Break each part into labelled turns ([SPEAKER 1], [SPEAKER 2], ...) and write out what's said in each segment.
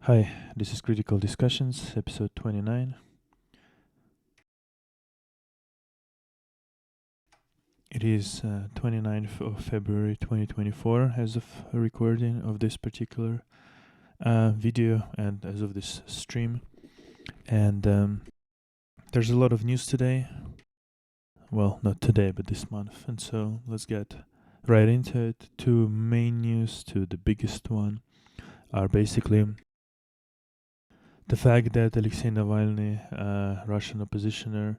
[SPEAKER 1] Hi, this is Critical Discussions, episode 29. It is 29th of February 2024 as of recording of this particular video and as of this stream. And there's a lot of news today. Well, not today, but this month. And so let's get right into it. Two main news, the biggest one, are basically the fact that Alexei Navalny, Russian oppositioner,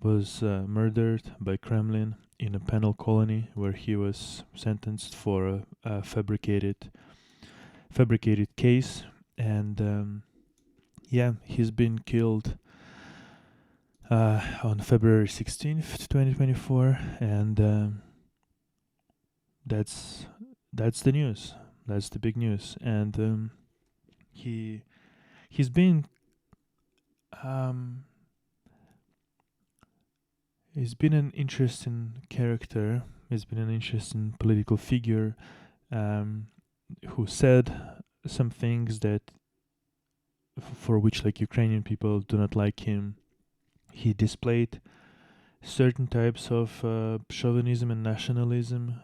[SPEAKER 1] was murdered by Kremlin in a penal colony where he was sentenced for a fabricated case, and he's been killed on February 16th, 2024, and that's the news. That's the big news, and he's been um, he's been an interesting character. He's been an interesting political figure who said some things that for which like Ukrainian people do not like him. He displayed certain types of chauvinism and nationalism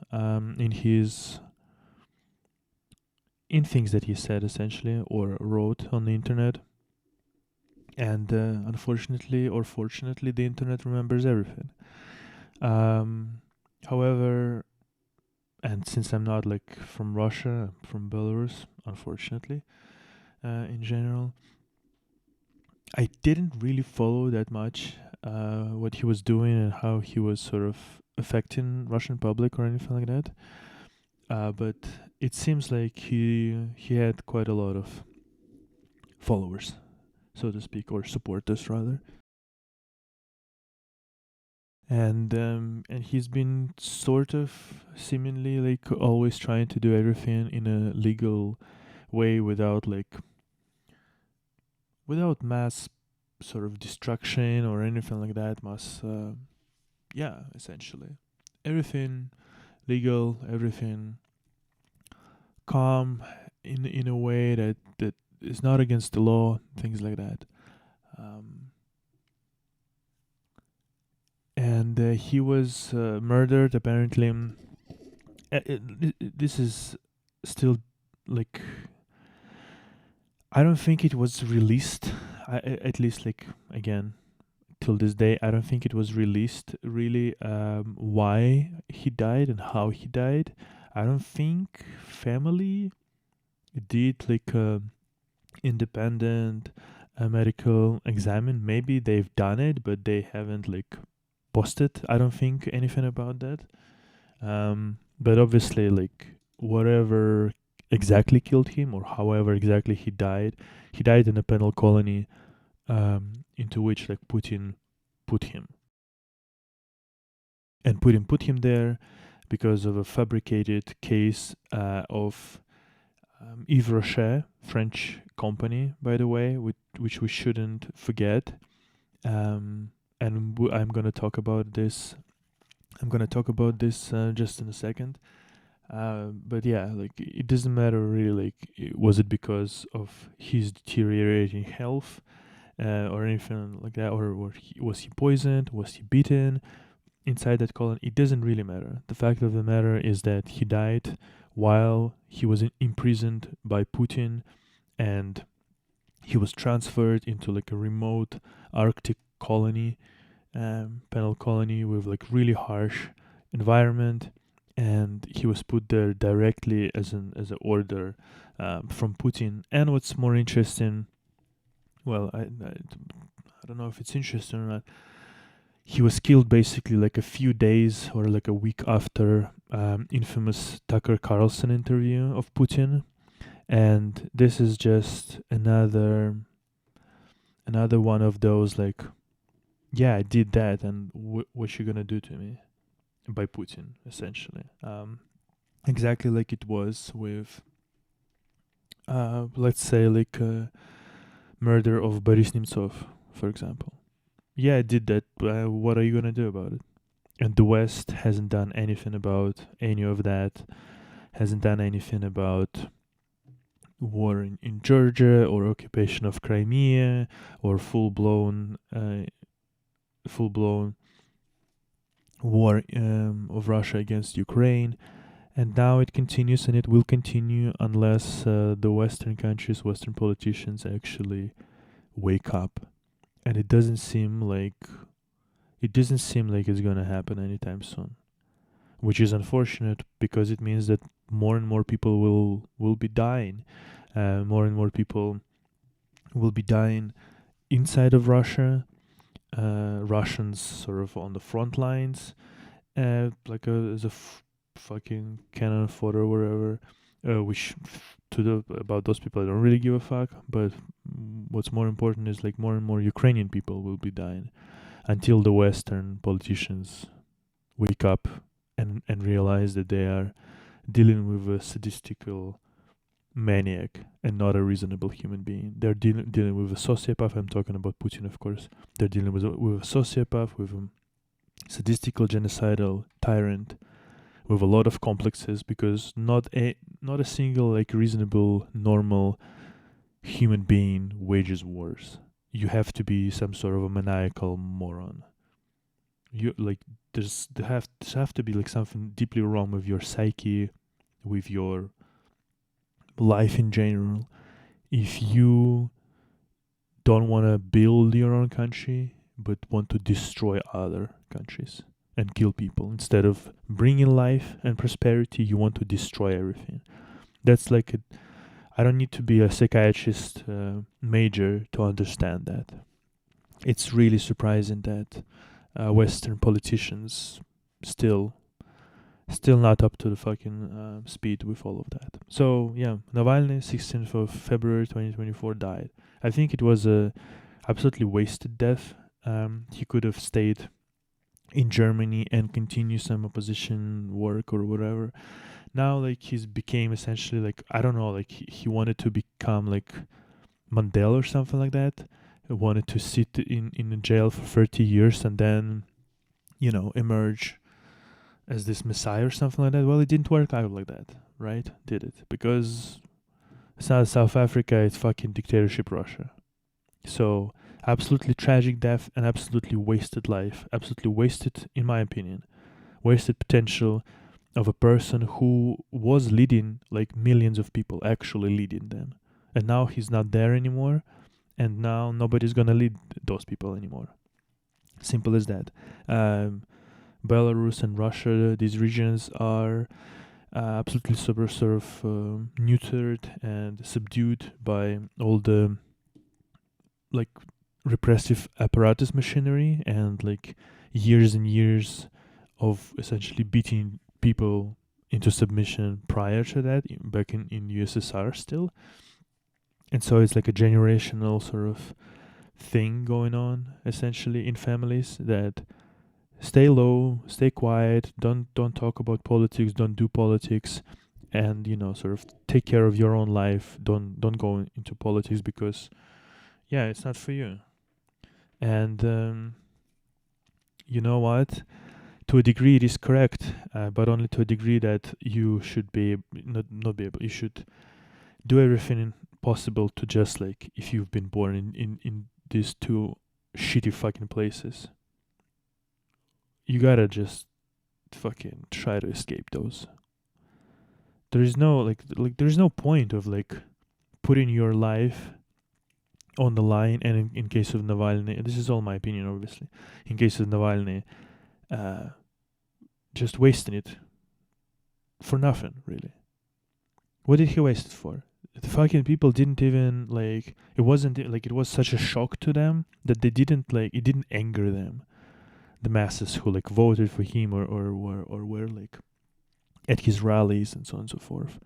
[SPEAKER 1] in things that he said essentially or wrote on the internet. And unfortunately or fortunately, the internet remembers everything. However, and since I'm not like from Russia, I'm from Belarus, unfortunately, in general, I didn't really follow that much what he was doing and how he was sort of affecting Russian public or anything like that. But it seems like he had quite a lot of followers, so to speak, or supporters rather. And he's been sort of seemingly like always trying to do everything in a legal way without mass sort of destruction or anything like that. Essentially everything legal, everything calm, in a way that is not against the law, things like that. And he was murdered apparently. This is still like, I don't think it was released. At least like, again, till this day, I don't think it was released really why he died and how he died. I don't think family did like a independent medical examine. Maybe they've done it, but they haven't like posted, I don't think, anything about that. But obviously, like, whatever exactly killed him or however exactly he died in a penal colony into which like Putin put him. And Putin put him there because of a fabricated case of Yves Rocher, French company, by the way, which we shouldn't forget. And I'm going to talk about this. I'm going to talk about this just in a second. But yeah, like, it doesn't matter really. Like, was it because of his deteriorating health or anything like that, or was he poisoned? Was he beaten inside that colony? It doesn't really matter. The fact of the matter is that he died while he was imprisoned by Putin, and he was transferred into like a remote Arctic colony, penal colony with like really harsh environment, and he was put there directly as an order from Putin. And what's more interesting, well, I don't know if it's interesting or not. He was killed basically like a few days or like a week after infamous Tucker Carlson interview of Putin, and this is just another one of those like, yeah, I did that, and what you gonna do to me, by Putin, essentially. Exactly like it was with, let's say, like murder of Boris Nemtsov, for example. Yeah, I did that. What are you gonna do about it? And the West hasn't done anything about any of that. Hasn't done anything about war in Georgia, or occupation of Crimea, or full blown war of Russia against Ukraine. And now it continues, and it will continue unless the Western countries, Western politicians actually wake up. And it doesn't seem like it's gonna happen anytime soon, which is unfortunate because it means that more and more people will be dying. More and more people will be dying inside of Russia. Russians sort of on the front lines, as a fucking cannon fodder or whatever. Which about those people I don't really give a fuck. But what's more important is like more and more Ukrainian people will be dying until the Western politicians wake up and realize that they are dealing with a sadistical maniac and not a reasonable human being. They're dealing with a sociopath. I'm talking about Putin, of course. They're dealing with a sociopath, with a sadistical, genocidal tyrant, with a lot of complexes, because not a single like reasonable, normal human being wages wars. You have to be some sort of a maniacal moron. You like there have to be like something deeply wrong with your psyche, with your life in general, if you don't want to build your own country but want to destroy other countries and kill people. Instead of bringing life and prosperity, you want to destroy everything. That's like I don't need to be a psychiatrist major to understand that. It's really surprising that Western politicians still not up to the fucking speed with all of that. So yeah, Navalny, 16th of February 2024, died. I think it was a absolutely wasted death. He could have stayed in Germany and continue some opposition work or whatever. Now like he's became essentially like, I don't know, like he wanted to become like Mandela or something like that. He wanted to sit in a jail for 30 years and then emerge as this messiah or something like that. Well, it didn't work out like that, right? Did it? Because it's not South Africa, it's fucking dictatorship Russia. So absolutely tragic death and absolutely wasted life. Absolutely wasted, in my opinion, wasted potential of a person who was leading like millions of people, actually leading them. And now he's not there anymore, and now nobody's gonna lead those people anymore. Simple as that. Belarus and Russia, these regions are absolutely sort of neutered and subdued by all the like repressive apparatus machinery and like years and years of essentially beating people into submission prior to that, back in USSR still. And so it's like a generational sort of thing going on essentially in families that stay low, stay quiet, don't talk about politics, don't do politics, and sort of take care of your own life. Don't go into politics because it's not for you. And you know what? To a degree, it is correct, but only to a degree that you should be not be able. You should do everything possible to just like, if you've been born in these two shitty fucking places, you gotta just fucking try to escape those. There is no there's no point of like putting your life on the line. And in case of Navalny, this is all my opinion, obviously. In case of Navalny, just wasting it for nothing, really. What did he waste it for? The fucking people didn't even like. It wasn't like it was such a shock to them that they didn't like. It didn't anger them. The masses who like voted for him or were like at his rallies and so on and so forth.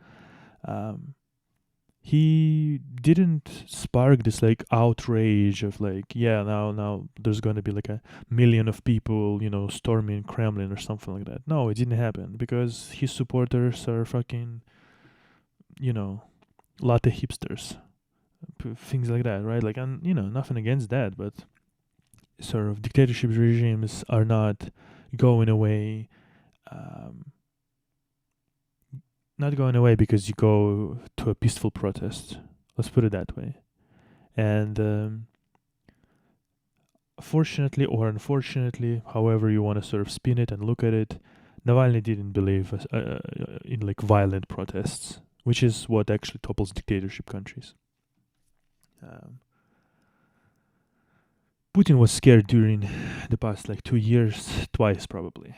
[SPEAKER 1] He didn't spark this like outrage of like, now there's going to be like 1,000,000 of people storming Kremlin or something like that. No, it didn't happen because his supporters are fucking latte hipsters, things like that, right? Like, and nothing against that, but sort of dictatorship regimes are not going away not going away because you go to a peaceful protest. Let's put it that way. And fortunately or unfortunately, however you want to sort of spin it and look at it, Navalny didn't believe in like violent protests, which is what actually topples dictatorship countries. Putin was scared during the past like 2 years, twice probably.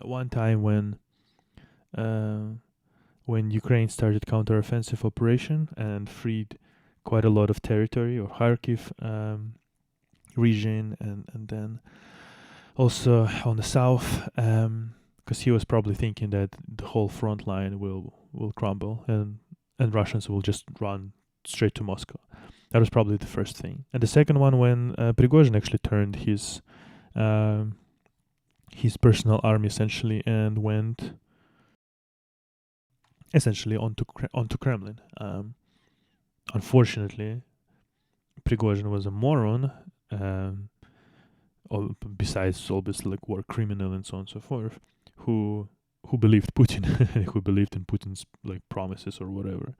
[SPEAKER 1] One time when Ukraine started counteroffensive operation and freed quite a lot of territory, or Kharkiv region, and then also on the south, because he was probably thinking that the whole front line will crumble and Russians will just run straight to Moscow. That was probably the first thing. And the second one, when Prigozhin actually turned his personal army essentially and went essentially onto Kremlin. Unfortunately, Prigozhin was a moron. Besides obviously like war criminal and so on and so forth, who believed Putin, who believed in Putin's like promises or whatever.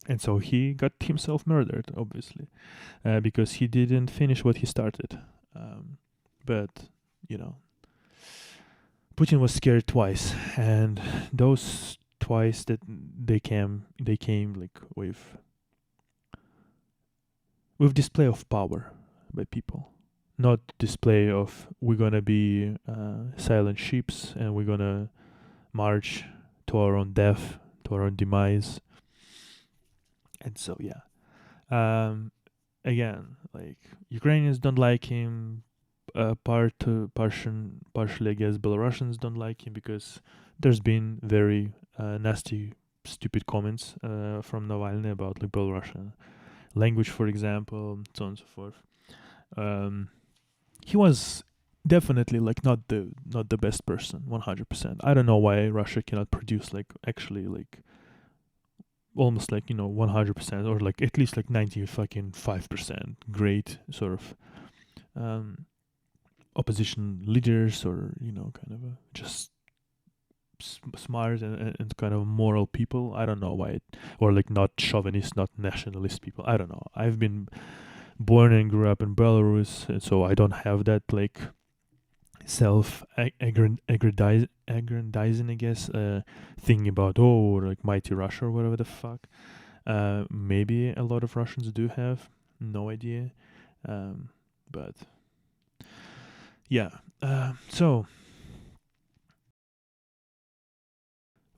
[SPEAKER 1] And so he got himself murdered, obviously, because he didn't finish what he started. But you know, Putin was scared twice, and those twice that they came like with display of power by people, not display of we're gonna be silent sheeps and we're gonna march to our own death, to our own demise. And so again, like Ukrainians don't like him. Partially, I guess Belarusians don't like him because there's been very nasty, stupid comments from Navalny about like Belarusian language, for example, so on and so forth. He was definitely like not the best person, 100%. I don't know why Russia cannot produce like actually like almost like 100% or like at least like 95% great sort of opposition leaders, or kind of just smart and kind of moral people. I don't know why or like not chauvinist, not nationalist people. I don't know. I've been born and grew up in Belarus, and so I don't have that like aggrandizing, I guess, thing about like mighty Russia or whatever the fuck. Maybe a lot of Russians do have, no idea, but yeah. So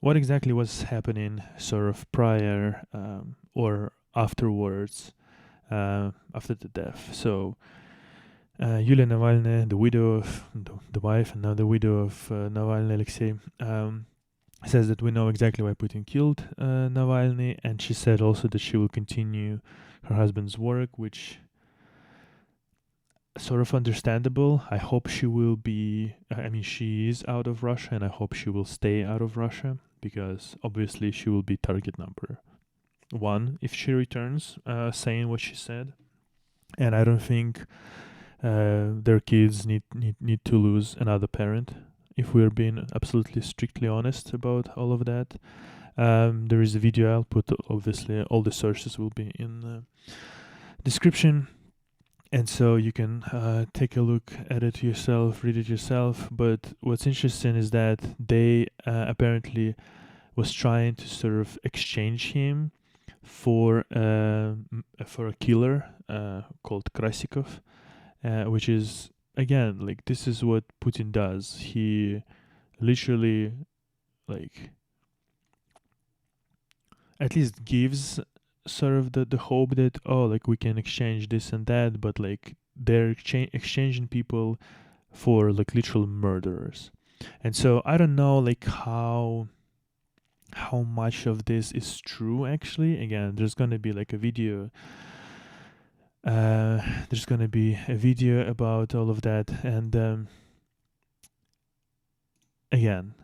[SPEAKER 1] what exactly was happening sort of prior or afterwards, after the death? So Yulia Navalny, the widow of the wife and now the widow of Navalny, Alexei, says that we know exactly why Putin killed Navalny, and she said also that she will continue her husband's work, which sort of understandable. I hope she will be, I mean, she is out of Russia, and I hope she will stay out of Russia, because obviously she will be target number one if she returns saying what she said. And I don't think their kids need to lose another parent, if we're being absolutely strictly honest about all of that. There is a video I'll put, obviously all the sources will be in the description, and so you can take a look at it yourself, read it yourself. But what's interesting is that they apparently was trying to sort of exchange him for a killer called Krasikov, which is, again, like, this is what Putin does. He literally, like, at least gives sort of the hope that, oh, like, we can exchange this and that, but like they're exchanging people for like literal murderers. And so I don't know like how much of this is true. Actually, again, there's gonna be like a video about all of that. And again,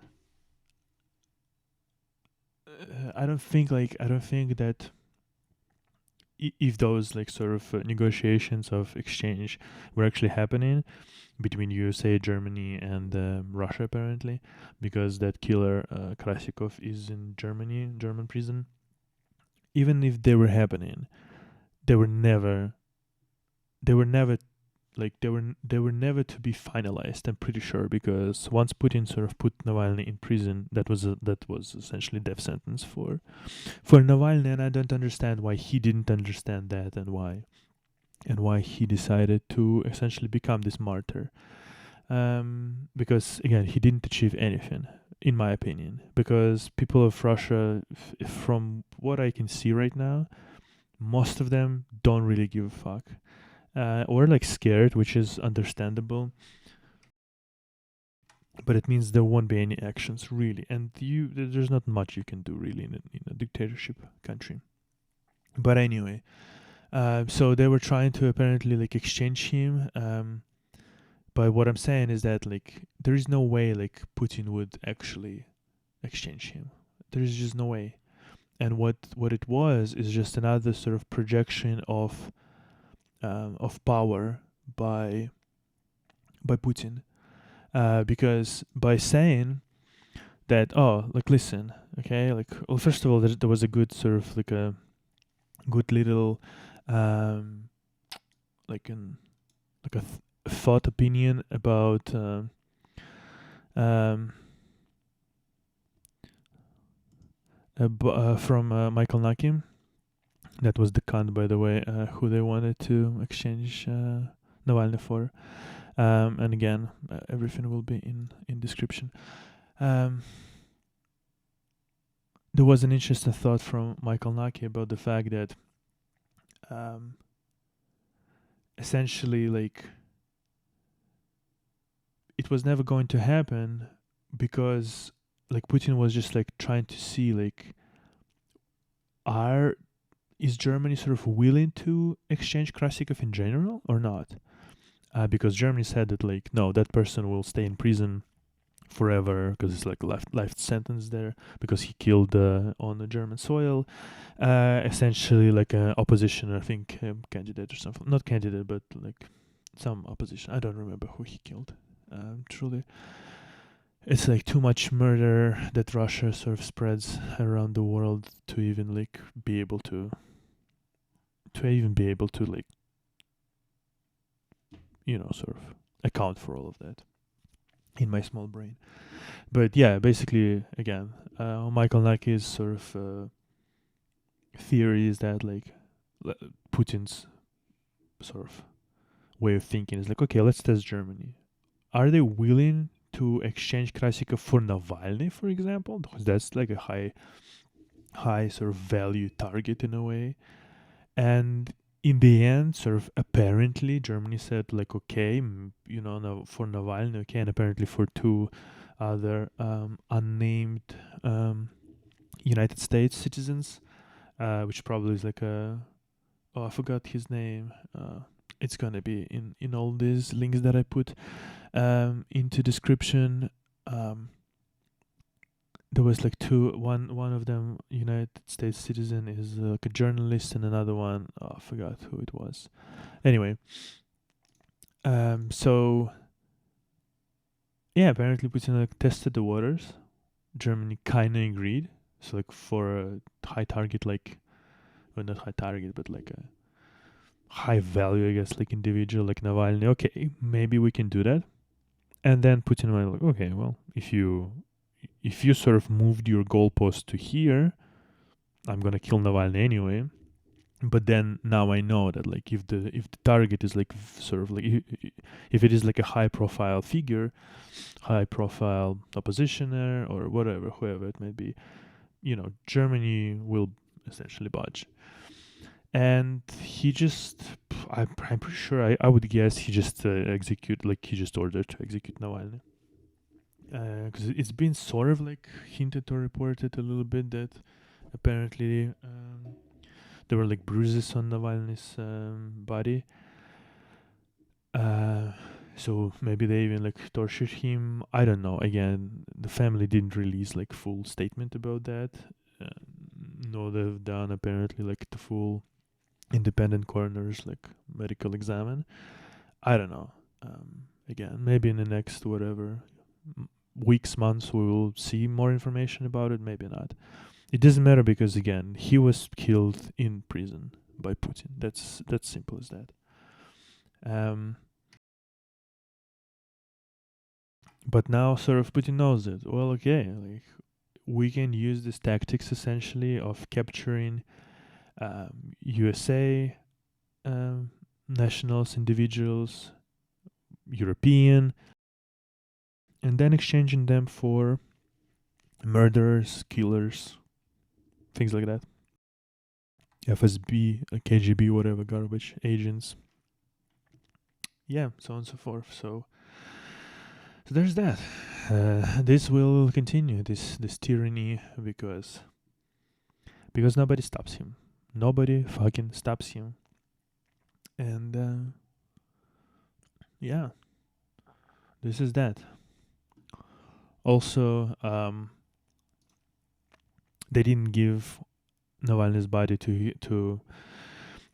[SPEAKER 1] I don't think that if those like sort of negotiations of exchange were actually happening between USA, Germany, and Russia, apparently, because that killer Krasikov is in Germany, German prison. Even if they were happening, they were never, they were never they were never to be finalized. I'm pretty sure, because once Putin sort of put Navalny in prison, that was essentially death sentence for Navalny, and I don't understand why he didn't understand that, and why he decided to essentially become this martyr. Because again, he didn't achieve anything, in my opinion. Because people of Russia, from what I can see right now, most of them don't really give a fuck, or like scared, which is understandable. But it means there won't be any actions really, and there's not much you can do really in a dictatorship country. But anyway, so they were trying to apparently like exchange him. But what I'm saying is that like there is no way like Putin would actually exchange him. There is just no way. And what it was is just another sort of projection of power by Putin, because by saying that, oh, like listen, okay, like, well, first of all, there was a good sort of like a good little like an like a thought opinion about from Michael Nakim. That was the cunt, by the way, who they wanted to exchange Navalny for. And again, everything will be in description. There was an interesting thought from Michael Naki about the fact that essentially, like, it was never going to happen because, like, Putin was just like trying to see, like, is Germany sort of willing to exchange Krasikov in general or not? Because Germany said that, like, no, that person will stay in prison forever because it's like a life sentence there because he killed on the German soil, essentially like an opposition, I think, candidate or something. Not candidate, but like some opposition. I don't remember who he killed. Truly, it's like too much murder that Russia sort of spreads around the world to even like be able to like, you know, sort of account for all of that in my small brain. But yeah, basically, again, Michael Naki's sort of theory is that like Putin's sort of way of thinking is like, okay, let's test Germany. Are they willing to exchange Krasikov for Navalny, for example? Because that's like a high sort of value target in a way. And in the end, sort of apparently, Germany said like, okay, you know, no, for Navalny, okay, and apparently for two other unnamed United States citizens, which probably is like I forgot his name. It's gonna be in all these links that I put into description. There was like one of them United States citizen is like a journalist, and another one, I forgot who it was. Anyway, so yeah, apparently Putin like tested the waters. Germany kind of agreed. So like for a high target, like, well, not high target, but like a high value, I guess, like individual like Navalny. Okay, maybe we can do that. And then Putin went like, okay, well, if you sort of moved your goalpost to here, I'm gonna kill Navalny anyway. But then now I know that like if the target is like sort of like if it is like a high profile figure, high profile oppositioner or whatever, whoever it may be, you know, Germany will essentially budge. And he just, I'm pretty sure, I would guess he just he just ordered to execute Navalny. Because it's been sort of like hinted or reported a little bit that apparently there were like bruises on Navalny's body. So maybe they even like tortured him. I don't know. Again, the family didn't release like full statement about that. No, they've done apparently like the full independent coroners like medical examine. I don't know. Again, maybe in the next whatever weeks, months, we will see more information about it. Maybe not. It doesn't matter because again, he was killed in prison by Putin. That's simple as that. Um, but now, sort of, Putin knows it. Well, okay, like we can use these tactics essentially of capturing USA nationals, individuals, European, and then exchanging them for murderers, killers, things like that. FSB, KGB, whatever, garbage agents. Yeah, so on and so forth. So there's that. This will continue, this tyranny, because nobody stops him. Nobody fucking stops him. And yeah, this is that. Also, they didn't give Navalny's body to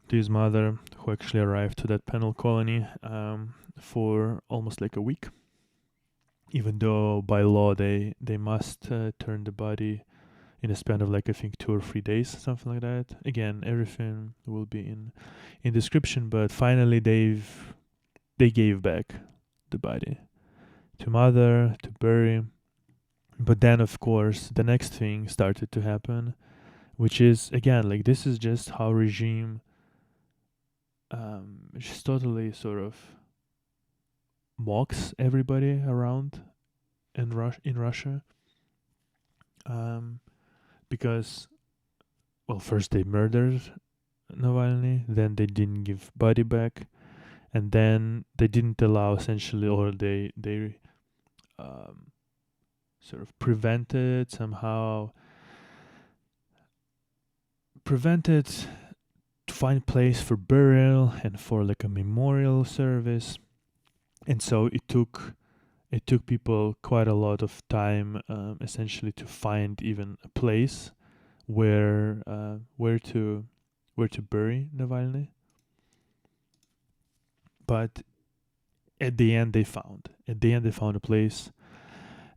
[SPEAKER 1] his mother, who actually arrived to that penal colony for almost like a week. Even though by law they must turn the body in a span of like I think 2 or 3 days, something like that. Again, everything will be in description. But finally, they gave back the body to mother to bury. But then, of course, the next thing started to happen, which is again like this is just how regime just totally sort of mocks everybody around in Russia. Because well, first they murdered Navalny, then they didn't give body back, and then they didn't allow essentially, or they sort of prevented to find place for burial and for like a memorial service. And so it took people quite a lot of time, essentially, to find even a place where to bury Navalny. But at the end they found a place,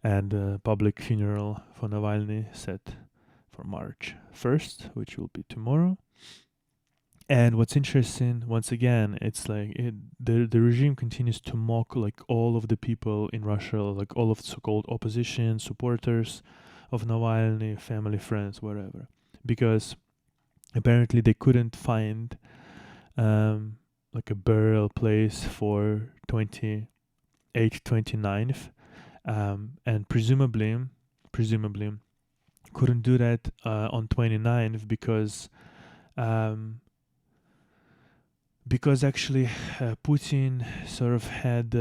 [SPEAKER 1] and a public funeral for Navalny set for March 1st, which will be tomorrow. And what's interesting, once again, it's like the regime continues to mock like all of the people in Russia, like all of the so-called opposition supporters of Navalny, family, friends, whatever, because apparently they couldn't find like a burial place for 28th, 29th, and presumably couldn't do that on 29th because actually Putin sort of had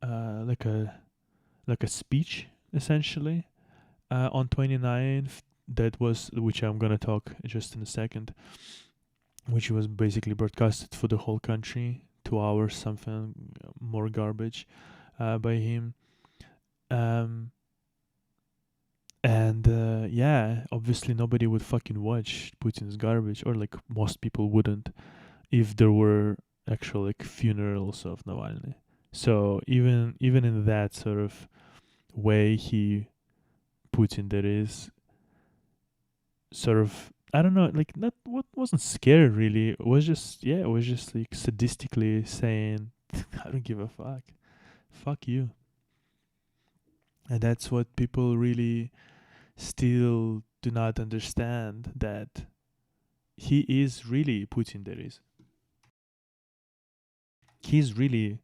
[SPEAKER 1] like a speech essentially on 29th, which I'm gonna talk just in a second, which was basically broadcasted for the whole country, 2 hours something more garbage by him. And yeah, obviously nobody would fucking watch Putin's garbage, or like most people wouldn't, if there were actual like funerals of Navalny. So even in that sort of way, Putin, that is sort of, I don't know, like not what wasn't scared really. It was just like sadistically saying, I don't give a fuck you. And that's what people really still do not understand, that he is really Putin, that is. He's really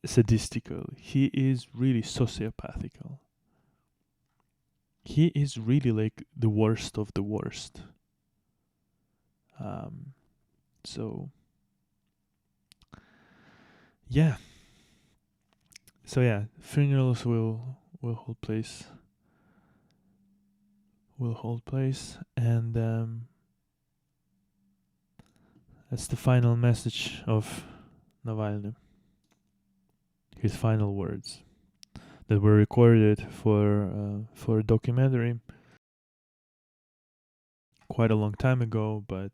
[SPEAKER 1] sadistical. He is really sociopathical. He is really like the worst of the worst. So yeah. So yeah, funerals will hold place. And that's the final message of Navalny. His final words that were recorded for a documentary quite a long time ago, but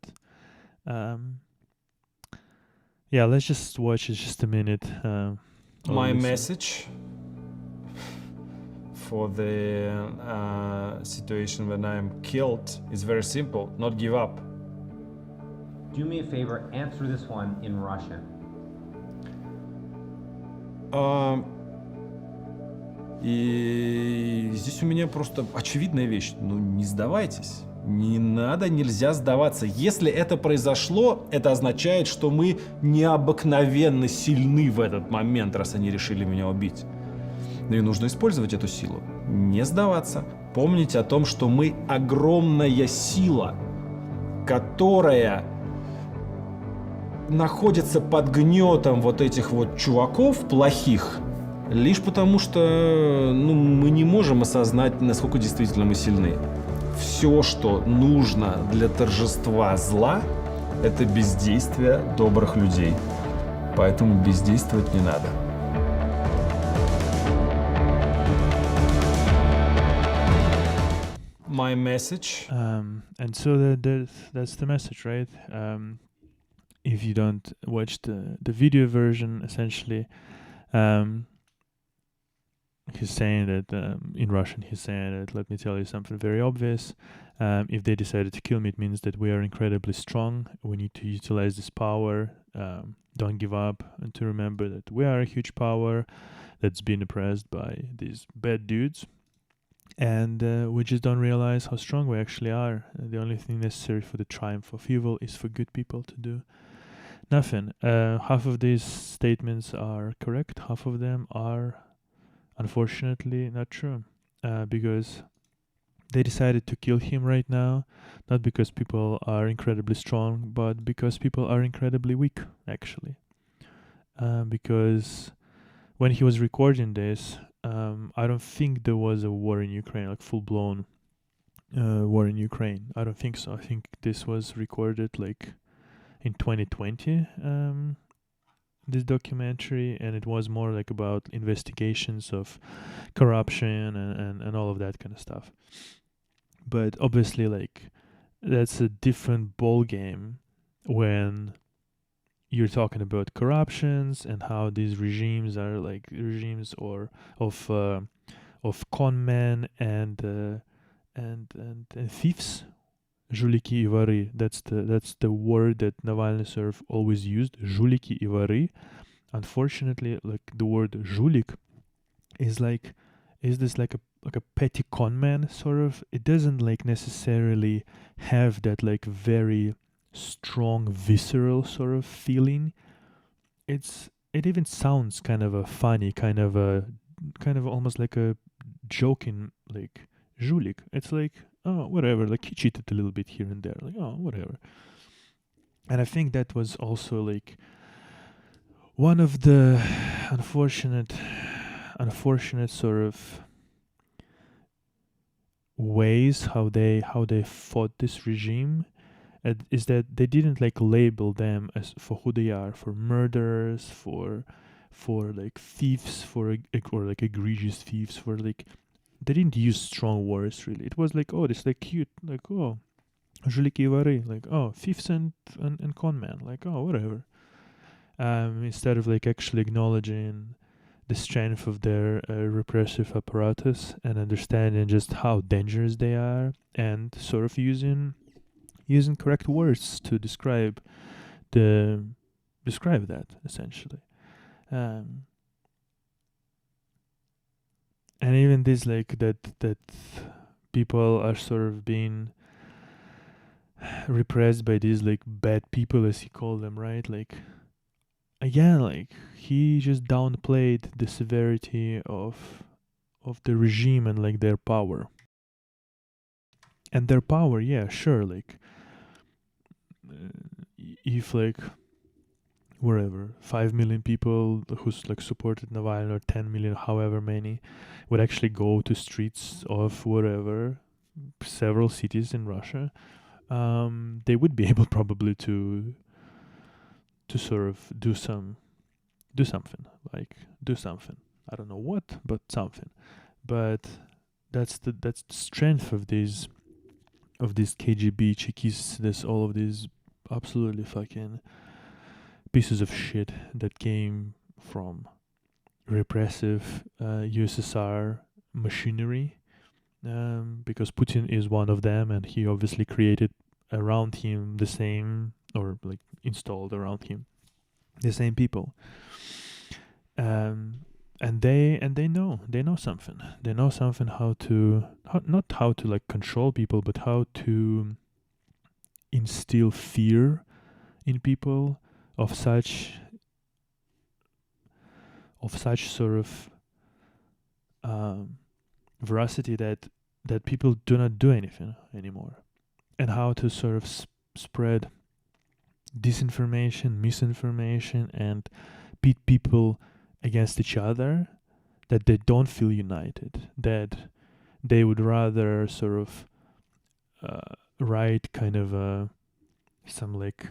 [SPEAKER 1] yeah, let's just watch it just a minute.
[SPEAKER 2] My message for the situation when I'm killed is very simple: not give up.
[SPEAKER 3] Do me a favor, answer this one in Russian.
[SPEAKER 2] И здесь у меня просто очевидная вещь. Ну, не сдавайтесь. Не надо, нельзя сдаваться. Если это произошло, это означает, что мы необыкновенно сильны в этот момент, раз они решили меня убить. Ну и нужно использовать эту силу. Не сдаваться. Помните о том, что мы огромная сила, которая находится под гнетом вот этих вот чуваков плохих, лишь потому что мы не можем осознать, насколько действительно мы сильны. Все, что нужно для торжества зла, это бездействие добрых людей. Поэтому бездействовать не надо. My message.
[SPEAKER 1] And so that's the message, right? If you don't watch the video version, essentially, he's saying that in Russian, he's saying that, let me tell you something very obvious. If they decided to kill me, it means that we are incredibly strong. We need to utilize this power. Don't give up, and to remember that we are a huge power that's been oppressed by these bad dudes. And we just don't realize how strong we actually are. The only thing necessary for the triumph of evil is for good people to do nothing. Half of these statements are correct. Half of them are, unfortunately, not true. Because they decided to kill him right now, not because people are incredibly strong, but because people are incredibly weak, actually. Because when he was recording this, I don't think there was a war in Ukraine, like full-blown war in Ukraine. I don't think so. I think this was recorded like in 2020, this documentary, and it was more like about investigations of corruption and all of that kind of stuff. But obviously, like, that's a different ball game when you're talking about corruptions and how these regimes are like regimes or of con men and thieves, жулики и воры. That's the word that Navalny sort of always used, жулики и воры. Unfortunately, like the word жулик is this like a petty con man sort of. It doesn't like necessarily have that like very strong visceral sort of feeling. It even sounds kind of a funny, kind of almost like a joking, like жулик. It's like, oh, whatever, like he cheated a little bit here and there, like, oh, whatever. And I think that was also like one of the unfortunate sort of ways how they fought this regime, is that they didn't like label them as for who they are, for murderers, for like thieves, or like egregious thieves, for like, they didn't use strong words really. It was like, oh, this like cute, like, oh, жулики и воры, like, oh, thieves and con men, like, oh, whatever. Instead of like actually acknowledging the strength of their repressive apparatus and understanding just how dangerous they are, and sort of using correct words to describe that, essentially. And even this, like, that people are sort of being repressed by these like bad people, as he called them, right? Like, again, like, he just downplayed the severity of the regime and like their power. And their power, yeah, sure, like, if like wherever 5 million people who's like supported Navalny, or 10 million, however many, would actually go to streets of wherever, several cities in Russia, they would be able probably to sort of do something. I don't know what, but something. But that's the strength of these these KGB Chekists, there's all of these absolutely fucking pieces of shit that came from repressive USSR machinery, because Putin is one of them, and he obviously created around him the same, or like installed around him the same people. And they know something. They know something not how to like control people, but how to instill fear in people of such sort of veracity that people do not do anything anymore, and how to sort of spread disinformation, misinformation, and pit people against each other, that they don't feel united, that they would rather sort of write kind of some like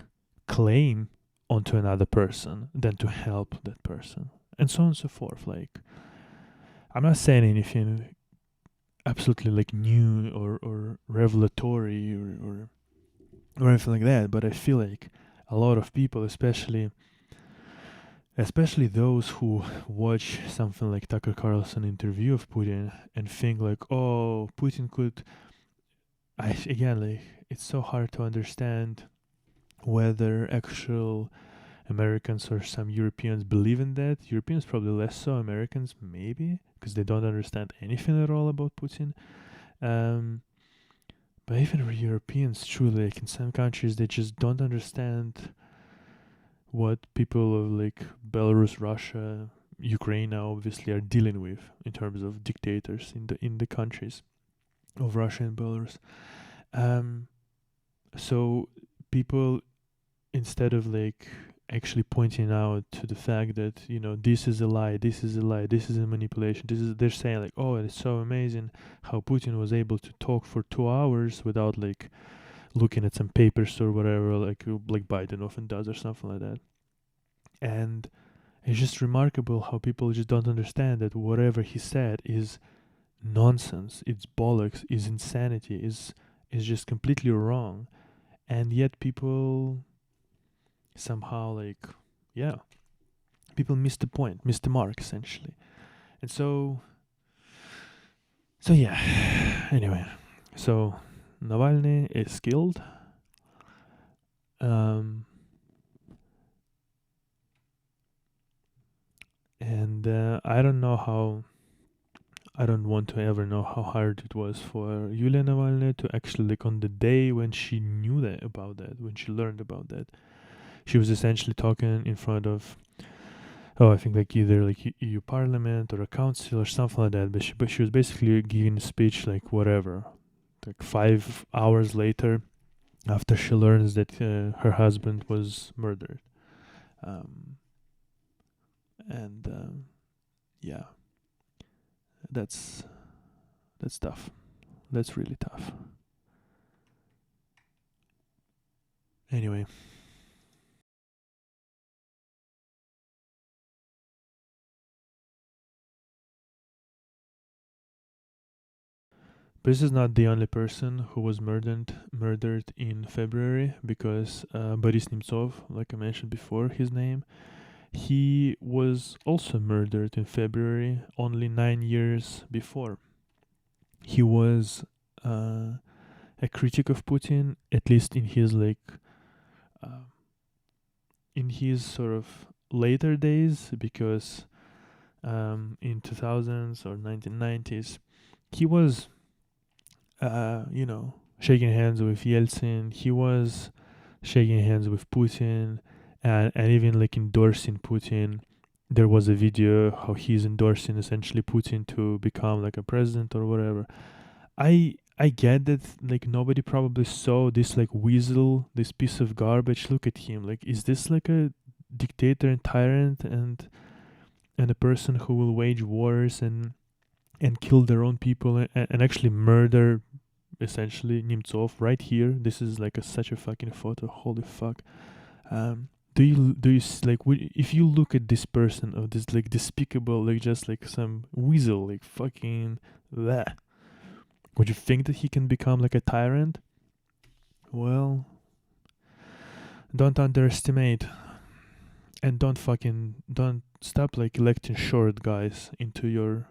[SPEAKER 1] claim onto another person than to help that person, and so on and so forth. Like, I'm not saying anything absolutely like new or revelatory or anything like that, but I feel like a lot of people, especially those who watch something like Tucker Carlson interview of Putin and think like, oh, Putin could, like, it's so hard to understand whether actual Americans or some Europeans believe in that. Europeans probably less so, Americans maybe, because they don't understand anything at all about Putin. But even Europeans, truly, like in some countries, they just don't understand what people of like Belarus, Russia, Ukraine now obviously are dealing with in terms of dictators in the countries of Russia and Belarus. So people, instead of like actually pointing out to the fact that, you know, this is a lie, this is a lie, this is a manipulation, they're saying like, oh, it's so amazing how Putin was able to talk for 2 hours without like looking at some papers or whatever, like Biden often does or something like that. And it's just remarkable how people just don't understand that whatever he said is nonsense, it's bollocks, is insanity, is just completely wrong. And yet people somehow like, yeah, people miss the point, miss the mark essentially. And so yeah. Anyway, so Navalny is killed. And I don't know how, I don't want to ever know how hard it was for Yulia Navalny to actually, like, on the day when she knew that about that, when she learned about that, she was essentially talking in front of, I think like either like EU Parliament or a council or something like that. But she was basically giving a speech like whatever, like 5 hours later, after she learns that her husband was murdered. Yeah, that's tough. That's really tough. Anyway. This is not the only person who was murdered in February, because Boris Nemtsov, like I mentioned before, his name, he was also murdered in February, only 9 years before. He was a critic of Putin, at least in his in his sort of later days, because in 2000s or 1990s, he was shaking hands with Yeltsin. He was shaking hands with Putin, and even like endorsing Putin. There was a video how he's endorsing essentially Putin to become like a president or whatever. I get that like nobody probably saw this like weasel, this piece of garbage. Look at him. Like, is this like a dictator and tyrant and a person who will wage wars and kill their own people and actually murder essentially Nemtsov right here? This is like such a fucking photo. Holy fuck. Do you if you look at this person, of this like despicable, like just like some weasel, like fucking that, would you think that he can become like a tyrant? Well, don't underestimate, and don't stop like electing short guys into your,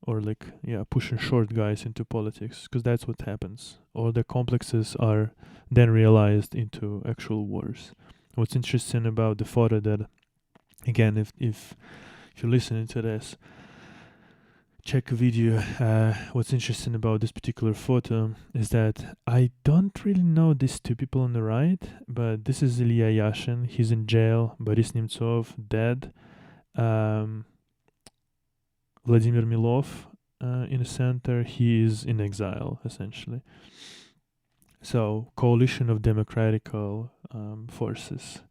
[SPEAKER 1] or like, yeah, pushing short guys into politics, because that's what happens. All the complexes are then realized into actual wars. What's interesting about the photo that, again, if you're listening to this, check a video. What's interesting about this particular photo is that I don't really know these two people on the right, but this is Ilya Yashin. He's in jail. Boris Nemtsov dead. Vladimir Milov in the center. He is in exile essentially. So coalition of democratical forces.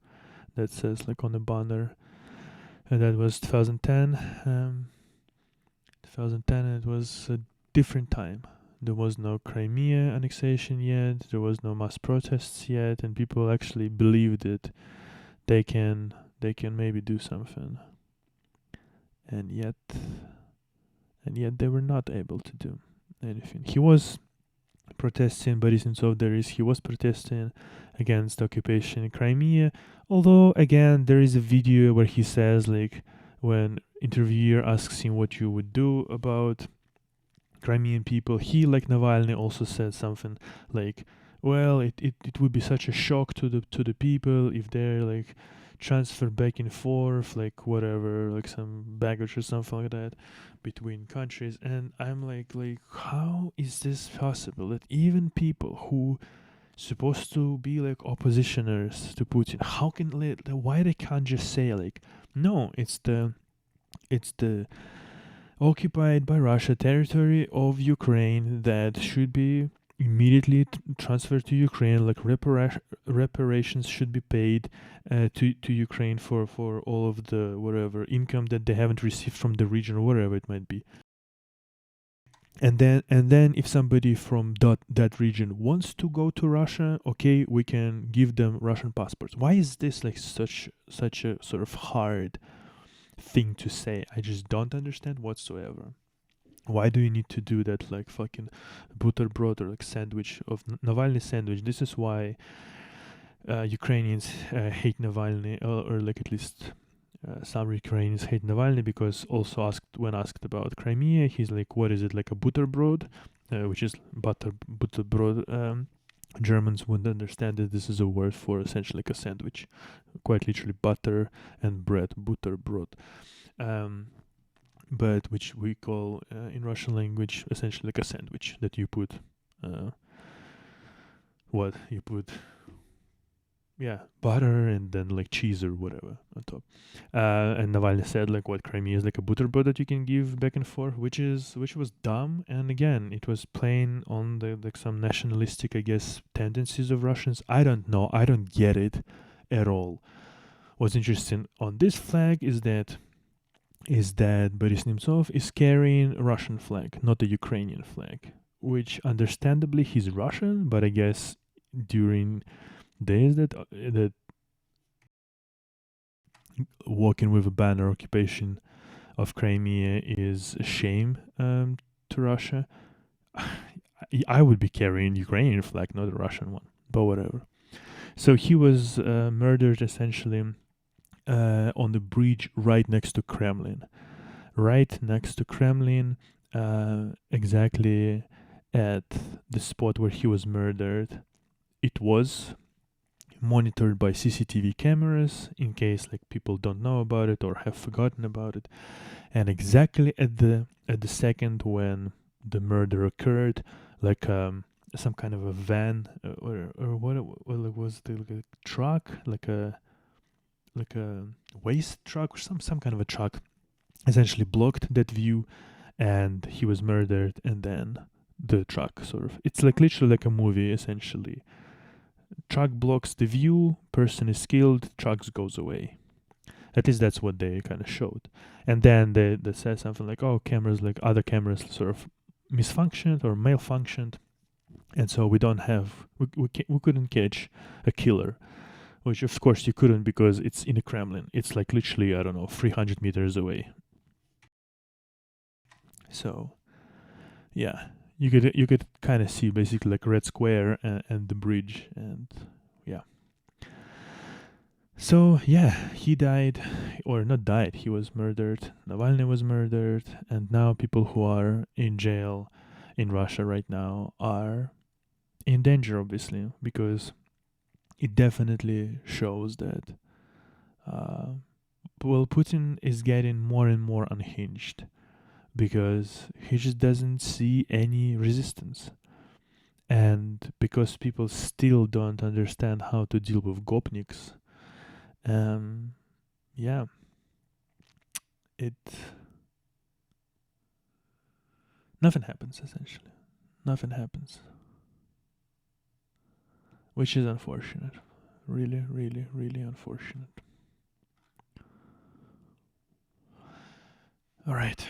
[SPEAKER 1] That says like on the banner, and that was 2010. 2010, it was a different time. There was no Crimea annexation yet. There was no mass protests yet, and people actually believed that they can maybe do something. And yet they were not able to do anything. He was protesting, Boris Nemtsov, he was protesting against occupation in Crimea. Although again, there is a video where he says like, when interviewer asks him what you would do about Crimean people, he, like Navalny, also said something like, well, it would be such a shock to the people if they're like transferred back and forth, like whatever, like some baggage or something like that between countries. And I'm like how is this possible that even people who supposed to be like oppositioners to Putin, why they can't just say like, no, it's the occupied by Russia territory of Ukraine that should be immediately transferred to Ukraine, like reparations should be paid to Ukraine for all of the whatever income that they haven't received from the region or whatever it might be. And then if somebody from that region wants to go to Russia, okay, we can give them Russian passports. Why is this like such a sort of hard thing to say? I just don't understand whatsoever. Why do you need to do that, like fucking butterbrot or like sandwich of Navalny sandwich? This is why Ukrainians hate Navalny, or like at least some Ukrainians hate Navalny, because also when asked about Crimea, he's like, what is it, like a butterbrot, which is butterbrot. Germans wouldn't understand that this is a word for essentially like a sandwich, quite literally butter and bread, butterbrot, but which we call in Russian language essentially like a sandwich that you put, butter and then like cheese or whatever on top. And Navalny said like, what, Crimea is like a butterbrot that you can give back and forth, which was dumb. And again, it was playing on the like some nationalistic, I guess, tendencies of Russians. I don't know. I don't get it at all. What's interesting on this flag is that Boris Nemtsov is carrying a Russian flag, not a Ukrainian flag, which understandably he's Russian, but I guess during days that walking with a banner occupation of Crimea is a shame to Russia, I would be carrying Ukrainian flag, not a Russian one, but whatever. So he was murdered essentially on the bridge right next to Kremlin. Exactly at the spot where he was murdered. It was monitored by CCTV cameras in case like people don't know about it or have forgotten about it. And exactly at the second when the murder occurred, like some kind of a van or what was it, like a truck, like a waste truck or some kind of a truck, essentially blocked that view, and he was murdered. And then the truck it's like literally like a movie essentially. Truck blocks the view, person is killed, trucks goes away. At least that's what they kind of showed. And then they said something like, oh, other cameras sort of misfunctioned or malfunctioned, and so we couldn't catch a killer, which of course you couldn't because it's in the Kremlin. It's like literally, I don't know, 300 meters away. So, yeah, you could kind of see basically like red square and the bridge, and yeah. So yeah, he died, or not died, he was murdered. Navalny was murdered, and now people who are in jail in Russia right now are in danger, obviously, because it definitely shows that Putin is getting more and more unhinged because he just doesn't see any resistance. And because people still don't understand how to deal with gopniks, yeah, it nothing happens essentially. Nothing happens, which is unfortunate. Really, really, really unfortunate. All right.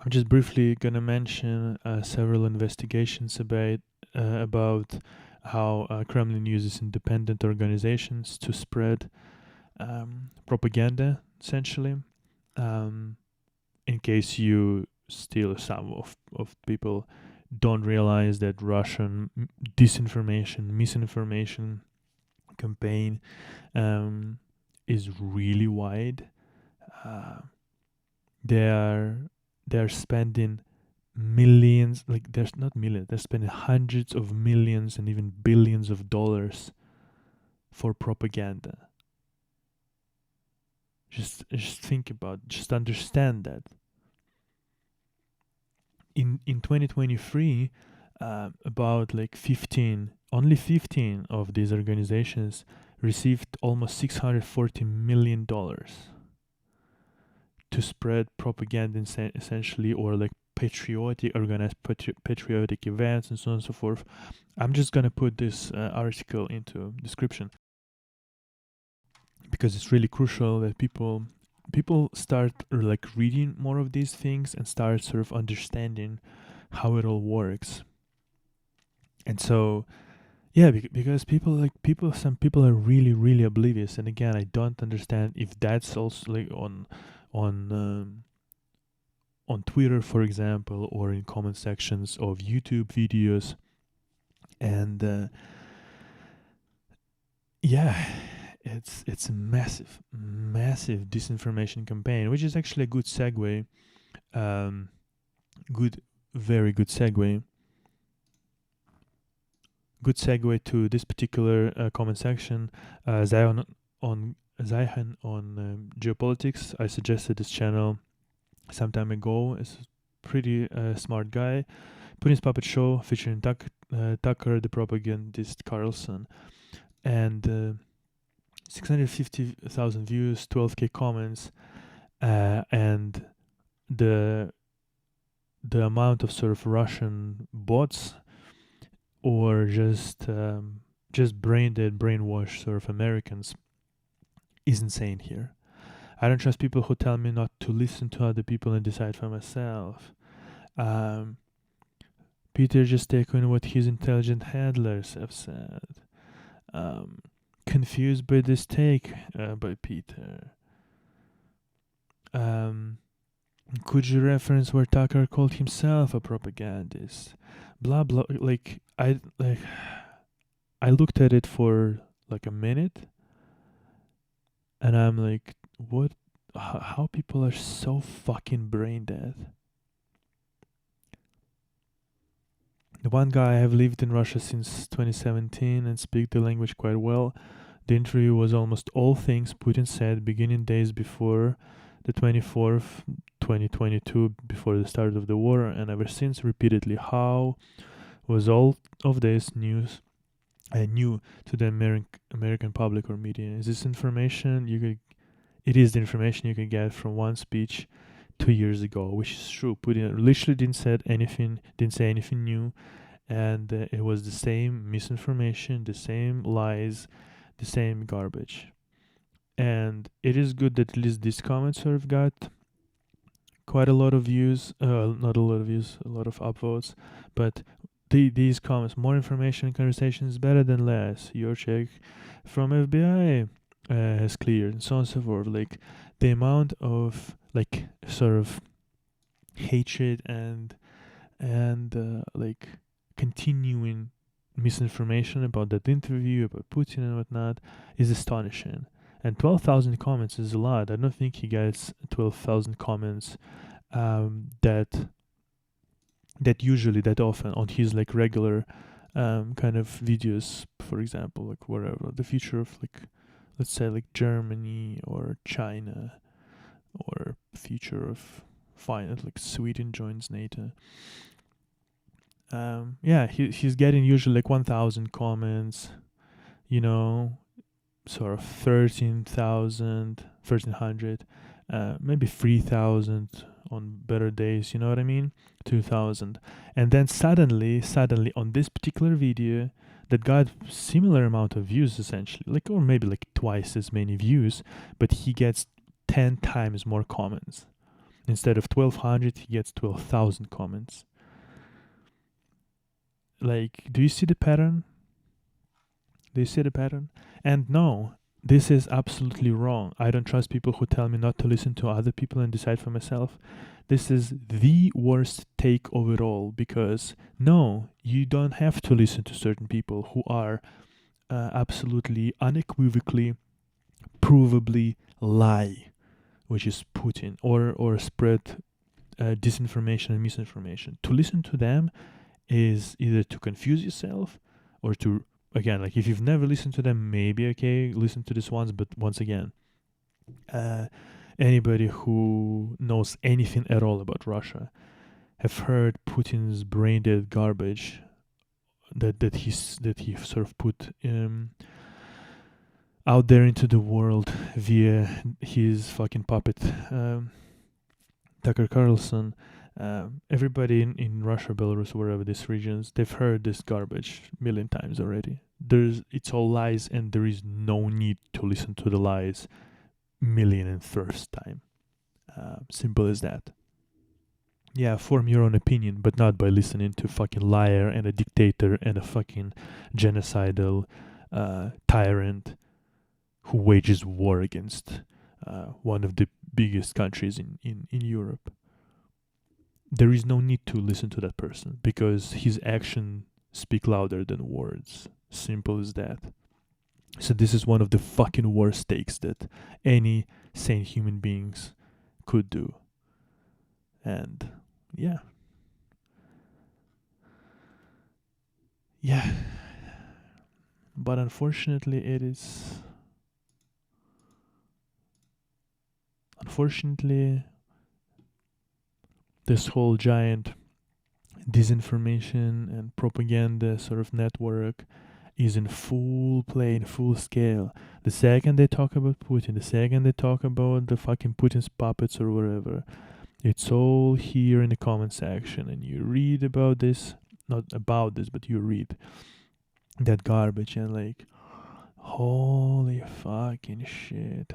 [SPEAKER 1] I'm just briefly gonna mention several investigations about how Kremlin uses independent organizations to spread propaganda, essentially. Um, in case you still some of people don't realize that Russian disinformation, misinformation campaign is really wide. Uh, they are they're spending millions, like there's not millions, they're spending hundreds of millions and even billions of dollars for propaganda. Just think about, just understand that in 2023, about like 15, only 15 of these organizations received almost $640 million to spread propaganda, essentially, or like organized patriotic events and so on and so forth. I'm just gonna put this article into description because it's really crucial that people start like reading more of these things and start sort of understanding how it all works. And so yeah, because some people are really really oblivious, and again, I don't understand if that's also like on on Twitter, for example, or in comment sections of YouTube videos. And yeah, it's a massive disinformation campaign, which is actually a good segue, um, very good segue, to this particular comment section. Zeihan on Geopolitics. I suggested this channel some time ago. It's a pretty smart guy. Putin's Puppet Show featuring Tucker, the propagandist Carlson, and 650,000 views, 12k comments, and the amount of sort of Russian bots or just braindead, brainwashed sort of Americans is insane here. I don't trust people who tell me not to listen to other people and decide for myself. Peter just echoing what his intelligent handlers have said. Confused by this take by Peter. Could you reference where Tucker called himself a propagandist? Blah blah. I looked at it for like a minute, and I'm like, what? How people are so fucking brain dead. The one guy, I have lived in Russia since 2017 and speak the language quite well. The interview was almost all things Putin said beginning days before the 24th, 2022, before the start of the war, and ever since repeatedly. How was all of this news new to the American public or media? Is this information it is the information you can get from one speech 2 years ago, which is true. Putin literally didn't say anything new, and it was the same misinformation, the same lies, the same garbage. And it is good that at least these comments sort of got quite a lot of views, not a lot of views, a lot of upvotes, but these comments, more information and conversation is better than less. Your check from FBI has cleared, and so on and so forth. Like, the amount of, like, sort of hatred and like continuing misinformation about that interview, about Putin and whatnot, is astonishing. And 12,000 comments is a lot. I don't think he gets 12,000 comments that usually, that often on his like regular kind of videos, for example, like wherever, the future of, like, let's say, like Germany or China, or future of like Sweden joins NATO. He's getting usually like 1,000 comments, sort of 1,300, maybe 3,000 on better days, you know what I mean? 2,000. And then suddenly on this particular video that got similar amount of views, essentially, like, or maybe like twice as many views, but he gets 10 times more comments. Instead of 1,200, he gets 12,000 comments. Like, do you see the pattern? And no, this is absolutely wrong. I don't trust people who tell me not to listen to other people and decide for myself. This is the worst take of it all, because no, you don't have to listen to certain people who are absolutely, unequivocally, provably lie, which is Putin, or spread disinformation and misinformation. To listen to them is either to confuse yourself, or to, again, like, if you've never listened to them, maybe okay, listen to this once. But once again, anybody who knows anything at all about Russia have heard Putin's braindead garbage that he sort of put out there into the world via his fucking puppet, Tucker Carlson. Everybody in Russia, Belarus, wherever these regions, they've heard this garbage a million times already. It's all lies, and there is no need to listen to the lies million and first time. Simple as that. Yeah, form your own opinion, but not by listening to fucking liar and a dictator and a fucking genocidal tyrant who wages war against one of the biggest countries in Europe. There is no need to listen to that person, because his actions speak louder than words. Simple as that. So this is one of the fucking worst takes that any sane human beings could do. And yeah. But unfortunately, this whole giant disinformation and propaganda sort of network is in full play, in full scale. The second they talk about Putin, the second they talk about the fucking Putin's puppets or whatever, it's all here in the comment section, and you read about this, not about this, but you read that garbage, and like, holy fucking shit.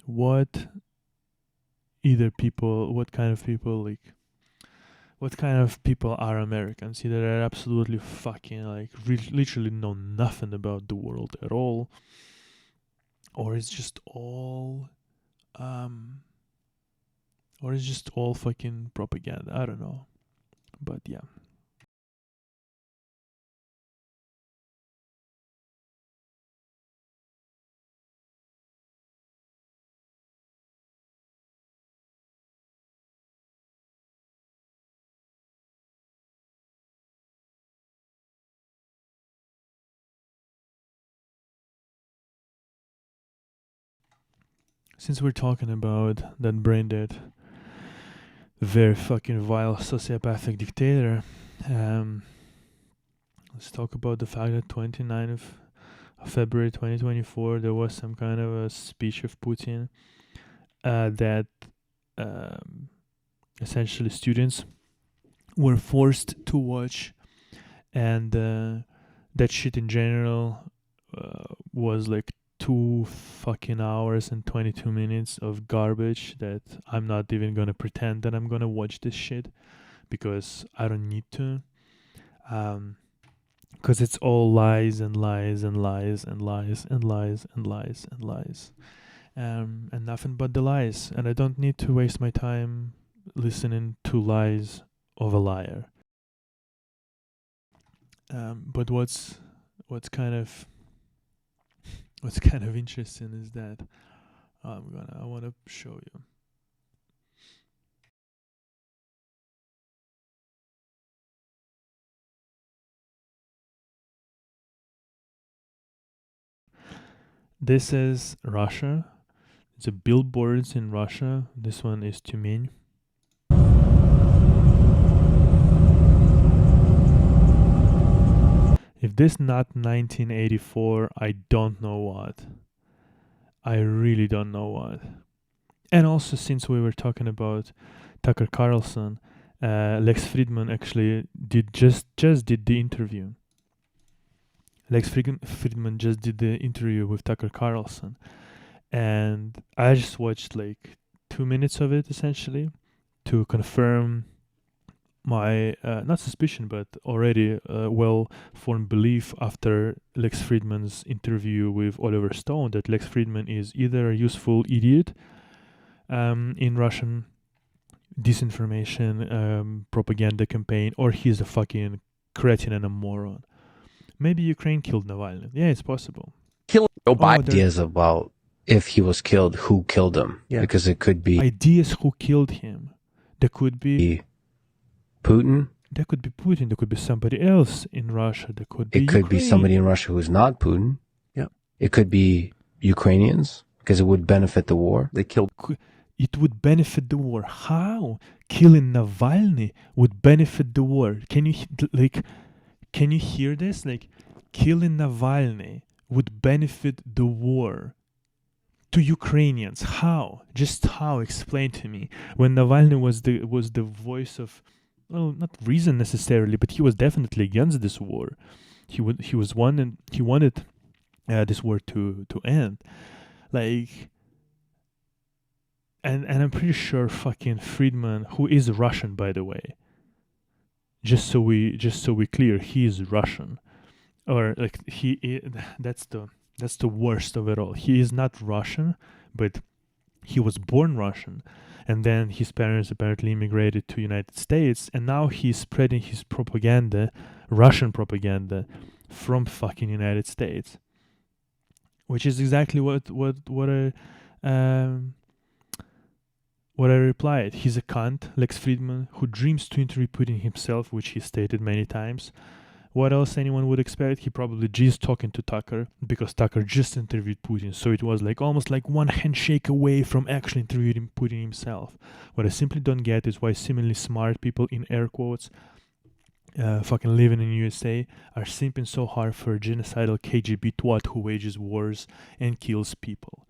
[SPEAKER 1] What kind of people are Americans? Either they're absolutely fucking, like, literally know nothing about the world at all, or it's just all fucking propaganda. I don't know. But yeah. Since we're talking about that brain-dead, very fucking vile sociopathic dictator, let's talk about the fact that 29th of February 2024, there was some kind of a speech of Putin that essentially students were forced to watch, and that shit in general was like 2 fucking hours and 22 minutes of garbage that I'm not even gonna pretend that I'm gonna watch this shit, because I don't need to. Because it's all lies and lies and lies and lies and lies and lies and lies, and nothing but the lies. And I don't need to waste my time listening to lies of a liar. But what's kind of interesting is that I want to show you. This is Russia. It's a billboards in Russia. This one is Tyumen. If this not 1984, I don't know what. I really don't know what. And also, since we were talking about Tucker Carlson, Lex Fridman actually just did the interview. Lex Fridman just did the interview with Tucker Carlson, and I just watched like 2 minutes of it essentially to confirm my not suspicion but already well-formed belief after Lex Fridman's interview with Oliver Stone that Lex Fridman is either a useful idiot in Russian disinformation propaganda campaign, or he's a fucking cretin and a moron. Maybe Ukraine killed Navalny. Yeah, it's possible.
[SPEAKER 4] No ideas about if he was killed, who killed him.
[SPEAKER 5] Yeah.
[SPEAKER 4] Because it could be
[SPEAKER 1] Ideas who killed him. There could be
[SPEAKER 4] Putin.
[SPEAKER 1] There could be Putin. There could be somebody else in Russia. There could be
[SPEAKER 4] It could be
[SPEAKER 1] Ukraine.
[SPEAKER 4] somebody in Russia who's not Putin.
[SPEAKER 5] Yeah.
[SPEAKER 4] It could be Ukrainians, because it would benefit the war.
[SPEAKER 5] They killed.
[SPEAKER 1] It would benefit the war. How? Killing Navalny would benefit the war. Can you hear this? Like, killing Navalny would benefit the war to Ukrainians. How? Just how? Explain to me. When Navalny was the voice of, well, not reason necessarily, but he was definitely against this war. He wanted this war to end. Like, and I'm pretty sure fucking Friedman, who is Russian by the way, just so we clear, he is Russian, or like that's the worst of it all. He is not Russian, but he was born Russian, and then his parents apparently immigrated to United States, and now he's spreading his propaganda, Russian propaganda, from fucking United States, which is exactly what I replied. He's a cunt, Lex Fridman, who dreams to interview Putin himself, which he stated many times. What else anyone would expect? He probably just talking to Tucker, because Tucker just interviewed Putin, so it was like almost like one handshake away from actually interviewing Putin himself. What I simply don't get is why similarly smart people, in air quotes, fucking living in USA, are simping so hard for a genocidal KGB twat who wages wars and kills people.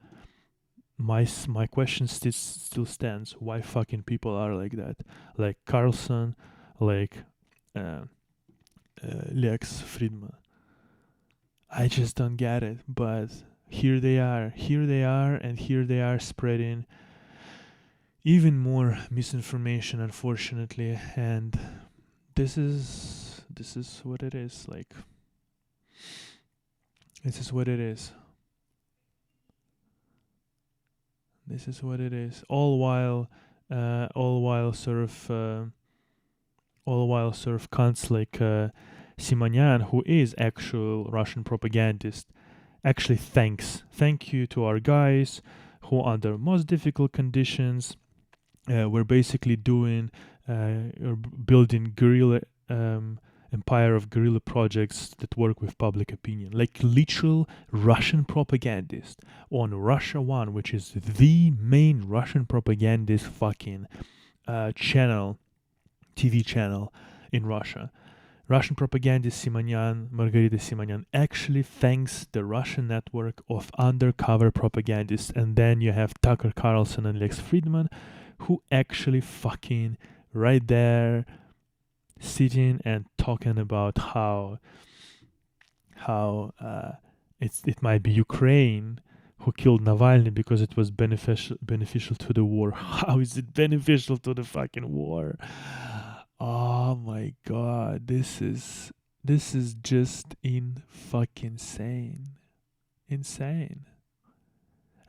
[SPEAKER 1] My question still stands. Why fucking people are like that? Like Carlson, like Lex Fridman. I just don't get it. But here they are, and here they are spreading even more misinformation, unfortunately. And this is what it is. Like, this is what it is. This is what it is. All while sort of cunts like Simonyan, who is actual Russian propagandist, actually thank you to our guys who, under most difficult conditions, were basically doing or building guerrilla empire of guerrilla projects that work with public opinion, like literal Russian propagandist on Russia One, which is the main Russian propagandist fucking channel, TV channel in Russia. Russian propagandist Margarita Simonyan actually thanks the Russian network of undercover propagandists, and then you have Tucker Carlson and Lex Fridman, who actually fucking right there sitting and talking about how how it might be Ukraine who killed Navalny because it was beneficial to the war. How is it beneficial to the fucking war? Oh my god, this is just fucking insane.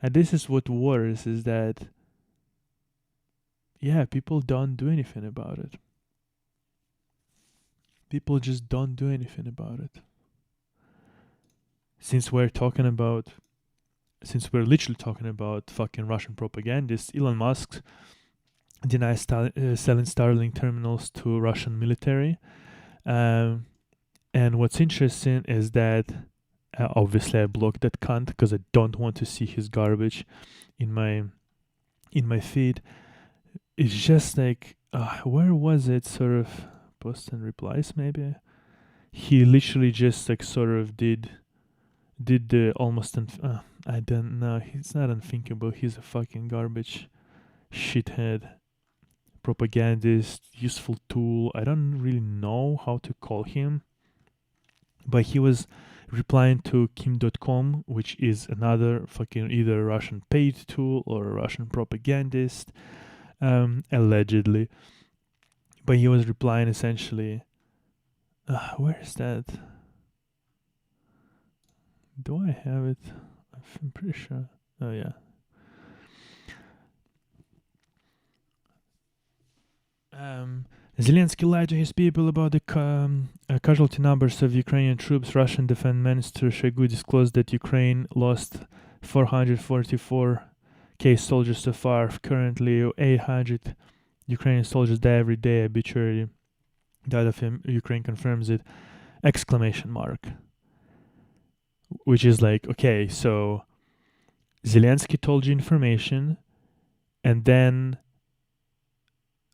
[SPEAKER 1] And this is what worries, is that people don't do anything about it. People just don't do anything about it. Since we're literally talking about fucking Russian propagandists, Elon Musk denies selling Starlink terminals to Russian military. And what's interesting is that obviously I blocked that cunt because I don't want to see his garbage in my feed. It's just like, where was it? Sort of post and replies, maybe. He literally just like sort of did the almost I don't know. He's not unthinkable. He's a fucking garbage shithead, propagandist, useful tool. I don't really know how to call him, but he was replying to Kim Dotcom, which is another fucking either Russian paid tool or a Russian propagandist, allegedly. But he was replying essentially. Where is that? Do I have it? I'm pretty sure. Oh yeah. Zelensky lied to his people about the casualty numbers of Ukrainian troops. Russian Defense Minister Shoigu disclosed that Ukraine lost 444k soldiers so far. Currently, 800 Ukrainian soldiers die every day. Obituary died of him. Ukraine confirms it! Exclamation mark. Which is like, okay, so Zelensky told you information, and then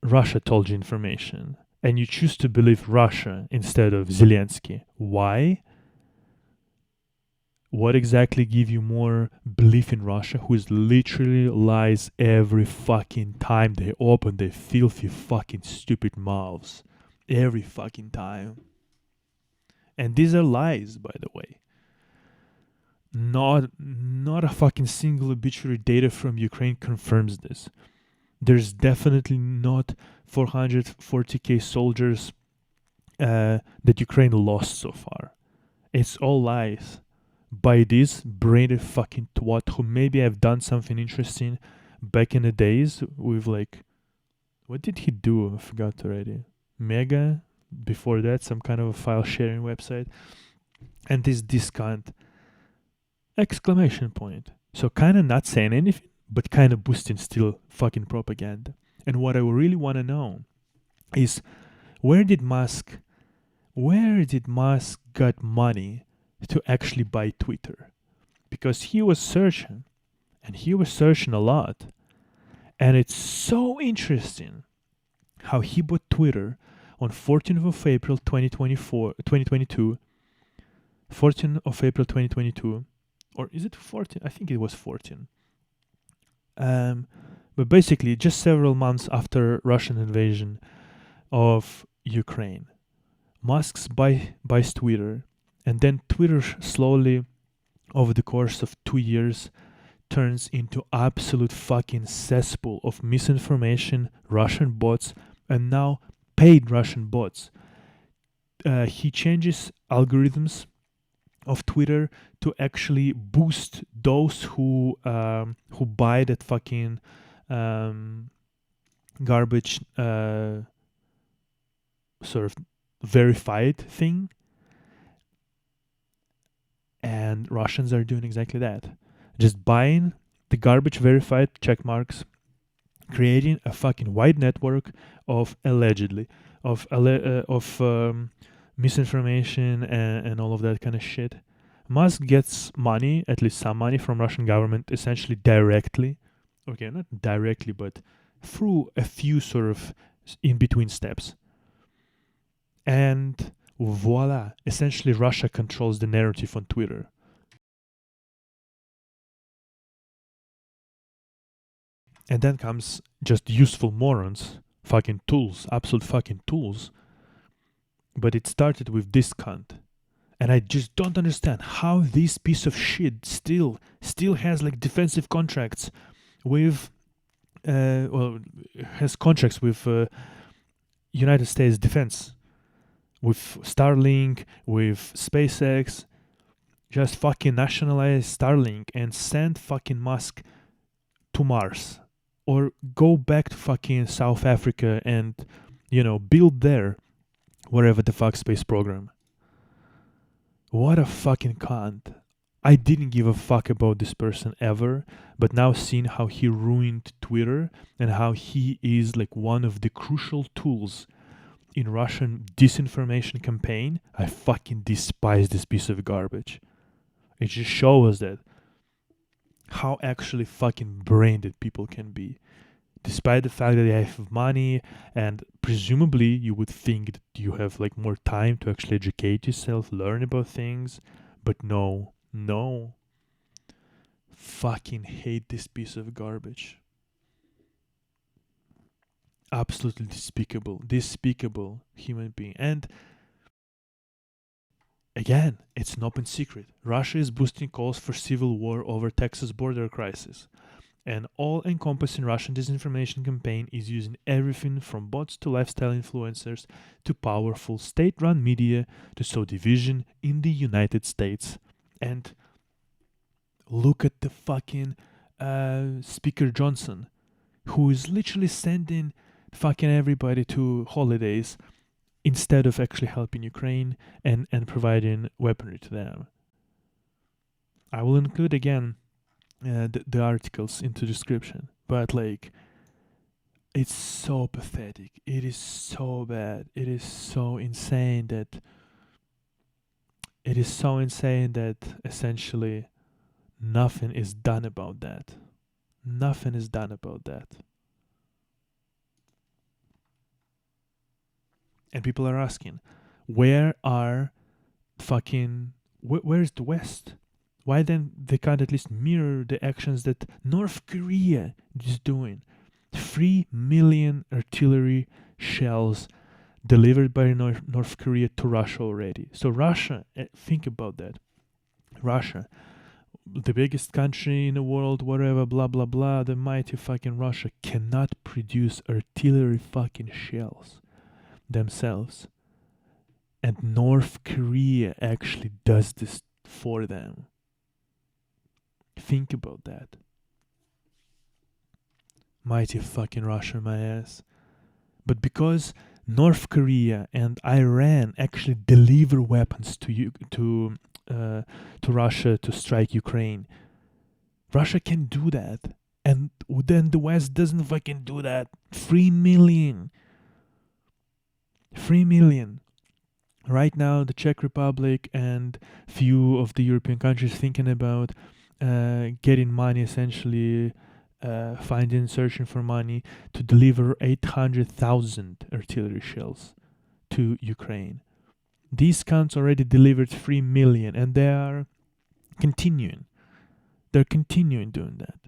[SPEAKER 1] Russia told you information, and you choose to believe Russia instead of Zelensky. Why? What exactly give you more belief in Russia, who is literally lies every fucking time they open their filthy fucking stupid mouths? Every fucking time. And these are lies, by the way. Not a fucking single obituary data from Ukraine confirms this. There's definitely not 440k soldiers that Ukraine lost so far. It's all lies by this braindead fucking twat who maybe have done something interesting back in the days with like, what did he do? I forgot already. Mega, before that, some kind of a file sharing website. And this discount exclamation point. So kind of not saying anything, but kind of boosting still fucking propaganda. And what I really want to know is where did Musk got money to actually buy Twitter? Because he was searching, and he was searching a lot. And it's so interesting how he bought Twitter on 14th of April 2022. 14th of April 2022. Or is it 14? I think it was 14. But basically, just several months after Russian invasion of Ukraine, Musk buys Twitter, and then Twitter slowly, over the course of 2 years, turns into absolute fucking cesspool of misinformation, Russian bots, and now paid Russian bots. He changes algorithms of Twitter to actually boost those who buy that fucking garbage sort of verified thing. And Russians are doing exactly that. Just buying the garbage verified check marks, creating a fucking wide network of allegedly of misinformation and all of that kind of shit. Musk gets money, at least some money, from Russian government essentially directly. Okay, not directly, but through a few sort of in-between steps. And voila, essentially Russia controls the narrative on Twitter. And then comes just useful morons, fucking tools, absolute fucking tools. But it started with this cunt. And I just don't understand how this piece of shit still has like defensive contracts with has contracts with United States defense, with Starlink, with SpaceX. Just fucking nationalize Starlink and send fucking Musk to Mars, or go back to fucking South Africa and, build there whatever the fuck space program. What a fucking cunt. I didn't give a fuck about this person ever, but now seeing how he ruined Twitter and how he is like one of the crucial tools in Russian disinformation campaign, I fucking despise this piece of garbage. It just shows that how actually fucking braindead people can be. Despite the fact that they have money, and presumably you would think that you have like more time to actually educate yourself, learn about things, but no. Fucking hate this piece of garbage. Absolutely despicable human being. And again, it's an open secret. Russia is boosting calls for civil war over Texas border crisis. An all-encompassing Russian disinformation campaign is using everything from bots to lifestyle influencers to powerful state-run media to sow division in the United States. And look at the fucking Speaker Johnson, who is literally sending fucking everybody to holidays instead of actually helping Ukraine and providing weaponry to them. I will include again the articles into description, but like, it's so pathetic. It is so bad. It is so insane that essentially nothing is done about that. Nothing is done about that. And people are asking, where are where is the West? Why then they can't at least mirror the actions that North Korea is doing? 3 million artillery shells delivered by North Korea to Russia already. So Russia, think about that. Russia, the biggest country in the world, whatever, blah, blah, blah, the mighty fucking Russia cannot produce artillery fucking shells themselves. And North Korea actually does this for them. Think about that. Mighty fucking Russia, my ass. But because North Korea and Iran actually deliver weapons to Russia to strike Ukraine, Russia can do that, and then the West doesn't fucking do that. 3 million. Right now, the Czech Republic and few of the European countries thinking about getting money, essentially searching for money to deliver 800,000 artillery shells to Ukraine. These cunts already delivered 3 million, and they are continuing. They're continuing doing that.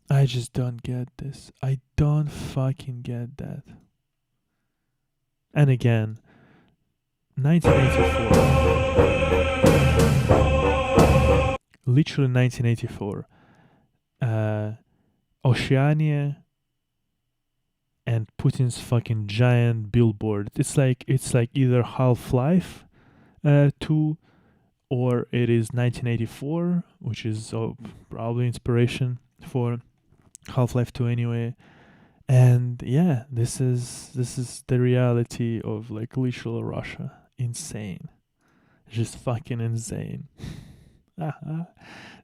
[SPEAKER 1] I just don't get this. I don't fucking get that. And again, 1984. Literally 1984. Oceania and Putin's fucking giant billboard. It's like either Half-Life 2, or it is 1984, which is probably inspiration for Half-Life 2 anyway. And yeah, this is the reality of like literal Russia. Insane. Just fucking insane.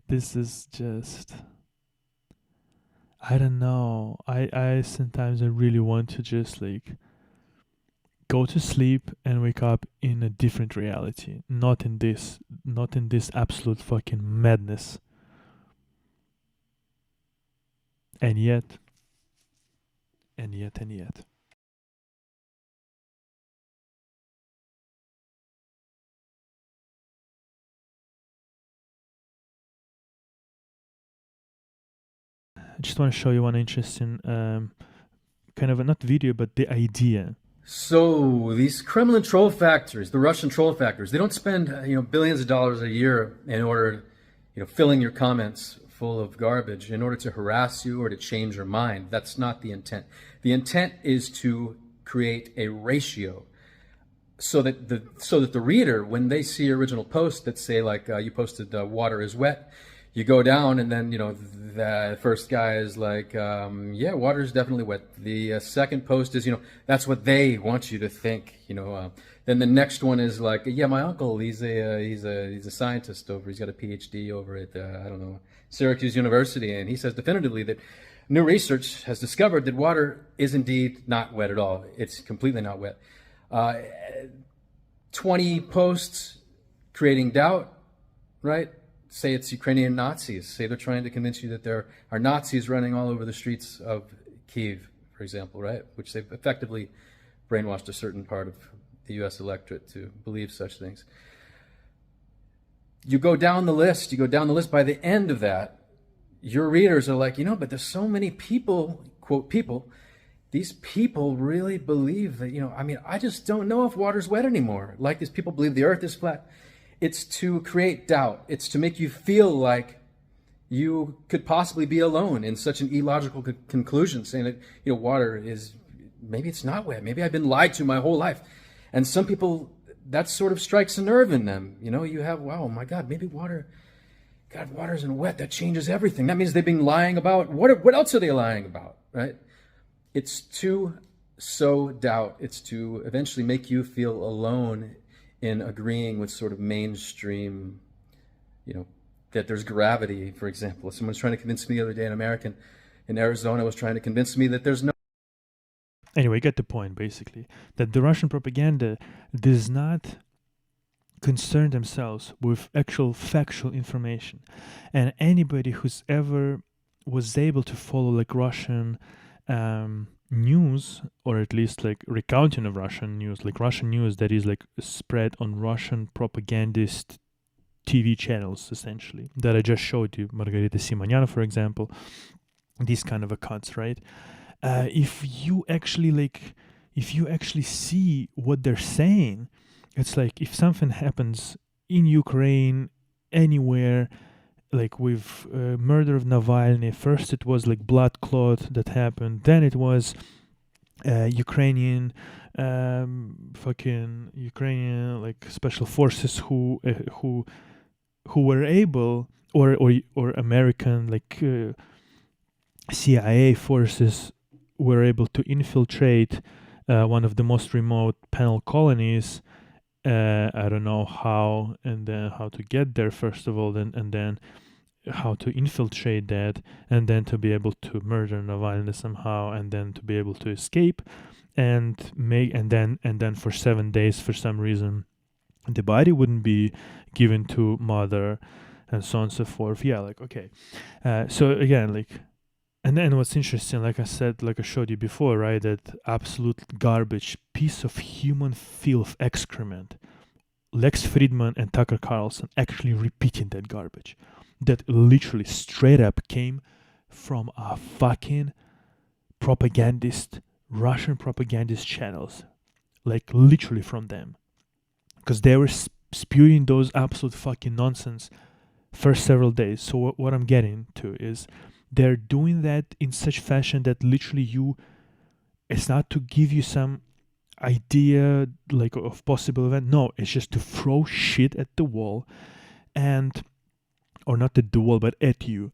[SPEAKER 1] This is just, I don't know. I sometimes I really want to just like go to sleep and wake up in a different reality, not in this absolute fucking madness. And yet. I just want to show you one interesting kind of not video, but the idea.
[SPEAKER 5] So these Kremlin troll factories, the Russian troll factories, they don't spend billions of dollars a year in order, filling your comments full of garbage in order to harass you or to change your mind. That's not the intent. The intent is to create a ratio so that the reader, when they see original posts that say like you posted water is wet, you go down and then the first guy is like yeah, water is definitely wet. The second post is that's what they want you to think. Then the next one is like, yeah, my uncle, he's a scientist over, he's got a PhD over at I don't know, Syracuse University, and he says definitively that new research has discovered that water is indeed not wet at all. It's completely not wet. 20 posts creating doubt, right? Say it's Ukrainian Nazis. Say they're trying to convince you that there are Nazis running all over the streets of Kyiv, for example, right? Which they've effectively brainwashed a certain part of the U.S. electorate to believe such things. You go down the list. By the end of that, your readers are like, but there's so many people, quote people, these people really believe that, I just don't know if water's wet anymore. Like these people believe the earth is flat. It's to create doubt. It's to make you feel like you could possibly be alone in such an illogical conclusion, saying that, water is, maybe it's not wet. Maybe I've been lied to my whole life. And some people, that sort of strikes a nerve in them. You have, wow, my God, maybe water isn't wet. That changes everything. That means they've been lying about, what else are they lying about, right? It's to sow doubt. It's to eventually make you feel alone in agreeing with sort of mainstream, that there's gravity, for example. Someone's trying to convince me the other day, an American in Arizona was trying to convince me that there's no...
[SPEAKER 1] Anyway, get the point, basically, that the Russian propaganda does not concern themselves with actual factual information. And anybody who's ever was able to follow like Russian news, or at least like recounting of Russian news, like Russian news that is like spread on Russian propagandist TV channels, essentially, that I just showed you, Margarita Simonyana, for example, these kind of accounts, right? If you actually see what they're saying, it's like if something happens in Ukraine, anywhere, like with murder of Navalny, first it was like blood clot that happened, then it was Ukrainian like special forces who were able, or American like CIA forces were able to infiltrate one of the most remote penal colonies. I don't know how, and then how to get there first of all, and then how to infiltrate that, and then to be able to murder Navalny somehow, and then to be able to escape, and then for 7 days, for some reason, the body wouldn't be given to mother, and so on and so forth. Yeah, like okay. So again, like. And then what's interesting, like I said, like I showed you before, right, that absolute garbage, piece of human filth, excrement, Lex Fridman and Tucker Carlson actually repeating that garbage. That literally straight up came from a fucking propagandist, Russian propagandist channels. Like literally from them. Because they were spewing those absolute fucking nonsense for several days. So what I'm getting to is, they're doing that in such fashion that literally it's not to give you some idea like of possible event. No, it's just to throw shit at the wall, or not at the wall, but at you,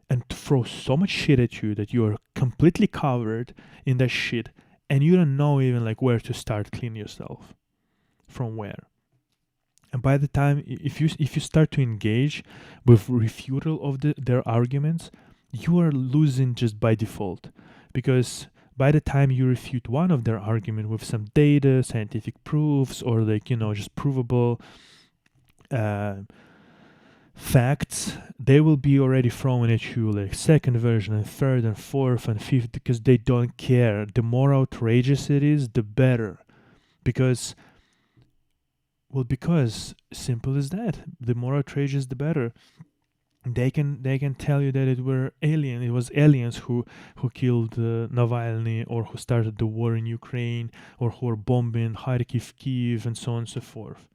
[SPEAKER 1] and to throw so much shit at you that you are completely covered in that shit, and you don't know even like where to start clean yourself, from where. And by the time, if you start to engage with refutal of their arguments, you are losing just by default, because by the time you refute one of their argument with some data, scientific proofs, or like just provable facts, they will be already throwing at you like second version and third and fourth and fifth, because they don't care. The more outrageous it is, the better, because simple as that. The more outrageous, the better. They can tell you that it was aliens who killed Navalny, or who started the war in Ukraine, or who were bombing Kharkiv, Kiev, and so on and so forth.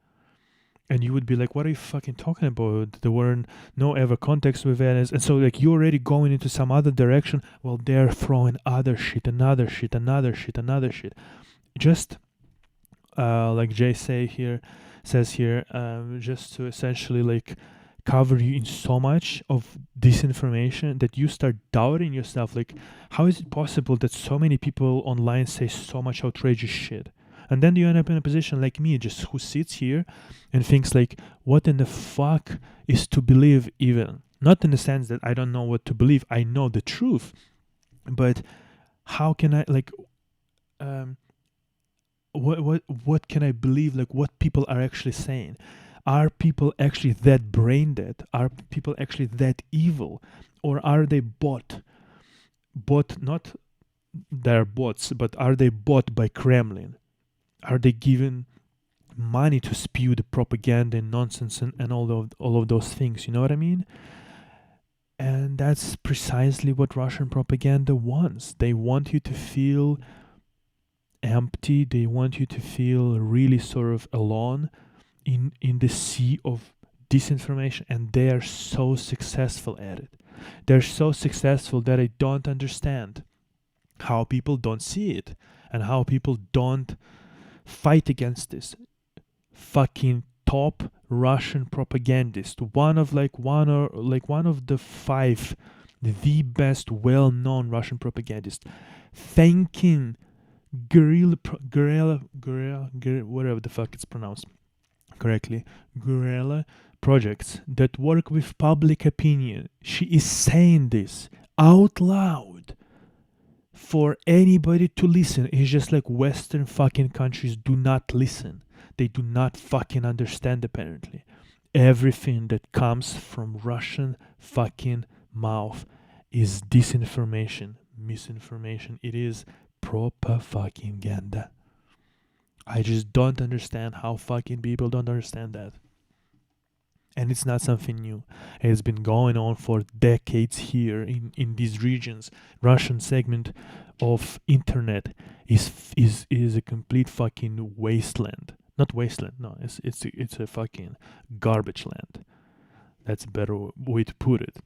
[SPEAKER 1] And you would be like, what are you fucking talking about? There weren't no ever contacts with aliens. And so like you're already going into some other direction. Well, they're throwing other shit, another shit. Just like Jay says here, just to essentially like cover you in so much of disinformation that you start doubting yourself. Like, how is it possible that so many people online say so much outrageous shit? And then you end up in a position like me, just who sits here and thinks like, what in the fuck is to believe even? Not in the sense that I don't know what to believe. I know the truth. But how can I like what can I believe? Like what people are actually saying? Are people actually that brain dead? Are people actually that evil? Or are they bought? Not they're bots, but are they bought by Kremlin? Are they given money to spew the propaganda and nonsense and all of those things? You know what I mean? And that's precisely what Russian propaganda wants. They want you to feel empty. They want you to feel really sort of alone in the sea of disinformation, and they are so successful at it. They're so successful that I don't understand how people don't see it and how people don't fight against this. Fucking top Russian propagandist, one of the five, the best well-known Russian propagandist, thanking guerrilla, whatever the fuck it's pronounced correctly, guerrilla projects that work with public opinion. She is saying this out loud for anybody to listen. It's just like Western fucking countries do not listen. They do not fucking understand, apparently. Everything that comes from Russian fucking mouth is disinformation, misinformation. It is proper fucking ganda. I just don't understand how fucking people don't understand that. And it's not something new. It's been going on for decades here in these regions. Russian segment of internet is a complete fucking wasteland. Not wasteland, no, it's a fucking garbage land. That's a better way to put it.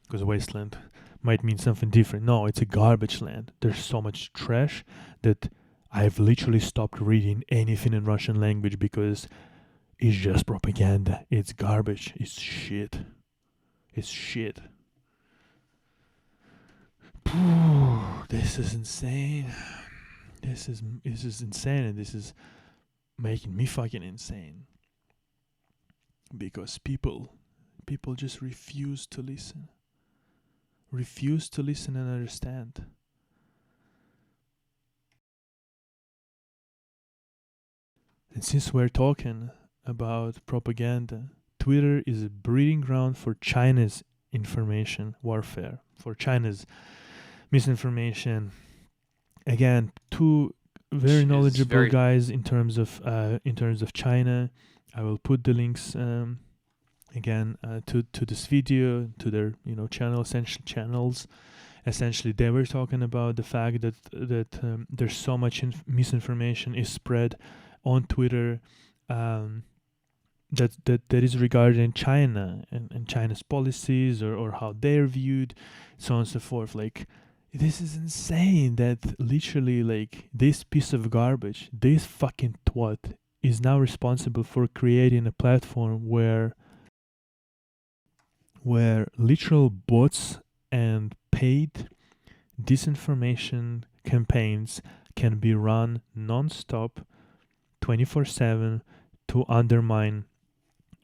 [SPEAKER 1] Because wasteland might mean something different. No, it's a garbage land. There's so much trash that I've literally stopped reading anything in Russian language because it's just propaganda. It's garbage. It's shit. This is insane. This is insane, and this is making me fucking insane. Because people just refuse to listen. Refuse to listen and understand. And since we're talking about propaganda, Twitter is a breeding ground for China's information warfare, for China's misinformation. Again, two very knowledgeable guys in terms of China. I will put the links again to this video, to their channels. Essentially, they were talking about the fact that there's so much misinformation is spread on Twitter that is regarding China and China's policies or how they're viewed, so on and so forth. Like, this is insane that literally like this piece of garbage, this fucking twat, is now responsible for creating a platform where literal bots and paid disinformation campaigns can be run non-stop 24/7 to undermine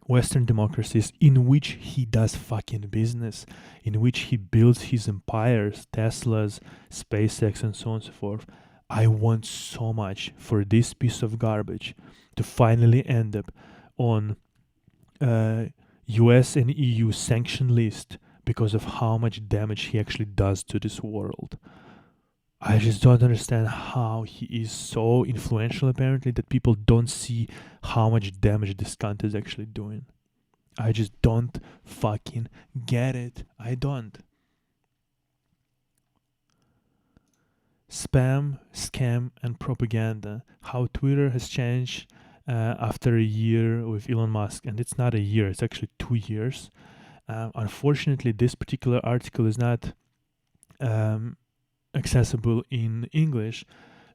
[SPEAKER 1] Western democracies in which he does fucking business, in which he builds his empires, Teslas, SpaceX, and so on and so forth. I want so much for this piece of garbage to finally end up on US and EU sanction list because of how much damage he actually does to this world. I just don't understand how he is so influential, apparently, that people don't see how much damage this cunt is actually doing. I just don't fucking get it. I don't. Spam, scam, and propaganda. How Twitter has changed after a year with Elon Musk. And it's not a year, it's actually 2 years. Unfortunately, this particular article is not accessible in English,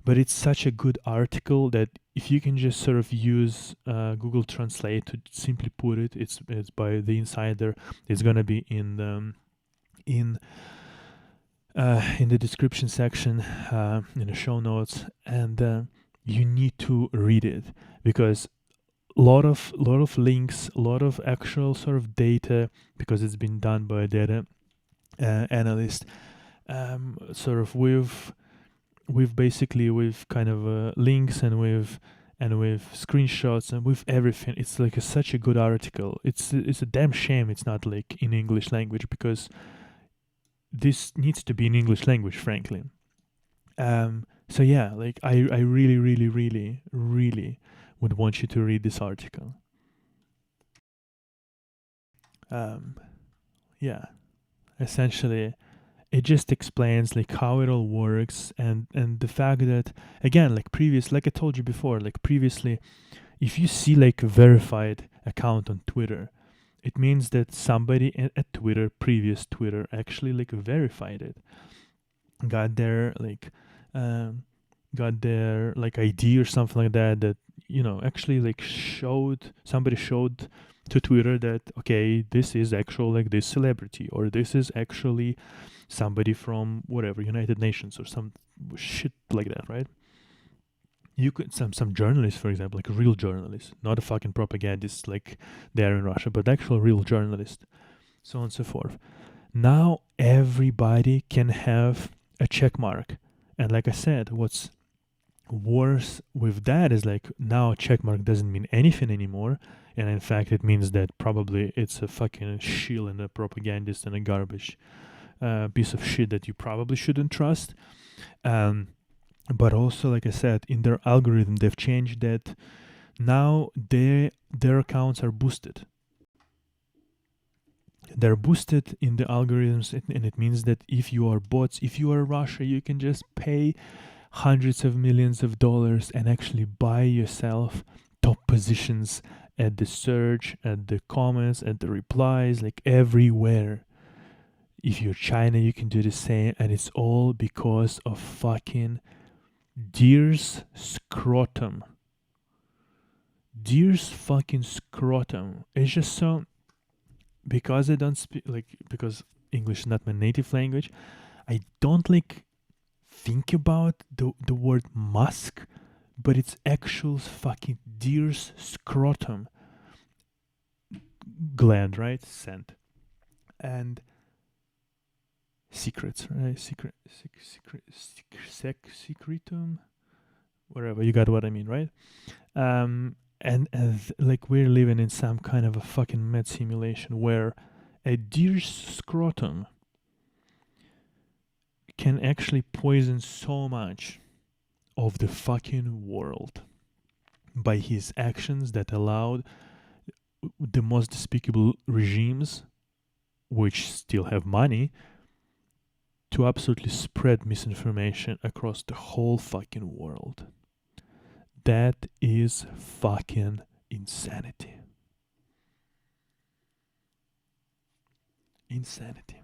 [SPEAKER 1] but it's such a good article that if you can just sort of use Google Translate to simply put it, it's by the Insider. It's gonna be in the description section, in the show notes, and you need to read it, because lot of links, a lot of actual sort of data, because it's been done by a data analyst, sort of with kind of links and with screenshots and with everything. It's like such a good article. It's a damn shame it's not like in English language, because this needs to be in English language, frankly. So yeah, like I really, really, really, really would want you to read this article. Yeah, essentially, it just explains like how it all works, and the fact that, again, like I told you before, like previously, if you see like a verified account on Twitter, it means that somebody at Twitter, previous Twitter, actually like verified it, got their ID or something like that, that actually like somebody showed to Twitter that, okay, this is actual like this celebrity, or this is actually somebody from whatever United Nations or some shit like that, right? You could some journalists, for example, like a real journalist, not a fucking propagandist like they are in Russia, but actual real journalist, so on and so forth. Now everybody can have a check mark, and like I said, what's worse with that is like now a check mark doesn't mean anything anymore, and in fact it means that probably it's a fucking shill and a propagandist and a garbage piece of shit that you probably shouldn't trust. But also, like I said, in their algorithm, they've changed that now their accounts are boosted. They're boosted in the algorithms, and it means that if you are bots, if you are Russia, you can just pay hundreds of millions of dollars and actually buy yourself top positions at the search, at the comments, at the replies, like everywhere. If you're China, you can do the same, and it's all because of fucking Deer's scrotum. Deer's fucking scrotum. It's just so, because I don't speak because English is not my native language, I don't like think about the word musk, but it's actual fucking deer's scrotum gland, right? Scent. And secrets, right? Secretum, whatever, you got what I mean, right? And like we're living in some kind of a fucking med simulation where a deer's scrotum can actually poison so much of the fucking world by his actions that allowed the most despicable regimes, which still have money, to absolutely spread misinformation across the whole fucking world. That is fucking insanity. Insanity.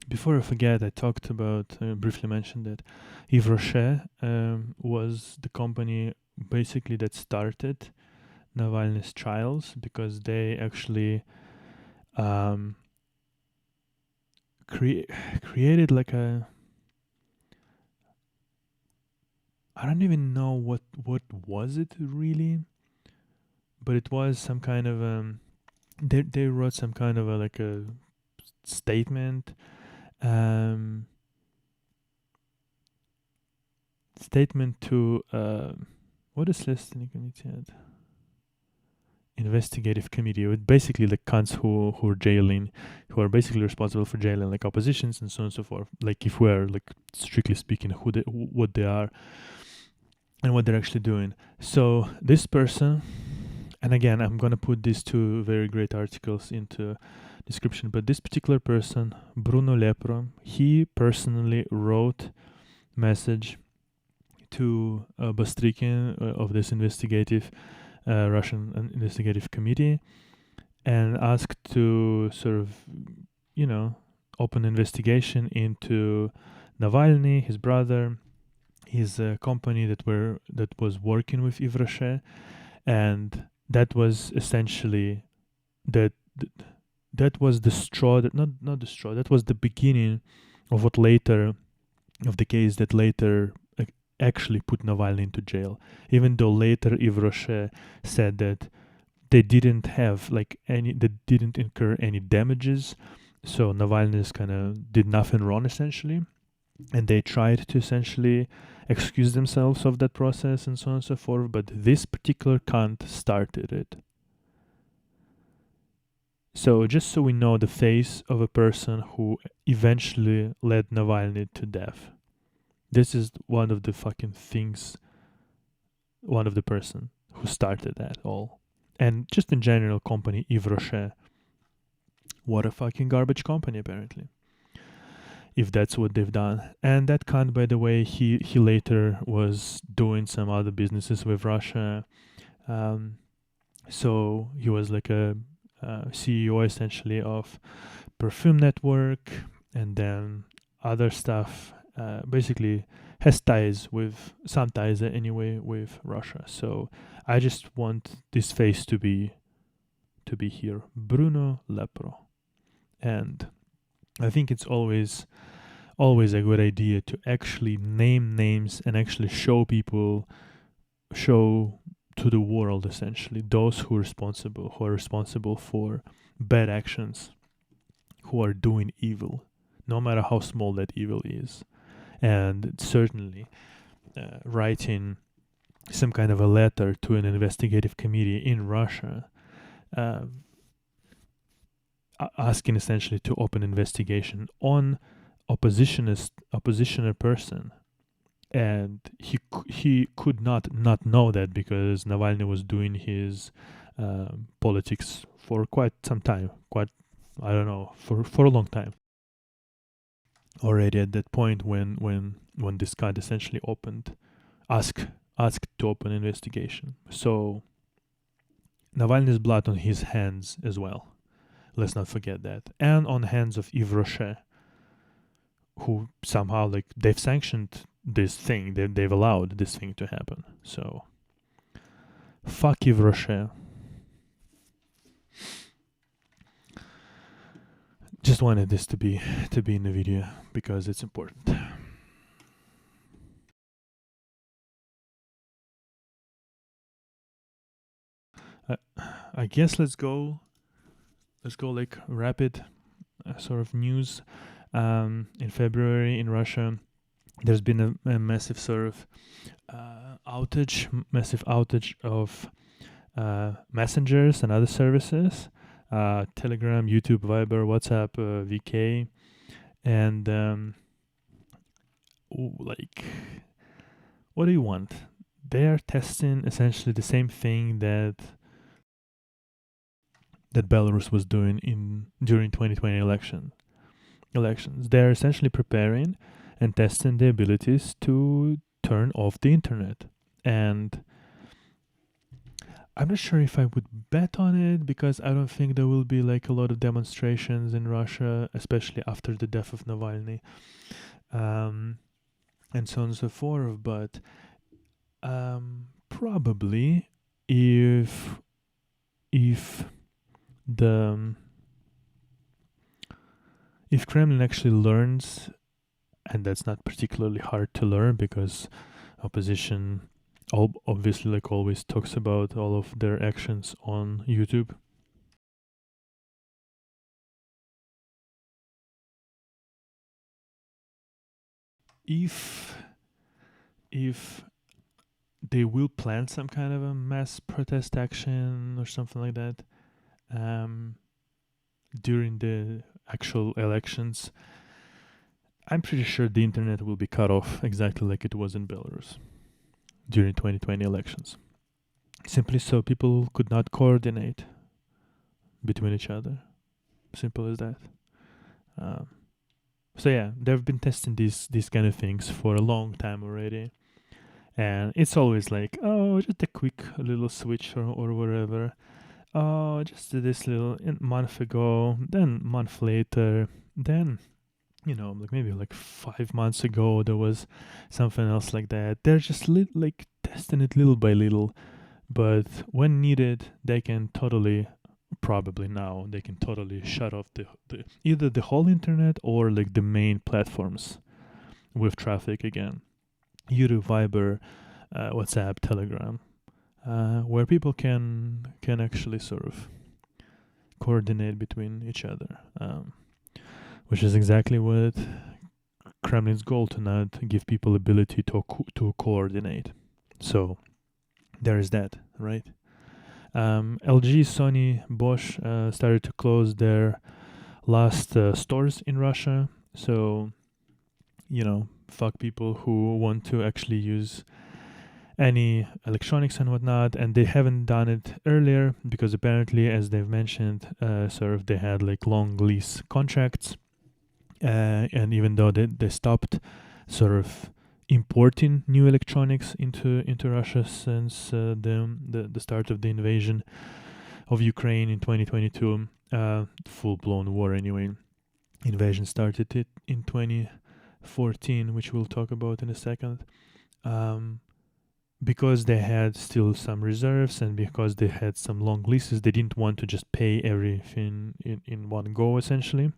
[SPEAKER 1] Before I forget, I talked about, briefly mentioned that Yves Rocher was the company basically that started Navalny's trials, because they actually created like I don't even know what was it really, but it was some kind of they wrote some kind of like a statement, statement to what is Следственный комитет? Investigative committee, with basically the cunts who are jailing, who are basically responsible for jailing like oppositions and so on and so forth. Like if we're like strictly speaking, what they are and what they're actually doing. So this person, and again, I'm gonna put these two very great articles into description. But this particular person, Bruno Lepro, he personally wrote message to Bastrykin of this Russian investigative committee, and asked to sort of, open investigation into Navalny, his brother, his company that was working with Yves Rocher, and that was essentially that was the straw that not the straw, that was the beginning of what later of the case that later actually put Navalny into jail, even though later Yves Rocher said that they didn't incur any damages, so Navalny kind of did nothing wrong essentially, and they tried to essentially excuse themselves of that process and so on and so forth, but this particular cunt started it. So just so we know the face of a person who eventually led Navalny to death. This is one of the fucking things, one of the person who started that all. And just in general, company Yves Rocher. What a fucking garbage company, apparently. If that's what they've done. And that cunt, by the way, he later was doing some other businesses with Russia. So he was like a CEO essentially of Perfume Network, and then other stuff. Basically has some ties anyway with Russia. So I just want this face to be here, Bruno Lepro. And I think it's always a good idea to actually name names and actually show to the world essentially those who are responsible for bad actions, who are doing evil, no matter how small that evil is. And certainly writing some kind of a letter to an investigative committee in Russia, asking essentially to open investigation on oppositioner person. And he could not know that, because Navalny was doing his politics for quite some time, for a long time already, at that point when this guy essentially asked to open investigation. So Navalny's blood on his hands as well. Let's not forget that. And on the hands of Yves Rocher, who somehow they've sanctioned this thing, they've allowed this thing to happen. So fuck Yves Rocher. Just wanted this to be in the video because it's important. I guess let's go like rapid sort of news. In February in Russia, there's been a massive sort of outage of messengers and other services. Telegram, YouTube, Viber, WhatsApp, VK, and what do you want? They are testing essentially the same thing that Belarus was doing during 2020 elections. They're essentially preparing and testing the abilities to turn off the internet. And I'm not sure if I would bet on it, because I don't think there will be like a lot of demonstrations in Russia, especially after the death of Navalny, and so on and so forth. But probably if Kremlin actually learns, and that's not particularly hard to learn because opposition obviously, like always, talks about all of their actions on YouTube. If they will plan some kind of a mass protest action or something like that during the actual elections, I'm pretty sure the internet will be cut off exactly like it was in Belarus during 2020 elections. Simply so people could not coordinate between each other. Simple as that. So yeah, they've been testing these kind of things for a long time already. And it's always like, oh, just a quick little switch or whatever. Oh, just this little month ago, then month later, then, like maybe like 5 months ago, there was something else like that. They're just like testing it little by little. But when needed, they can totally, probably now, they can totally shut off the either the whole internet or like the main platforms with traffic again. YouTube, Viber, WhatsApp, Telegram, where people can actually sort of coordinate between each other, which is exactly what Kremlin's goal, to not give people ability to coordinate. So there is that, right? LG, Sony, Bosch started to close their last stores in Russia. So, fuck people who want to actually use any electronics and whatnot, and they haven't done it earlier because apparently, as they've mentioned, sort of they had like long lease contracts, and even though they stopped sort of importing new electronics into Russia since the start of the invasion of Ukraine in 2022, full-blown war anyway. Invasion started it in 2014, which we'll talk about in a second. Because they had still some reserves and because they had some long leases, they didn't want to just pay everything in one go, essentially,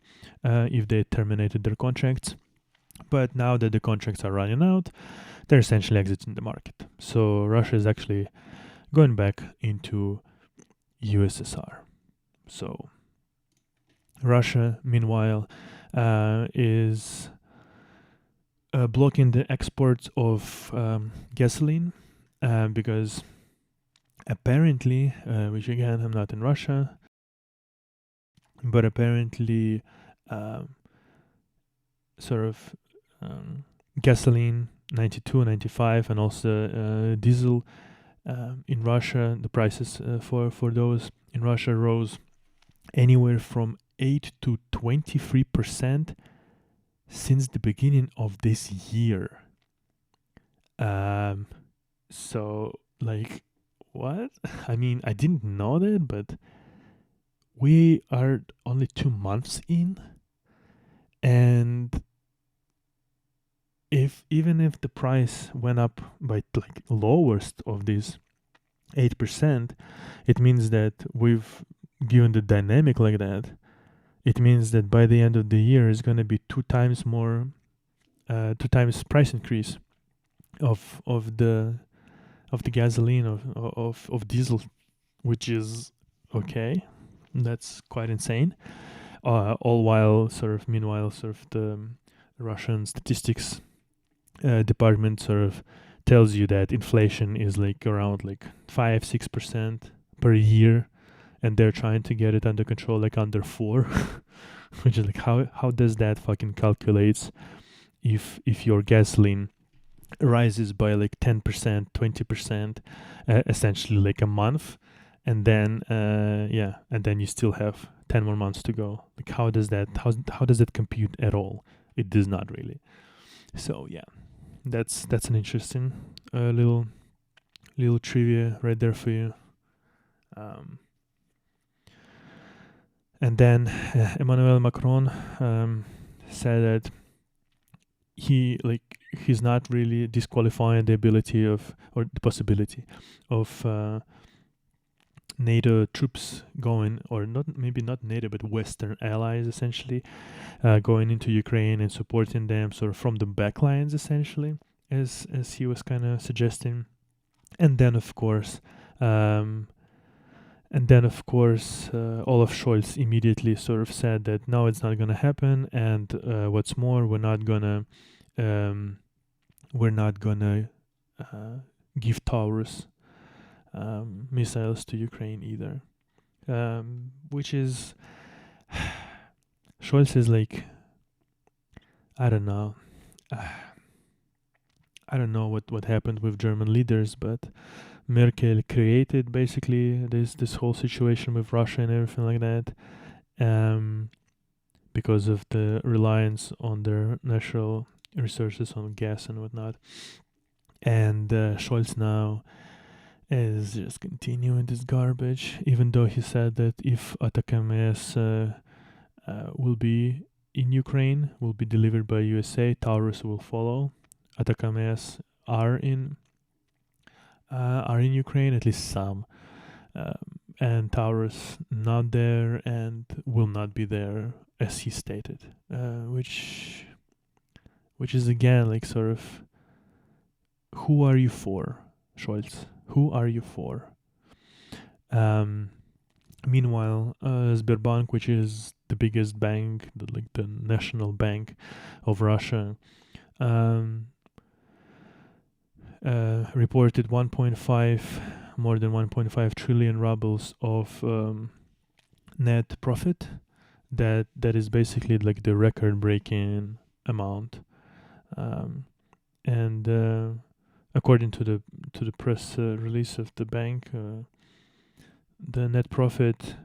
[SPEAKER 1] if they terminated their contracts. But now that the contracts are running out, they're essentially exiting the market. So Russia is actually going back into USSR. So Russia, meanwhile, is blocking the exports of gasoline because apparently, which again, I'm not in Russia, but apparently sort of gasoline 92, 95, and also diesel in Russia, the prices for those in Russia rose anywhere from 8 to 23% since the beginning of this year. So like, what? I mean, I didn't know that, but we are only 2 months in, and even if the price went up by like lowest of these 8%, it means that we've given the dynamic like that. It means that by the end of the year is going to be 2 times more, 2 times price increase of the gasoline of diesel, which is okay. That's quite insane. All while meanwhile the Russian statistics department sort of tells you that inflation is like around like 5-6% per year, and they're trying to get it under control, like under 4, which is like, how does that fucking calculates if your gasoline rises by like 10%, 20%, essentially like a month, and then and then you still have 10 more months to go. Like, how does that compute at all? It does not really. So yeah, that's an interesting little trivia right there for you. And then Emmanuel Macron said that he's not really disqualifying the ability of, or the possibility of NATO troops going, or maybe not NATO, but Western allies essentially going into Ukraine and supporting them sort of from the backlines essentially. as he was kind of suggesting. And then of course Olaf Scholz immediately sort of said that no, it's not gonna happen, and what's more, we're not gonna give Taurus missiles to Ukraine either, which is Scholz is like, I don't know. I don't know what happened with German leaders, but Merkel created basically this whole situation with Russia and everything like that, because of the reliance on their natural resources, on gas and whatnot. And Scholz now is just continuing this garbage, even though he said that if ATACMS will be in Ukraine, will be delivered by USA, Taurus will follow. ATACMS are in Ukraine, at least some, and Taurus not there and will not be there, as he stated, which is again like sort of, who are you for, Scholz? Who are you for? Meanwhile, Sberbank, which is the biggest bank, the national bank of Russia, reported more than 1.5 trillion rubles of net profit. That is basically like the record-breaking amount, and according to the press release of the bank, the net profit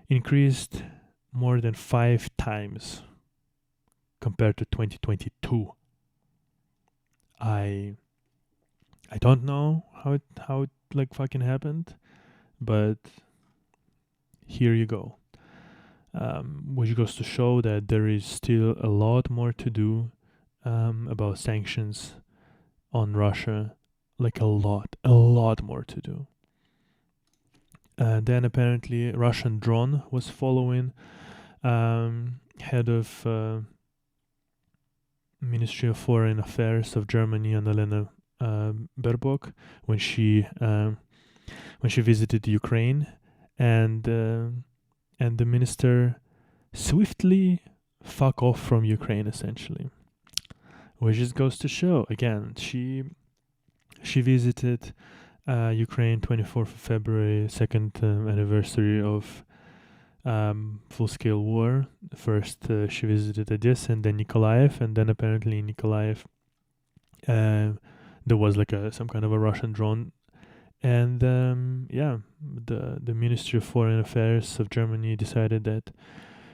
[SPEAKER 1] increased more than 5 times compared to 2022. I don't know how it like fucking happened, but here you go. Which goes to show that there is still a lot more to do about sanctions on Russia, like a lot more to do. Then apparently Russian drone was following head of Ministry of Foreign Affairs of Germany, Annalena Baerbock, when she visited Ukraine, and the minister swiftly fuck off from Ukraine, essentially, which just goes to show again, she visited Ukraine 24th of February, second anniversary of full-scale war. First she visited Odessa and then Nikolaev, and then apparently in Nikolaev there was like some kind of a Russian drone, and the Ministry of Foreign Affairs of Germany decided that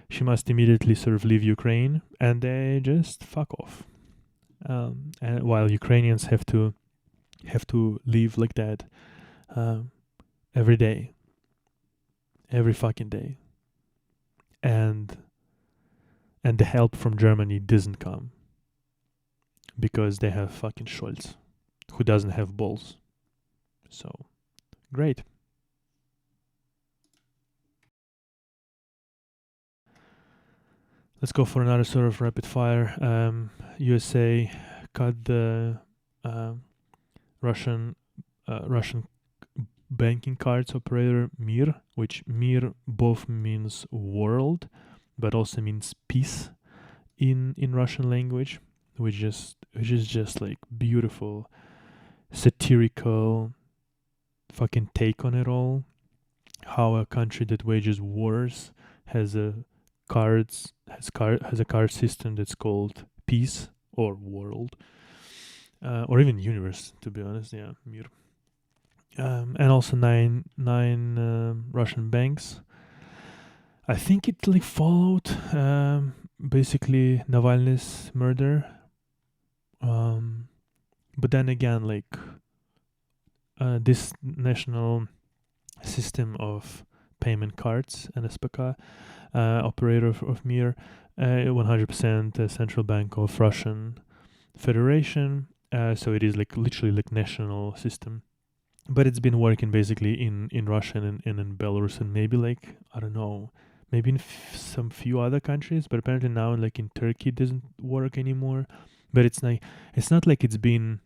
[SPEAKER 1] she must immediately sort of leave Ukraine, and they just fuck off, and while Ukrainians have to leave like that every day, every fucking day, and the help from Germany doesn't come because they have fucking Scholz, who doesn't have balls. So great. Let's go for another sort of rapid fire. USA cut the Russian banking cards operator Mir, which Mir both means world but also means peace in Russian language, which is just like beautiful satirical fucking take on it all. How a country that wages wars has a card system that's called peace or world, or even universe, to be honest. Yeah, Mir. And also nine Russian banks. I think it like followed basically Navalny's murder. But then again, like this national system of payment cards, NSPK, operator of Mir, 100% central bank of Russian Federation. So it is like literally like national system. But it's been working basically in Russia and in Belarus, and maybe like, I don't know, maybe in some few other countries, but apparently now like in Turkey it doesn't work anymore. but it's not like it's been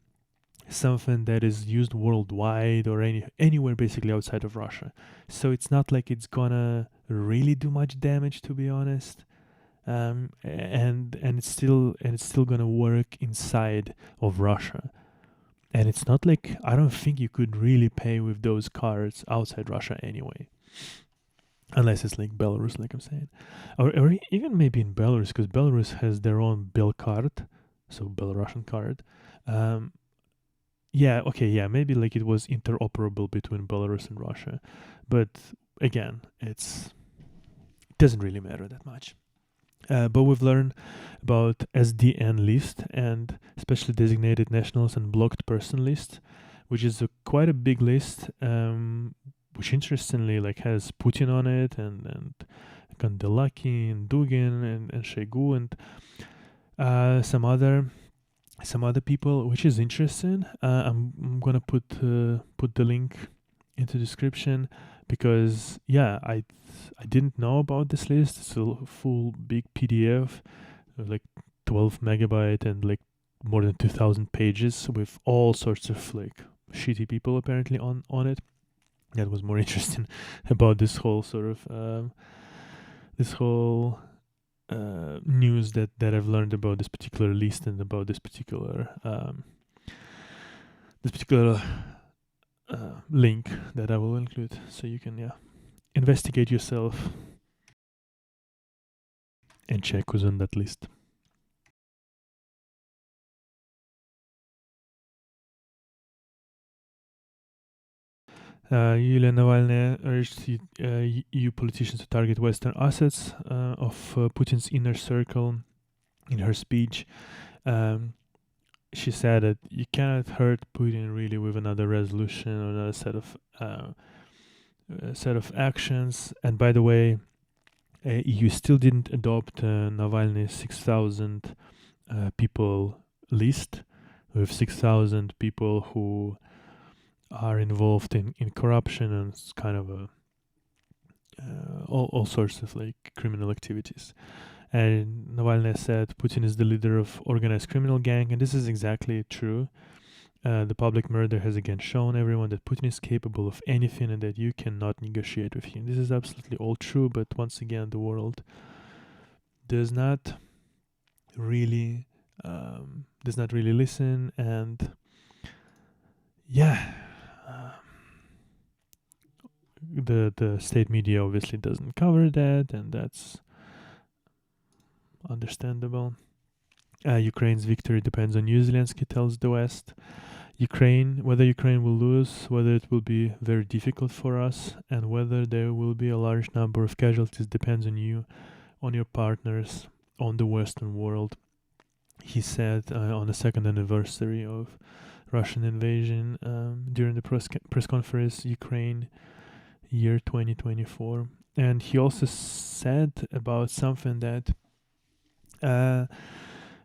[SPEAKER 1] something that is used worldwide or anywhere basically outside of Russia. So it's not like it's gonna really do much damage, to be honest. And it's still gonna work inside of Russia. And it's not like, I don't think you could really pay with those cards outside Russia anyway. Unless it's like Belarus, like I'm saying. Or even maybe in Belarus, because Belarus has their own Bel card, so Belarusian card. Maybe like it was interoperable between Belarus and Russia. But again, it doesn't really matter that much. But we've learned about SDN list and specially designated nationals and blocked person list, which is quite a big list, which interestingly like has Putin on it and Kandelaki and Dugin and Shoigu and some other people, which is interesting. I'm gonna put the link into the description because I didn't know about this list. It's a full big PDF, like 12 megabyte and like more than 2,000 pages with all sorts of like shitty people apparently on it. That was more interesting about this whole sort of news that I've learned about this particular list and about this particular link that I will include, so you can investigate yourself and check who's on that list. Yulia Navalny urged EU politicians to target Western assets of Putin's inner circle. In her speech, she said that you cannot hurt Putin really with another resolution or another set of actions. And by the way, EU still didn't adopt Navalny's 6,000 people list with 6,000 people who are involved in corruption and it's kind of all sorts of like criminal activities. And Navalny said Putin is the leader of organized criminal gang, and this is exactly true. The public murder has again shown everyone that Putin is capable of anything and that you cannot negotiate with him. This is absolutely all true, but once again, the world does not really listen, and the state media obviously doesn't cover that, and that's understandable. Ukraine's victory depends on you, Zelensky tells the West. Whether Ukraine will lose, whether it will be very difficult for us, and whether there will be a large number of casualties depends on you, on your partners, on the Western world. He said on the second anniversary of Russian invasion during the press conference, Ukraine year 2024. And he also said about something that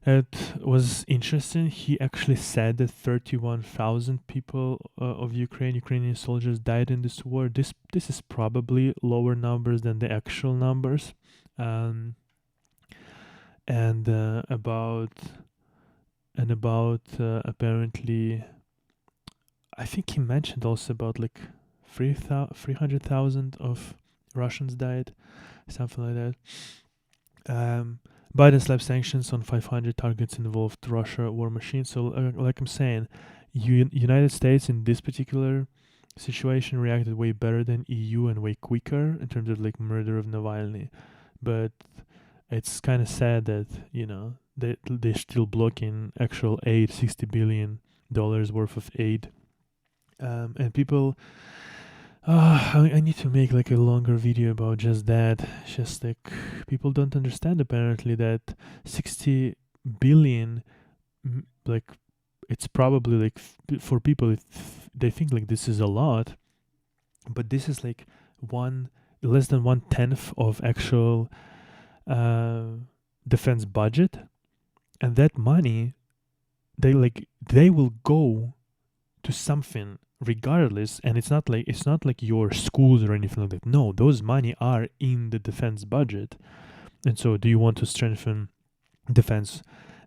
[SPEAKER 1] it was interesting. He actually said that 31,000 people of Ukrainian soldiers died in this war. This is probably lower numbers than the actual numbers. Apparently, I think he mentioned also about like 300,000 of Russians died, something like that. Biden slapped sanctions on 500 targets involved Russia war machine. So, like I'm saying, United States in this particular situation reacted way better than EU and way quicker in terms of like murder of Navalny. But it's kind of sad that they're still blocking actual aid, $60 billion worth of aid, and people. I need to make like a longer video about just that. Just like people don't understand apparently that 60 billion, like it's probably like for people they think like this is a lot, but this is like less than 1/10 of actual defense budget, and that money they will go to something regardless, and it's not like your schools or anything like that. No, those money are in the defense budget. And so do you want to strengthen defense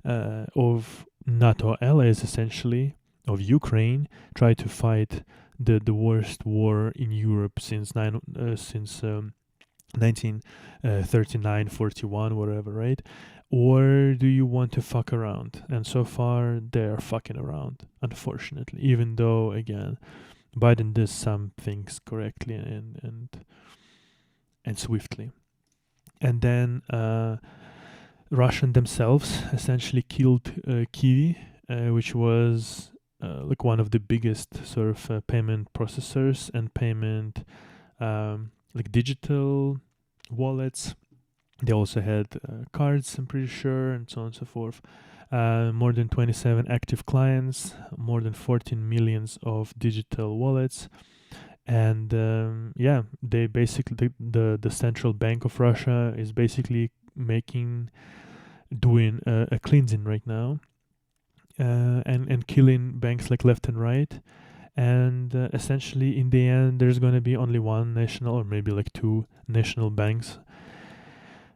[SPEAKER 1] of NATO allies, essentially, of Ukraine, try to fight the worst war in Europe since 1939, 41, whatever, right? Or do you want to fuck around? And so far, they're fucking around, unfortunately. Even though, again, Biden does some things correctly and swiftly. And then Russian themselves essentially killed Kiwi, which was like one of the biggest sort of payment processors and payment like digital wallets. They also had cards, I'm pretty sure, and so on and so forth. More than 27 active clients, more than 14 millions of digital wallets. And they basically, the central bank of Russia is basically doing a cleansing right now, and killing banks like left and right. And essentially, in the end, there's going to be only one national, or maybe like two national banks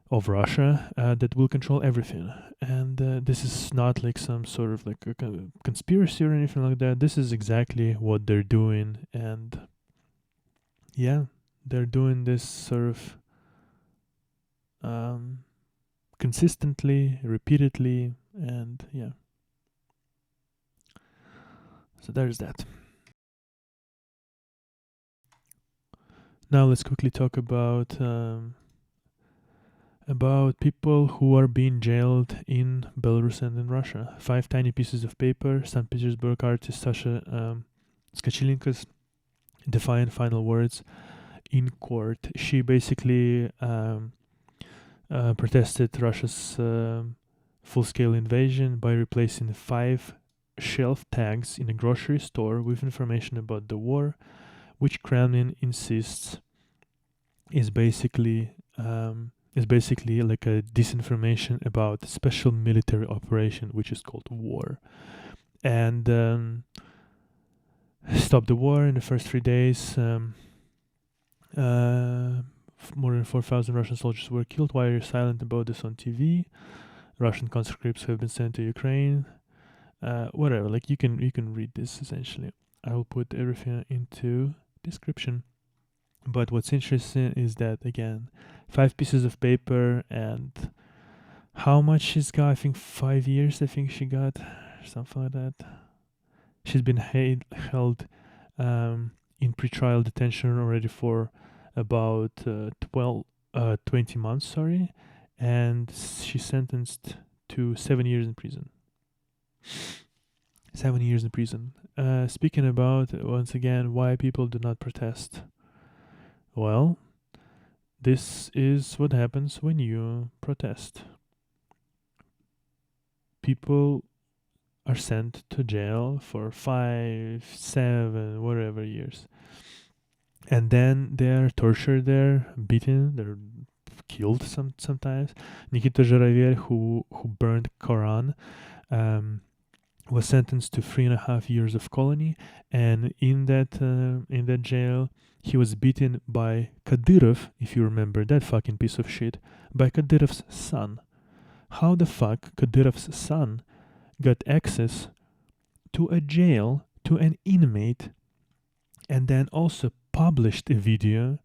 [SPEAKER 1] of Russia that will control everything. And this is not like some sort of like a conspiracy or anything like that. This is exactly what they're doing. And yeah, they're doing this sort of consistently, repeatedly, and yeah. So there's that. Now let's quickly talk about people who are being jailed in Belarus and in Russia. 5 tiny pieces of paper. St. Petersburg artist Sasha Skachilinka's defiant final words in court. She basically protested Russia's full-scale invasion by replacing 5 shelf tags in a grocery store with information about the war, which Kremlin insists is basically like a disinformation about special military operation, which is called war, and stop the war in the first 3 days. More than 4,000 Russian soldiers were killed. Why are you silent about this on TV? Russian conscripts have been sent to Ukraine. Whatever, like you can read this essentially. I will put everything into description. But what's interesting is that, again, 5 pieces of paper, and how much she's got? I think 5 years. I think she got something like that. She's been held in pretrial detention already for about 20 months. Sorry, and she's sentenced to 7 years in prison. 7 years in prison. Speaking about, once again, why people do not protest. Well, this is what happens when you protest. People are sent to jail for 5, 7, whatever years. And then they're tortured there, beaten, they're killed sometimes. Nikita Zharavel, who burned Quran, was sentenced to 3.5 years of colony, and in that jail, he was beaten by Kadyrov, if you remember that fucking piece of shit, by Kadyrov's son. How the fuck Kadyrov's son got access to a jail, to an inmate, and then also published a video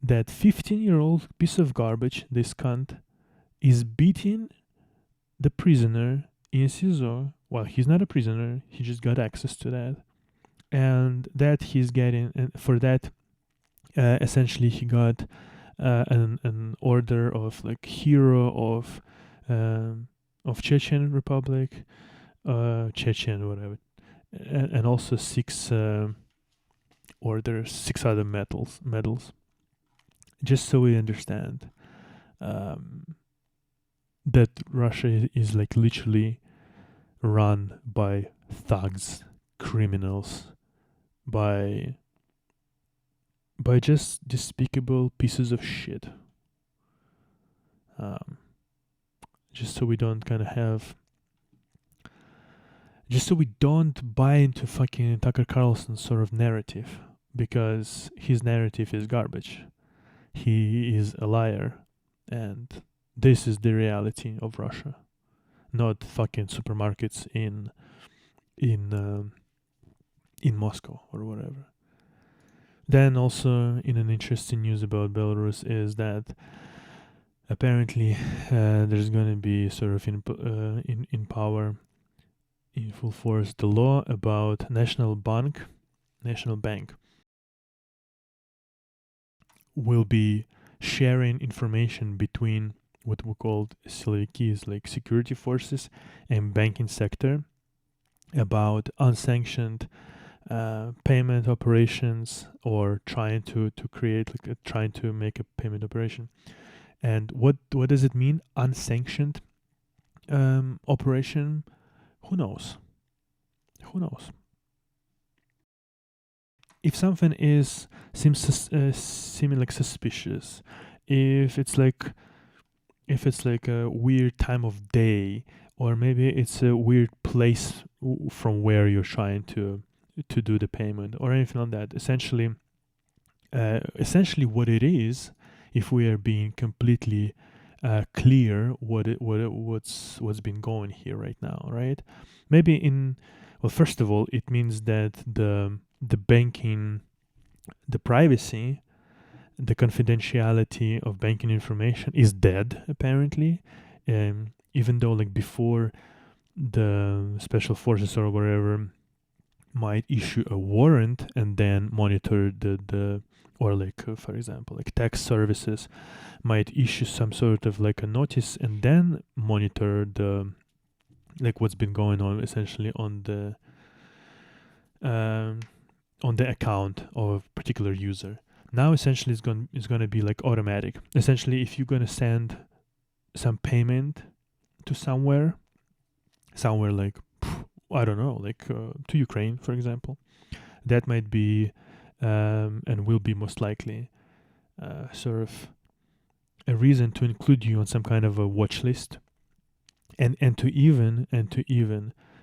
[SPEAKER 1] that 15-year-old piece of garbage, this cunt, is beating the prisoner in CISO. Well, he's not a prisoner, he just got access to that. And that he's getting, and for that, essentially he got an order of like hero of Chechen Republic, Chechen, whatever, and also 6 orders, 6 other medals. Just so we understand that Russia is like literally run by thugs, criminals, by just despicable pieces of shit. Just so we don't buy into fucking Tucker Carlson's sort of narrative, because his narrative is garbage. He is a liar, and this is the reality of Russia. not fucking supermarkets in Moscow or whatever. Then also in an interesting news about Belarus is that apparently there's going to be sort of in power in full force the law about national bank will be sharing information between what we call siloviki, like security forces and banking sector, about unsanctioned payment operations, or trying to create trying to make a payment operation. And what does it mean, unsanctioned operation? Who knows? If something seeming like suspicious, if it's like a weird time of day, or maybe it's a weird place from where you're trying to do the payment or anything like that, essentially what it is, if we are being completely clear what's been going here right now, right? Maybe first of all, it means that the banking, the privacy, the confidentiality of banking information is dead, apparently. Even though, like, before, the special forces or whatever might issue a warrant and then monitor or for example, like tax services might issue some sort of like a notice and then monitor the what's been going on essentially on the account of a particular user. Now essentially it's going to be like automatic. Essentially, if you're going to send some payment to somewhere like, I don't know, to Ukraine, for example, that might be and will be most likely sort of a reason to include you on some kind of a watch list, and to even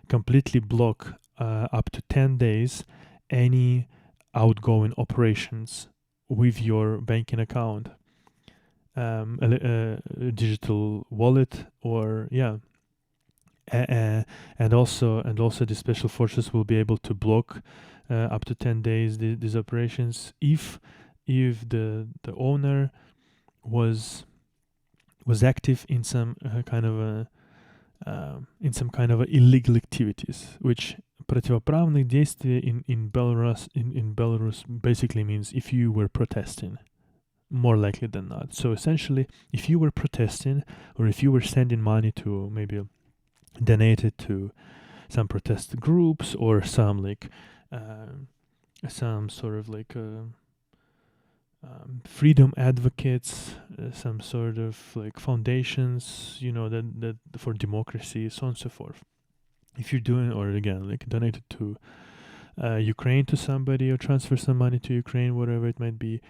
[SPEAKER 1] completely block up to 10 days any outgoing operations with your banking account, a digital wallet, or and also the special forces will be able to block up to 10 days these operations if the owner was active in some kind of illegal activities, which противоправных действий in Belarus basically means if you were protesting, more likely than not. So essentially, if you were protesting, or if you were sending money to maybe donate it to some protest groups, or some some sort of freedom advocates, some sort of foundations, that for democracy, so on and so forth. If you're doing, or again, donate it to Ukraine to somebody, or transfer some money to Ukraine, whatever it might be,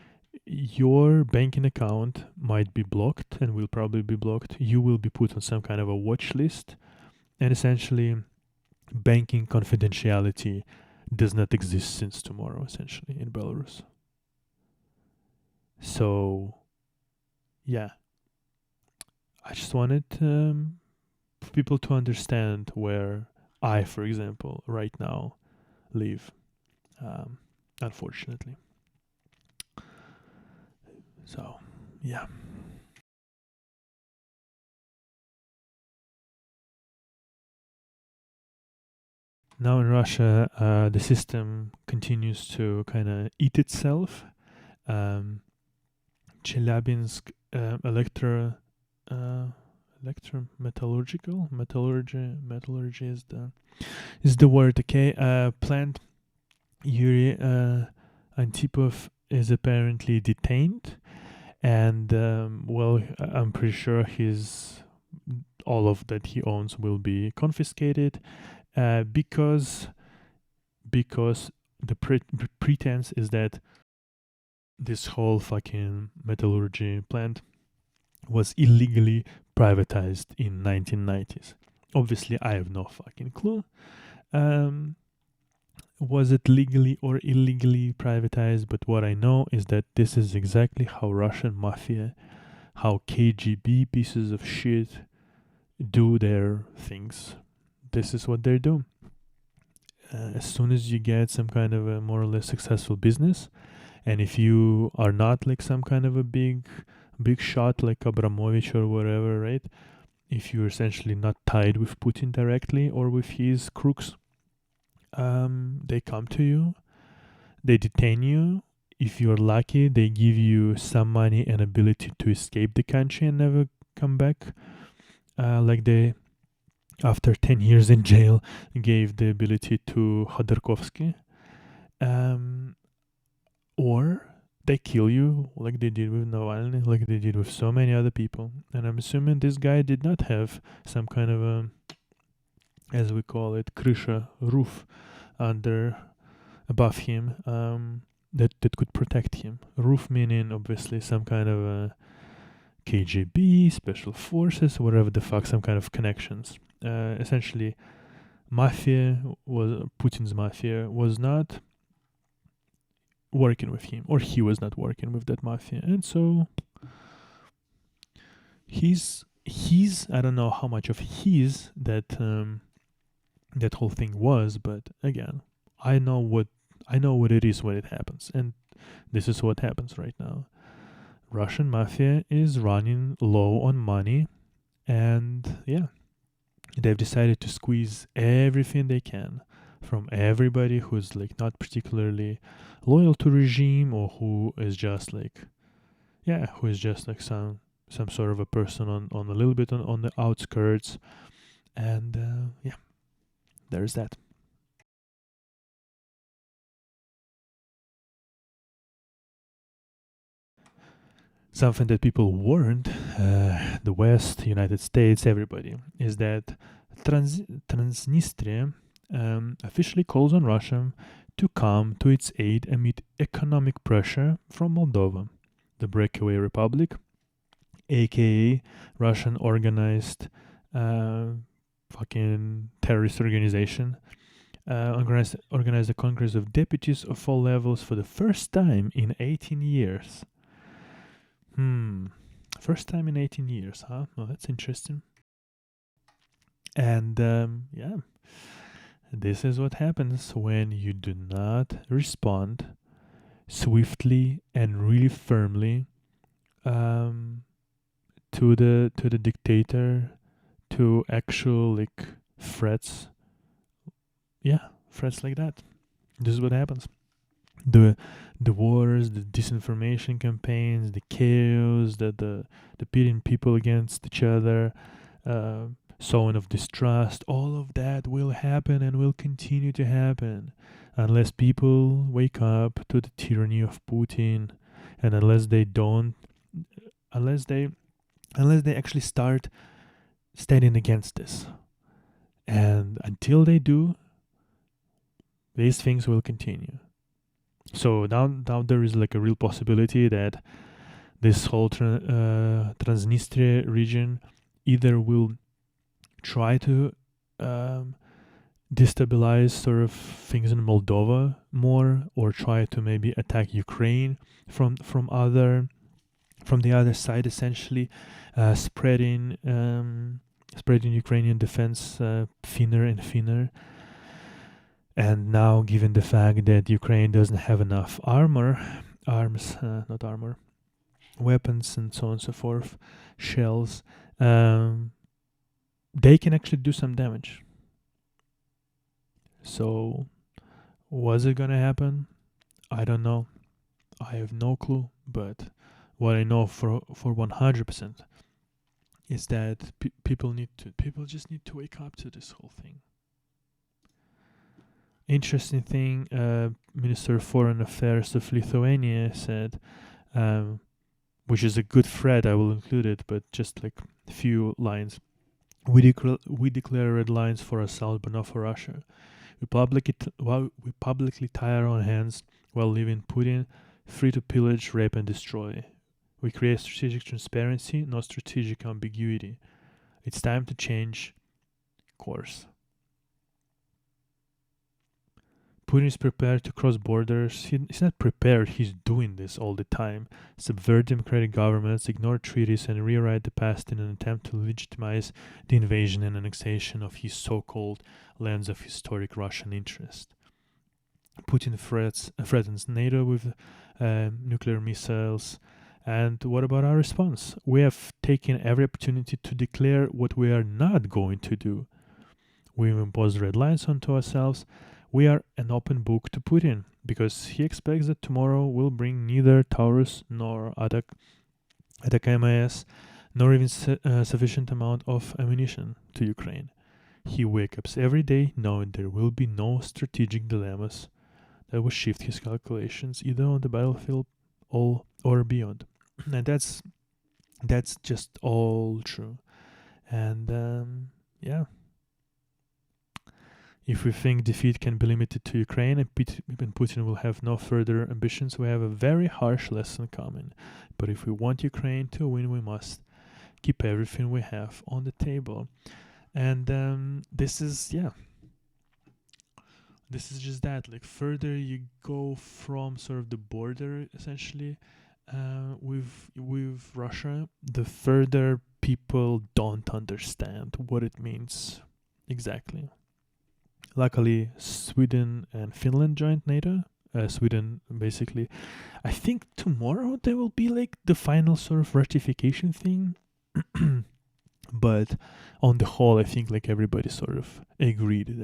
[SPEAKER 1] your banking account might be blocked, and will probably be blocked. You will be put on some kind of a watch list, and essentially banking confidentiality does not exist since tomorrow, essentially, in Belarus. So I just wanted people to understand where I, for example, right now live, unfortunately. So now in Russia, the system continues to kind of eat itself. Chelyabinsk metallurgy is the word. Okay, plant Yuri Antipov is apparently detained, and I'm pretty sure all of that he owns will be confiscated, because the pretense is that this whole fucking metallurgy plant was illegally privatized in 1990s. Obviously, I have no fucking clue. Was it legally or illegally privatized? But what I know is that this is exactly how Russian mafia, how KGB pieces of shit do their things, this is what they do. As soon as you get some kind of a more or less successful business, and if you are not like some kind of a big shot like Abramovich or whatever, right? If you're essentially not tied with Putin directly or with his crooks, they come to you, they detain you. If you're lucky, they give you some money and ability to escape the country and never come back. Like they, after 10 years in jail, gave the ability to Khodorkovsky. Or they kill you like they did with Navalny, like they did with so many other people. And I'm assuming this guy did not have some kind of a, as we call it, krysha, roof above him, that could protect him. Roof meaning obviously some kind of a KGB, special forces, whatever the fuck, some kind of connections. Essentially, Putin's mafia was not working with him, or he was not working with that mafia, and so he's I don't know how much of his that whole thing was, but again, I know what it is when it happens, and this is what happens right now. Russian mafia is running low on money, and yeah, they've decided to squeeze everything they can from everybody who's like not particularly loyal to regime, or who is just like some sort of a person on a little bit on the outskirts, and yeah, there's that. Something that people warned, the West, United States, everybody, is that Transnistria officially calls on Russia to come to its aid amid economic pressure from Moldova, the breakaway republic, aka Russian organized fucking terrorist organization. Organized a Congress of Deputies of all levels for the first time in 18 years. First time in 18 years, huh? Well, that's interesting. And yeah, this is what happens when you do not respond swiftly and really firmly to the dictator, to actual like threats. Yeah, threats like that. This is what happens. The wars, the disinformation campaigns, the chaos, the pitting people against each other, sowing of distrust, all of that will happen and will continue to happen unless people wake up to the tyranny of Putin, and unless they actually start standing against this. And until they do, these things will continue. So now there is like a real possibility that this whole Transnistria region either will try to destabilize sort of things in Moldova more, or try to maybe attack Ukraine from the other side, essentially spreading Ukrainian defense thinner and thinner. And now, given the fact that Ukraine doesn't have enough weapons and so on and so forth, shells, they can actually do some damage. So, was it gonna happen? I don't know. I have no clue. But what I know for 100% is that people just need to wake up to this whole thing. Interesting thing, Minister of Foreign Affairs of Lithuania said, which is a good thread, I will include it, but just like a few lines. We declare red lines for ourselves, but not for Russia. We publicly tie our own hands while leaving Putin free to pillage, rape, and destroy. We create strategic transparency, not strategic ambiguity. It's time to change course. Putin is prepared to cross borders. He's not prepared, he's doing this all the time. Subvert democratic governments, ignore treaties, and rewrite the past in an attempt to legitimize the invasion and annexation of his so-called lands of historic Russian interest. Putin threatens NATO with nuclear missiles. And what about our response? We have taken every opportunity to declare what we are not going to do. We've imposed red lines onto ourselves. We are an open book to Putin because he expects that tomorrow will bring neither Taurus nor ATACMS nor even sufficient amount of ammunition to Ukraine. He wakes up every day knowing there will be no strategic dilemmas that will shift his calculations either on the battlefield or beyond. And that's just all true. And yeah. If we think defeat can be limited to Ukraine and Putin will have no further ambitions, we have a very harsh lesson coming. But if we want Ukraine to win, we must keep everything we have on the table. And this is just that. Like, further you go from sort of the border, essentially, with Russia, the further people don't understand what it means exactly. Luckily, Sweden and Finland joined NATO. Sweden, basically, I think tomorrow there will be like the final sort of ratification thing. But on the whole, I think like everybody sort of agreed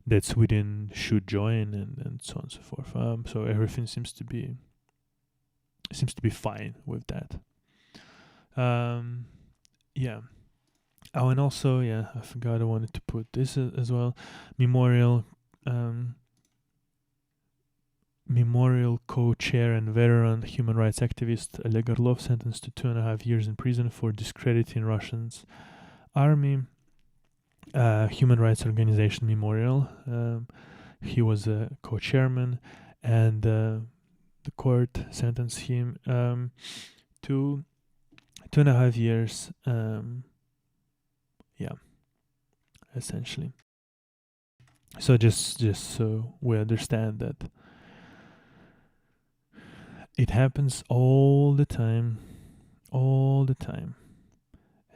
[SPEAKER 1] that Sweden should join and so on and so forth. So everything seems to be fine with that. Yeah. Oh, and also, I forgot I wanted to put this as well. Memorial co-chair and veteran human rights activist Oleg Orlov sentenced to 2.5 years in prison for discrediting Russia's army. Human rights organization Memorial. He was a co-chairman, and the court sentenced him to 2.5 years. Essentially. So just so we understand that it happens all the time,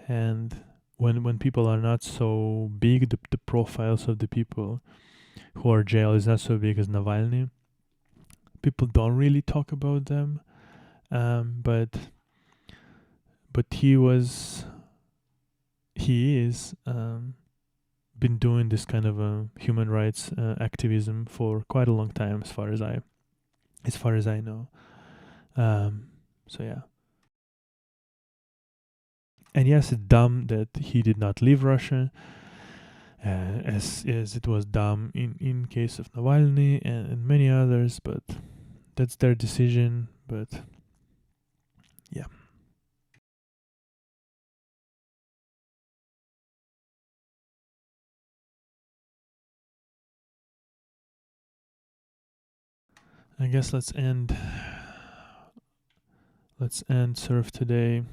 [SPEAKER 1] and when people are not so big, the profiles of the people who are jailed is not so big as Navalny. People don't really talk about them, but he is been doing this kind of human rights activism for quite a long time, as far as I know. So yeah. And yes, it's dumb that he did not leave Russia, as it was dumb in case of Navalny and many others, but that's their decision. But yeah. I guess let's end sort of today.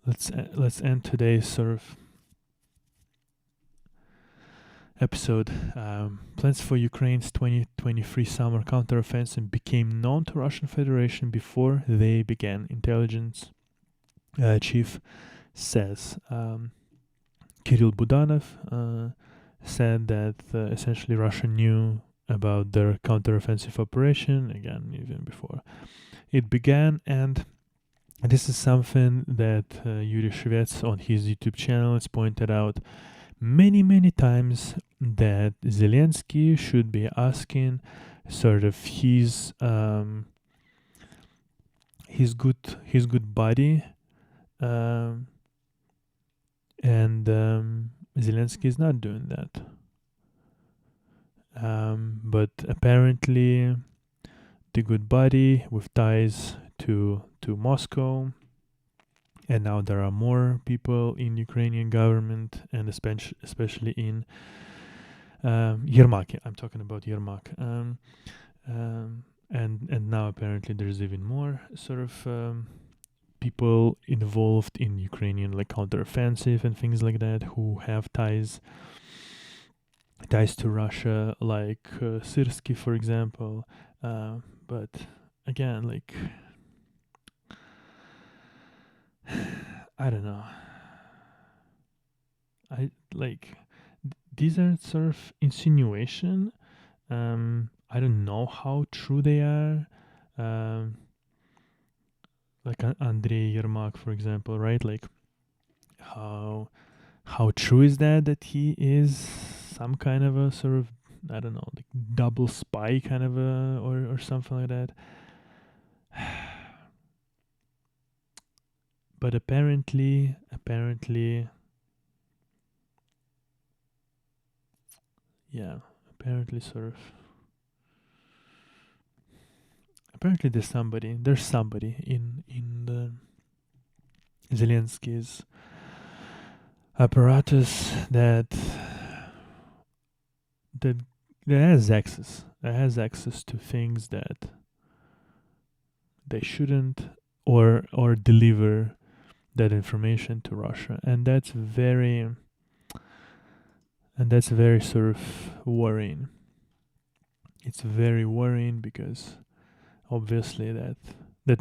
[SPEAKER 1] Let's end today's sort of episode. Plans for Ukraine's 2023 summer counteroffensive became known to Russian Federation before they began. Intelligence chief says. Kirill Budanov said that essentially Russia knew about their counteroffensive operation, again, even before it began. And this is something that Yuri Shvets on his YouTube channel has pointed out many times, that Zelensky should be asking sort of his good buddy, and Zelensky is not doing that. But apparently the good buddy with ties to Moscow, and now there are more people in Ukrainian government, and especially in Yermak. I'm talking about Yermak. And now apparently there's even more sort of people involved in Ukrainian like counteroffensive and things like that who have ties to Russia, like Syrsky, for example. But again, like I don't know. I like these are sort of insinuation. I don't know how true they are. Like Andrei Yermak, for example, right? Like how true is that he is some kind of a sort of, I don't know, like double spy kind of a or something like that. But apparently yeah, apparently there's somebody in the Zelensky's apparatus that has access to things that they shouldn't, or deliver that information to Russia, and that's very sort of worrying. It's very worrying because obviously that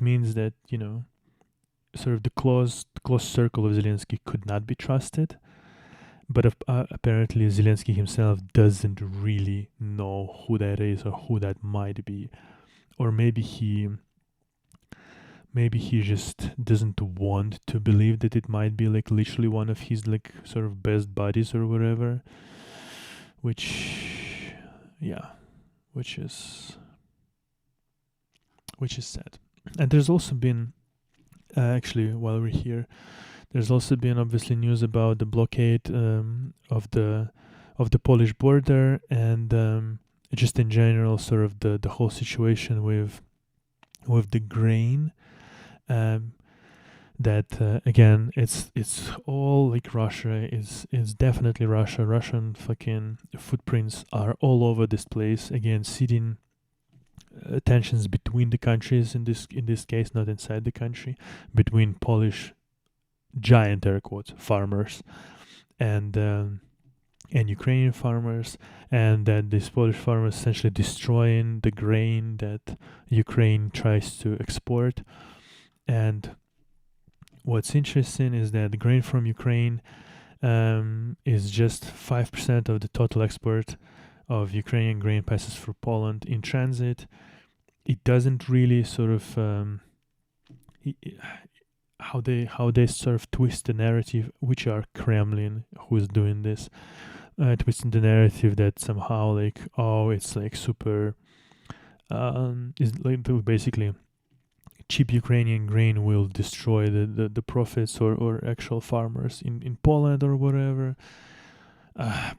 [SPEAKER 1] means that, you know, sort of the close circle of Zelensky could not be trusted. But apparently Zelensky himself doesn't really know who that is or who that might be. Or maybe he just doesn't want to believe that it might be like literally one of his like sort of best buddies or whatever. Which is sad. And there's also been actually, while we're here, there's also been obviously news about the blockade of the Polish border, and just in general, sort of the whole situation with the grain. That again, it's all like Russia is definitely Russia. Russian fucking footprints are all over this place. Again, seeding tensions between the countries in this case, not inside the country, between Polish giant air quotes farmers and Ukrainian farmers, and that these Polish farmers essentially destroying the grain that Ukraine tries to export. And what's interesting is that the grain from Ukraine is just 5% of the total export of Ukrainian grain passes through Poland in transit. It doesn't really sort of how they sort of twist the narrative, which are Kremlin who is doing this, twisting the narrative that somehow like, oh, it's like super is like basically cheap Ukrainian grain will destroy the profits or actual farmers in Poland or whatever.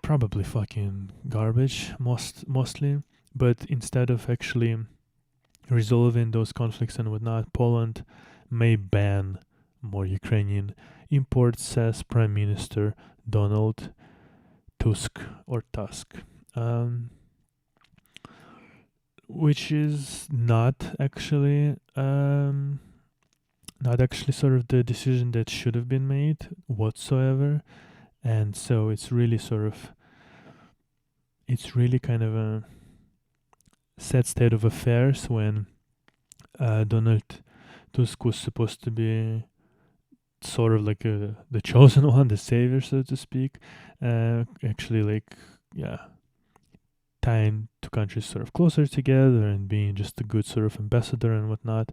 [SPEAKER 1] Probably fucking garbage mostly. But instead of actually resolving those conflicts and whatnot, Poland may ban more Ukrainian imports, says Prime Minister Donald Tusk, which is not actually sort of the decision that should have been made whatsoever. And so it's really kind of a sad state of affairs when Donald Tusk was supposed to be sort of like the chosen one, the savior, so to speak. Actually, like, yeah, tying two countries sort of closer together and being just a good sort of ambassador and whatnot.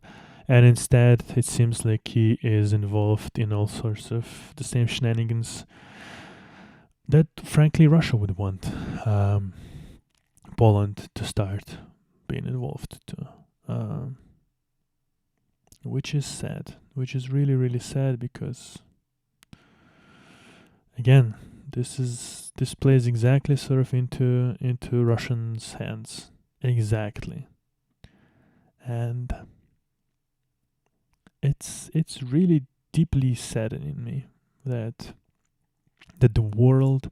[SPEAKER 1] And instead, it seems like he is involved in all sorts of the same shenanigans that, frankly, Russia would want Poland to start being involved to. Which is sad. Which is really, really sad because, again, this plays exactly sort of into Russians' hands. Exactly. And it's really deeply saddening me that the world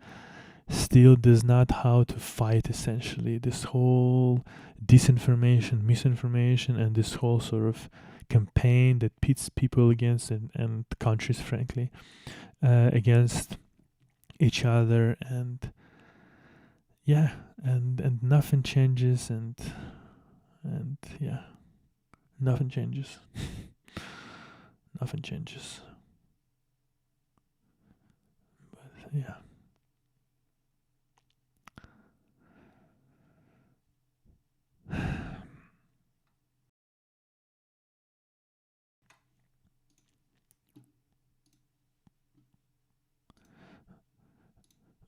[SPEAKER 1] still does not how to fight essentially this whole disinformation, misinformation, and this whole sort of campaign that pits people against and countries, frankly, against each other, and yeah, and nothing changes, and yeah, nothing changes. Nothing changes. But yeah.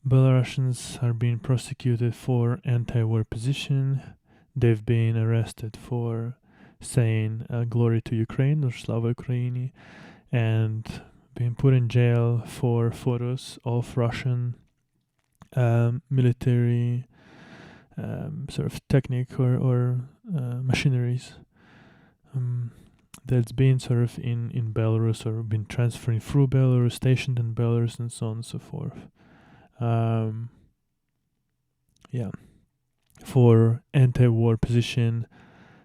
[SPEAKER 1] Belarusians are being prosecuted for anti-war position. They've been arrested for saying glory to Ukraine or Slava Ukraini, and being put in jail for photos of Russian military sort of technique or machineries that's been sort of in Belarus or been transferring through Belarus, stationed in Belarus, and so on and so forth. Yeah, for anti-war position,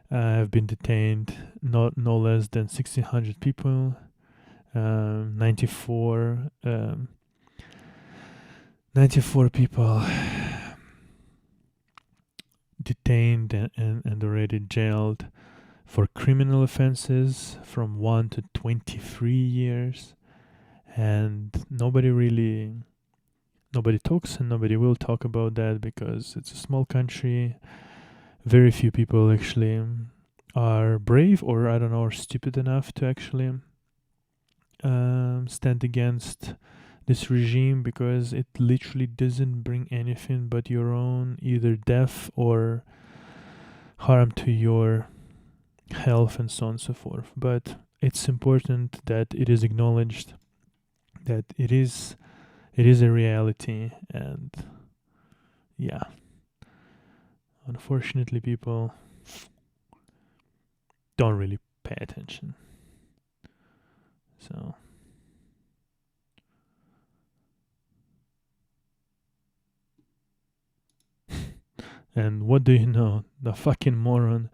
[SPEAKER 1] have been detained no less than 1,600 people. 94 people detained and already jailed for criminal offenses from 1 to 23 years, and nobody talks and nobody will talk about that because it's a small country. Very few people actually are brave, or I don't know, are stupid enough to actually stand against this regime, because it literally doesn't bring anything but your own either death or harm to your health and so on and so forth. But it's important that it is acknowledged that it is a reality, and yeah, unfortunately people don't really pay attention. So and what do you know? The fucking moron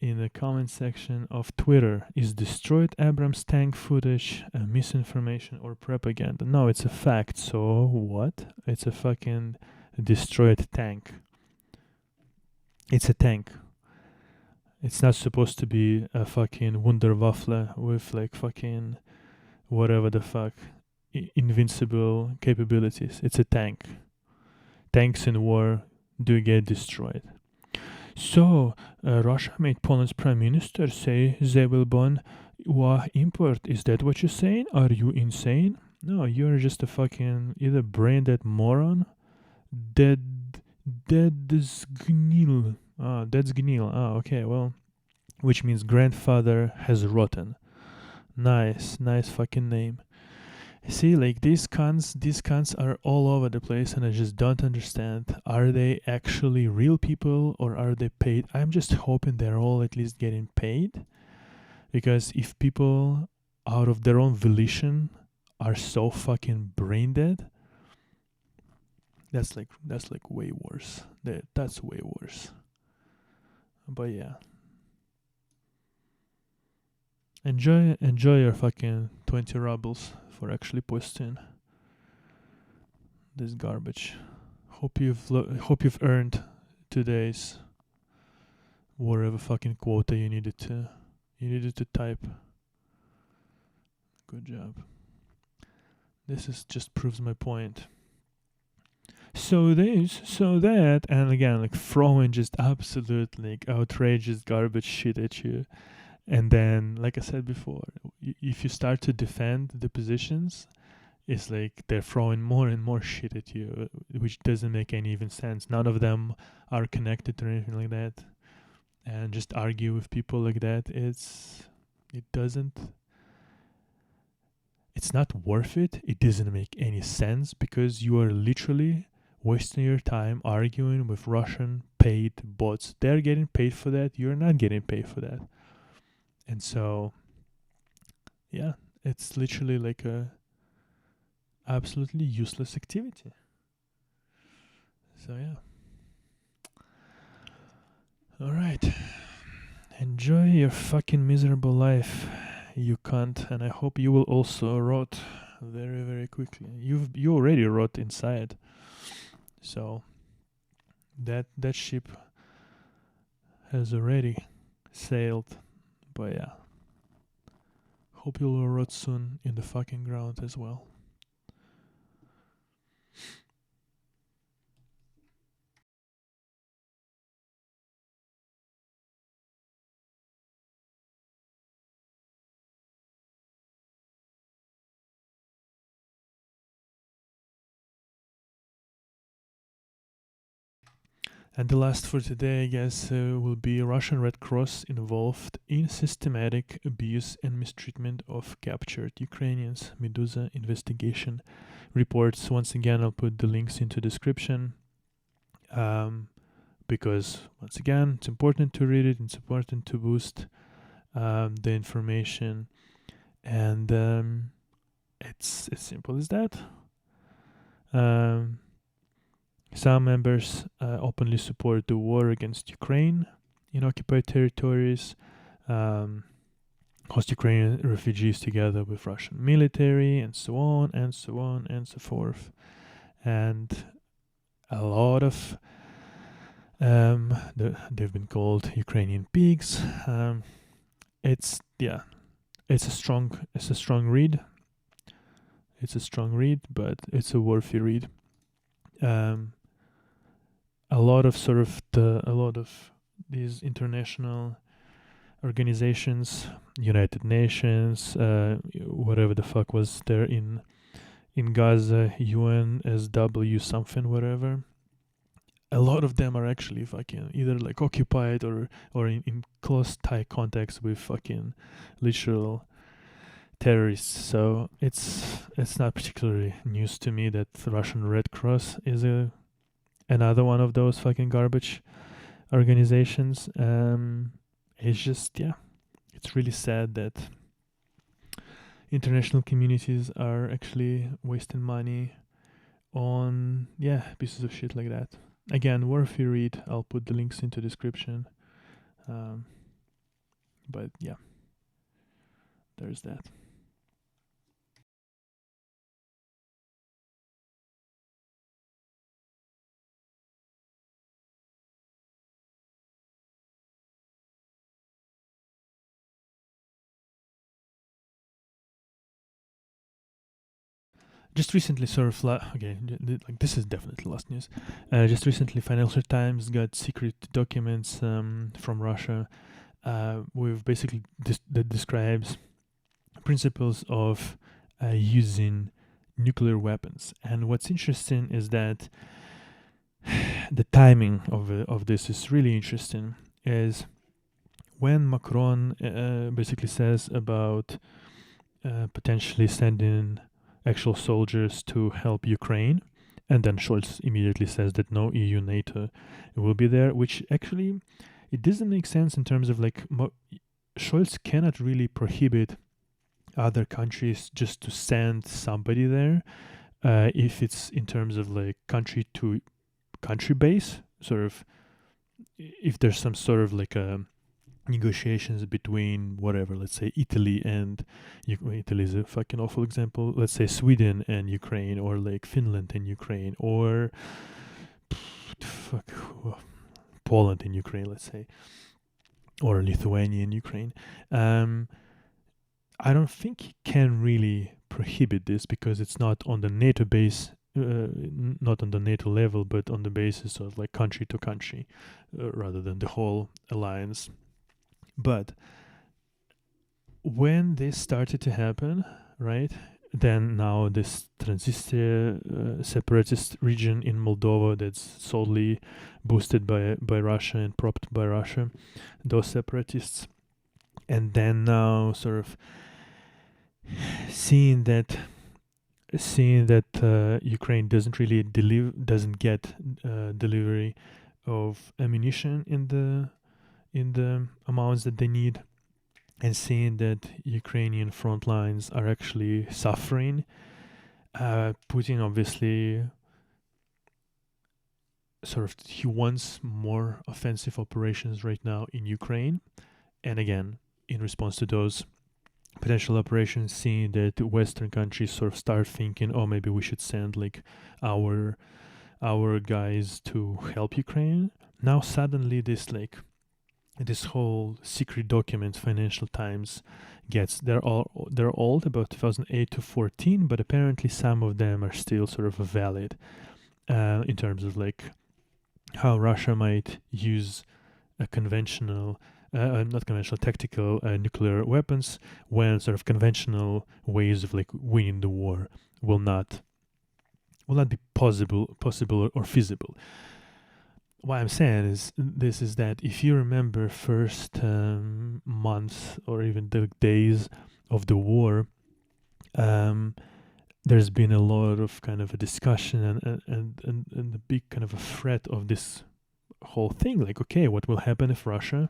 [SPEAKER 1] in the comment section of Twitter is destroyed Abrams tank footage, misinformation or propaganda. No, it's a fact. So what? It's a fucking destroyed tank. It's a tank. It's not supposed to be a fucking Wunderwaffe with like fucking whatever the fuck invincible capabilities. It's a tank. Tanks in war do get destroyed. So, Russia made Poland's prime minister say they will ban UA import. Is that what you're saying? Are you insane? No, you're just a fucking either braindead moron. That's gnil. That's gnil. Okay, well, which means grandfather has rotten. Nice fucking name. See, like these cunts are all over the place, and I just don't understand. Are they actually real people or are they paid? I'm just hoping they're all at least getting paid, because if people out of their own volition are so fucking brain dead, that's like way worse. That's way worse. But yeah. Enjoy your fucking 20 rubles for actually posting this garbage. Hope you've earned today's whatever fucking quota you needed to type. Good job. This is just proves my point. So this, so that, and again, like throwing just absolute like outrageous garbage shit at you. And then, like I said before, if you start to defend the positions, it's like they're throwing more and more shit at you, which doesn't make any even sense. None of them are connected or anything like that. And just argue with people like that, it's not worth it. It doesn't make any sense, because you are literally wasting your time arguing with Russian paid bots. They're getting paid for that. You're not getting paid for that. And so, yeah, it's literally like a absolutely useless activity. So, yeah. All right. Enjoy your fucking miserable life, you cunt, and I hope you will also rot very, very quickly. You already rot inside, so that ship has already sailed. But yeah, hope you will rot soon in the fucking ground as well. And the last for today, I guess, will be Russian Red Cross involved in systematic abuse and mistreatment of captured Ukrainians. Medusa investigation reports. Once again, I'll put the links into description, because once again, it's important to read it. It's important to boost the information, and it's as simple as that. Some members openly support the war against Ukraine in occupied territories, host Ukrainian refugees together with Russian military, and so on, and so on, and so forth. And a lot of they've been called Ukrainian pigs. It's a strong read. It's a strong read, but it's a worthy read. A lot of these international organizations, United Nations, whatever the fuck was there in Gaza, UNSW something, whatever. A lot of them are actually fucking either like occupied or in close tight contacts with fucking literal terrorists. So it's not particularly news to me that the Russian Red Cross is another one of those fucking garbage organizations. It's just, it's really sad that international communities are actually wasting money on pieces of shit like that. Again, worthy read. I'll put the links into description. But yeah, there's that. Just recently, this is definitely last news. Just recently, Financial Times got secret documents from Russia with basically that describes principles of using nuclear weapons. And what's interesting is that the timing of this is really interesting. Is when Macron basically says about potentially sending actual soldiers to help Ukraine, and then Scholz immediately says that no EU, NATO will be there, which actually it doesn't make sense in terms of like Scholz cannot really prohibit other countries just to send somebody there if it's in terms of like country to country base, sort of if there's some sort of like a negotiations between whatever, let's say Italy and Italy is a fucking awful example. Let's say Sweden and Ukraine, or like Finland and Ukraine, or Poland and Ukraine, let's say, or Lithuania and Ukraine. I don't think you can really prohibit this because it's not on the NATO base, not on the NATO level, but on the basis of like country to country, rather than the whole alliance. But when this started to happen, right, then now this Transnistria separatist region in Moldova that's solely boosted by Russia and propped by Russia, those separatists, and then now sort of seeing that Ukraine doesn't really doesn't get delivery of ammunition in the amounts that they need, and seeing that Ukrainian front lines are actually suffering, Putin obviously he wants more offensive operations right now in Ukraine, And again, in response to those potential operations, seeing that Western countries sort of start thinking, oh, maybe we should send like our guys to help Ukraine. Now suddenly this whole secret document Financial Times gets, they're old, about 2008 to 14, but apparently some of them are still sort of valid in terms of like how Russia might use a conventional not conventional, tactical nuclear weapons, when sort of conventional ways of like winning the war will not be possible or feasible. What I'm saying is that if you remember first months or even the days of the war, there's been a lot of kind of a discussion and a big kind of a threat of this whole thing. Like, okay, what will happen if Russia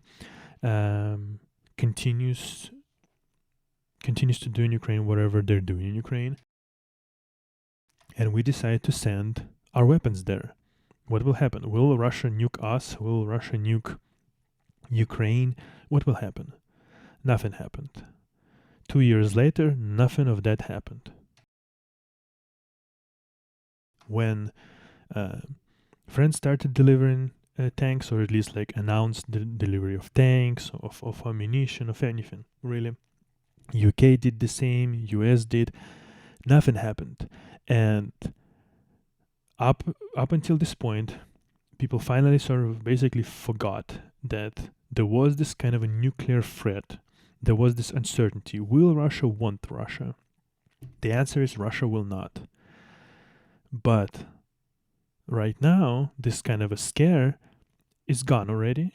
[SPEAKER 1] continues to do in Ukraine whatever they're doing in Ukraine, and we decide to send our weapons there? What will happen? Will Russia nuke us? Will Russia nuke Ukraine? What will happen? Nothing happened. 2 years later, nothing of that happened. When France started delivering tanks, or at least like announced the delivery of tanks, of ammunition, of anything, really, UK did the same, US did, nothing happened. And up until this point, people finally sort of basically forgot that there was this kind of a nuclear threat. There was this uncertainty. Will Russia want Russia? The answer is Russia will not. But right now, this kind of a scare is gone already,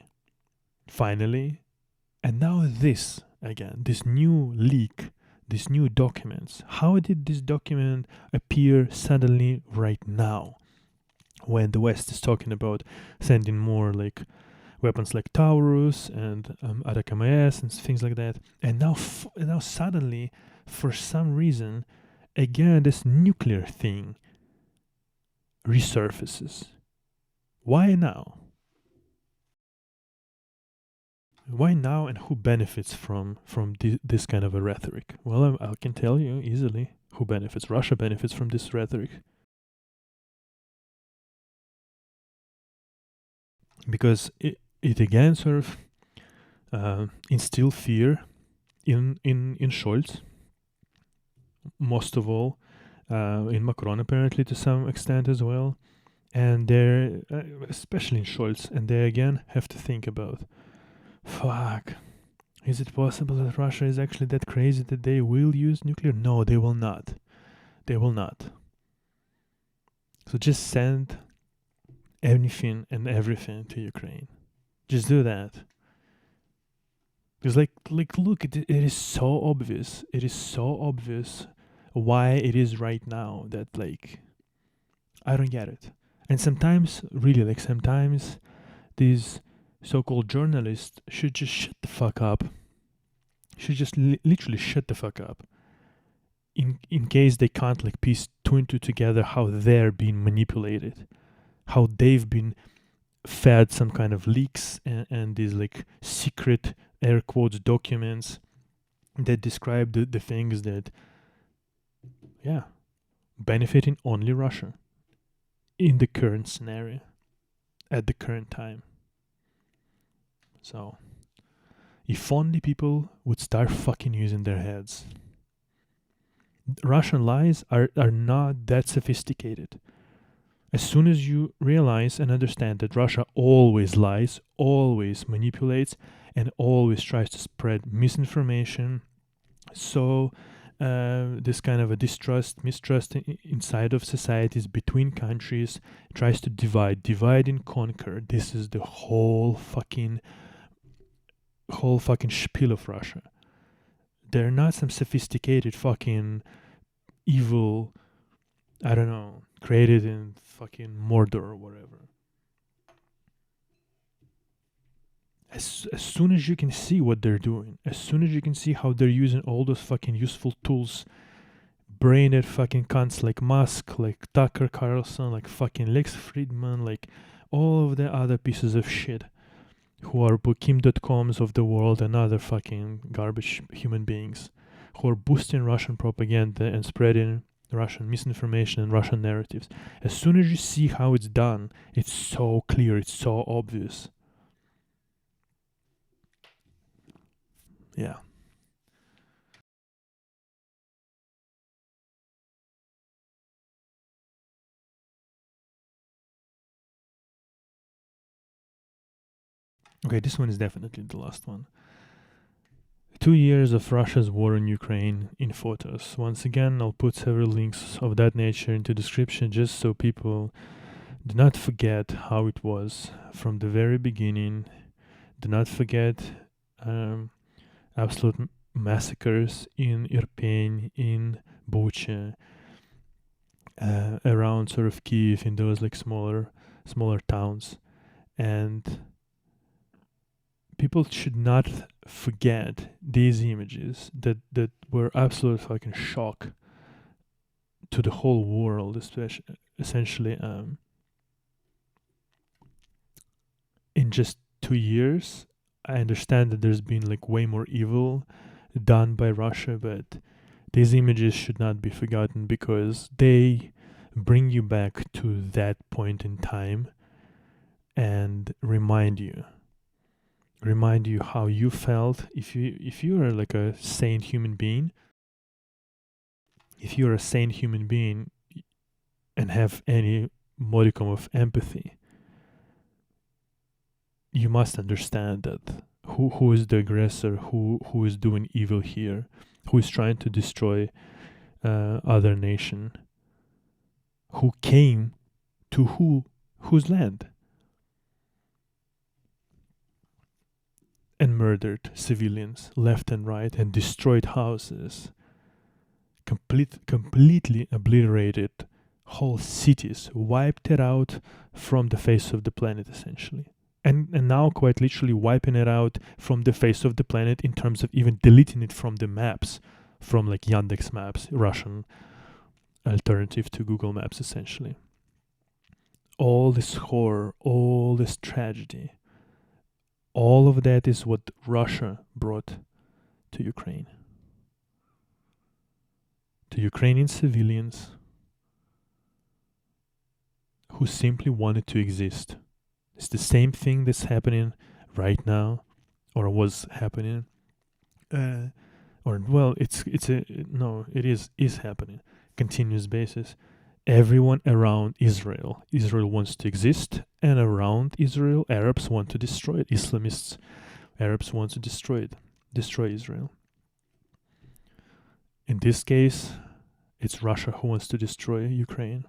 [SPEAKER 1] finally. And now this, again, this new leak, these new documents. How did this document appear suddenly right now, when the West is talking about sending more like weapons like Taurus and Atacams and things like that? And now suddenly, for some reason, again, this nuclear thing resurfaces. Why now? Why now, and who benefits from this kind of a rhetoric? Well, I can tell you easily who benefits. Russia benefits from this rhetoric. Because it again sort of instill fear in Scholz, most of all, in Macron apparently to some extent as well, and they're especially in Scholz, and they again have to think about, fuck, is it possible that Russia is actually that crazy that they will use nuclear? No, they will not. They will not. So just send anything and everything to Ukraine. Just do that. Because like look, it is so obvious. It is so obvious why it is right now that like I don't get it. And sometimes, really, like sometimes these so-called journalists should just shut the fuck up. Should just literally shut the fuck up. In case they can't like piece two and two together how they're being manipulated, how they've been fed some kind of leaks and these like secret air quotes documents that describe the things that benefiting only Russia in the current scenario at the current time. So if only people would start fucking using their heads. Russian lies are not that sophisticated. As soon as you realize and understand that Russia always lies, always manipulates, and always tries to spread misinformation, so this kind of a mistrust inside of societies, between countries, tries to divide and conquer. This is the whole fucking spiel of Russia. They're not some sophisticated fucking evil, I don't know, created in fucking Mordor or whatever. As soon as you can see what they're doing, as soon as you can see how they're using all those fucking useful tools, braindead fucking cunts like Musk, like Tucker Carlson, like fucking Lex Fridman, like all of the other pieces of shit who are Kim Dotcoms of the world and other fucking garbage human beings, who are boosting Russian propaganda and spreading Russian misinformation and Russian narratives. As soon as you see how it's done, it's so clear, it's so obvious. Yeah. Okay, this one is definitely the last one. 2 years of Russia's war in Ukraine in photos. Once again, I'll put several links of that nature into description just so people do not forget how it was from the very beginning. Do not forget absolute massacres in Irpin, in Bucha, around sort of Kiev, in those like smaller towns. And people should not forget these images that were absolute fucking shock to the whole world, especially essentially in just 2 years. I understand that there's been like way more evil done by Russia, but these images should not be forgotten because they bring you back to that point in time and remind you how you felt if you are like a sane human being. If you're a sane human being and have any modicum of empathy, you must understand that who is the aggressor, who is doing evil here, who is trying to destroy other nation, who came to whose land and murdered civilians left and right and destroyed houses, completely obliterated whole cities, wiped it out from the face of the planet essentially. And now quite literally wiping it out from the face of the planet in terms of even deleting it from the maps, from like Yandex Maps, Russian alternative to Google Maps essentially. All this horror, all this tragedy, all of that is what Russia brought to Ukraine. To Ukrainian civilians who simply wanted to exist. It's the same thing that's happening right now, or was happening, it is happening, continuous basis. Everyone around Israel wants to exist, and around Israel, Arabs want to destroy it. Islamists, Arabs want to destroy Israel. In this case, it's Russia who wants to destroy Ukraine.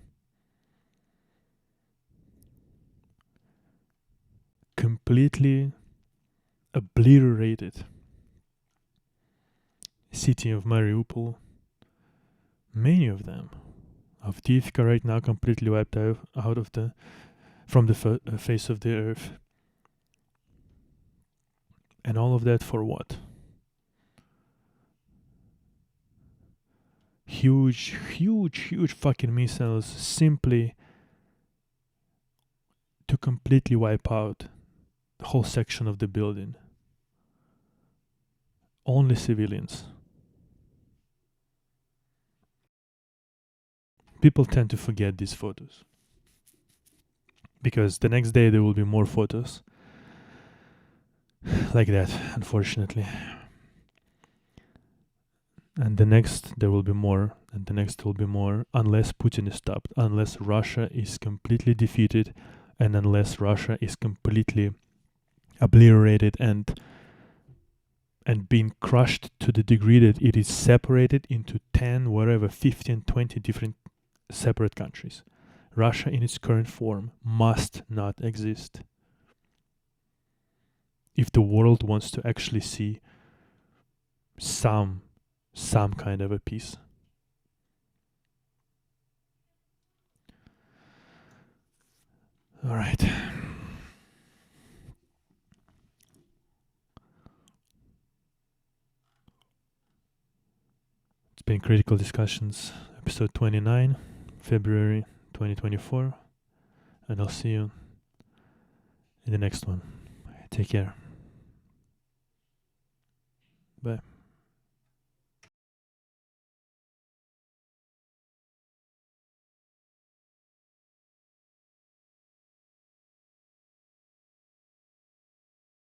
[SPEAKER 1] Completely obliterated city of Mariupol. Many of them. Avdiivka right now completely wiped out from the face of the earth. And all of that for what? Huge fucking missiles simply to completely wipe out the whole section of the building. Only civilians. People tend to forget these photos because the next day there will be more photos like that, unfortunately. And the next there will be more, and the next will be more, unless Putin is stopped, unless Russia is completely defeated, and unless Russia is completely obliterated and being crushed to the degree that it is separated into 10, 15, 20 different separate countries. Russia in its current form must not exist if the world wants to actually see some kind of a peace. All right. It's been Critical Discussions, episode 29, February 2024, and I'll see you in the next one. Take care. Bye.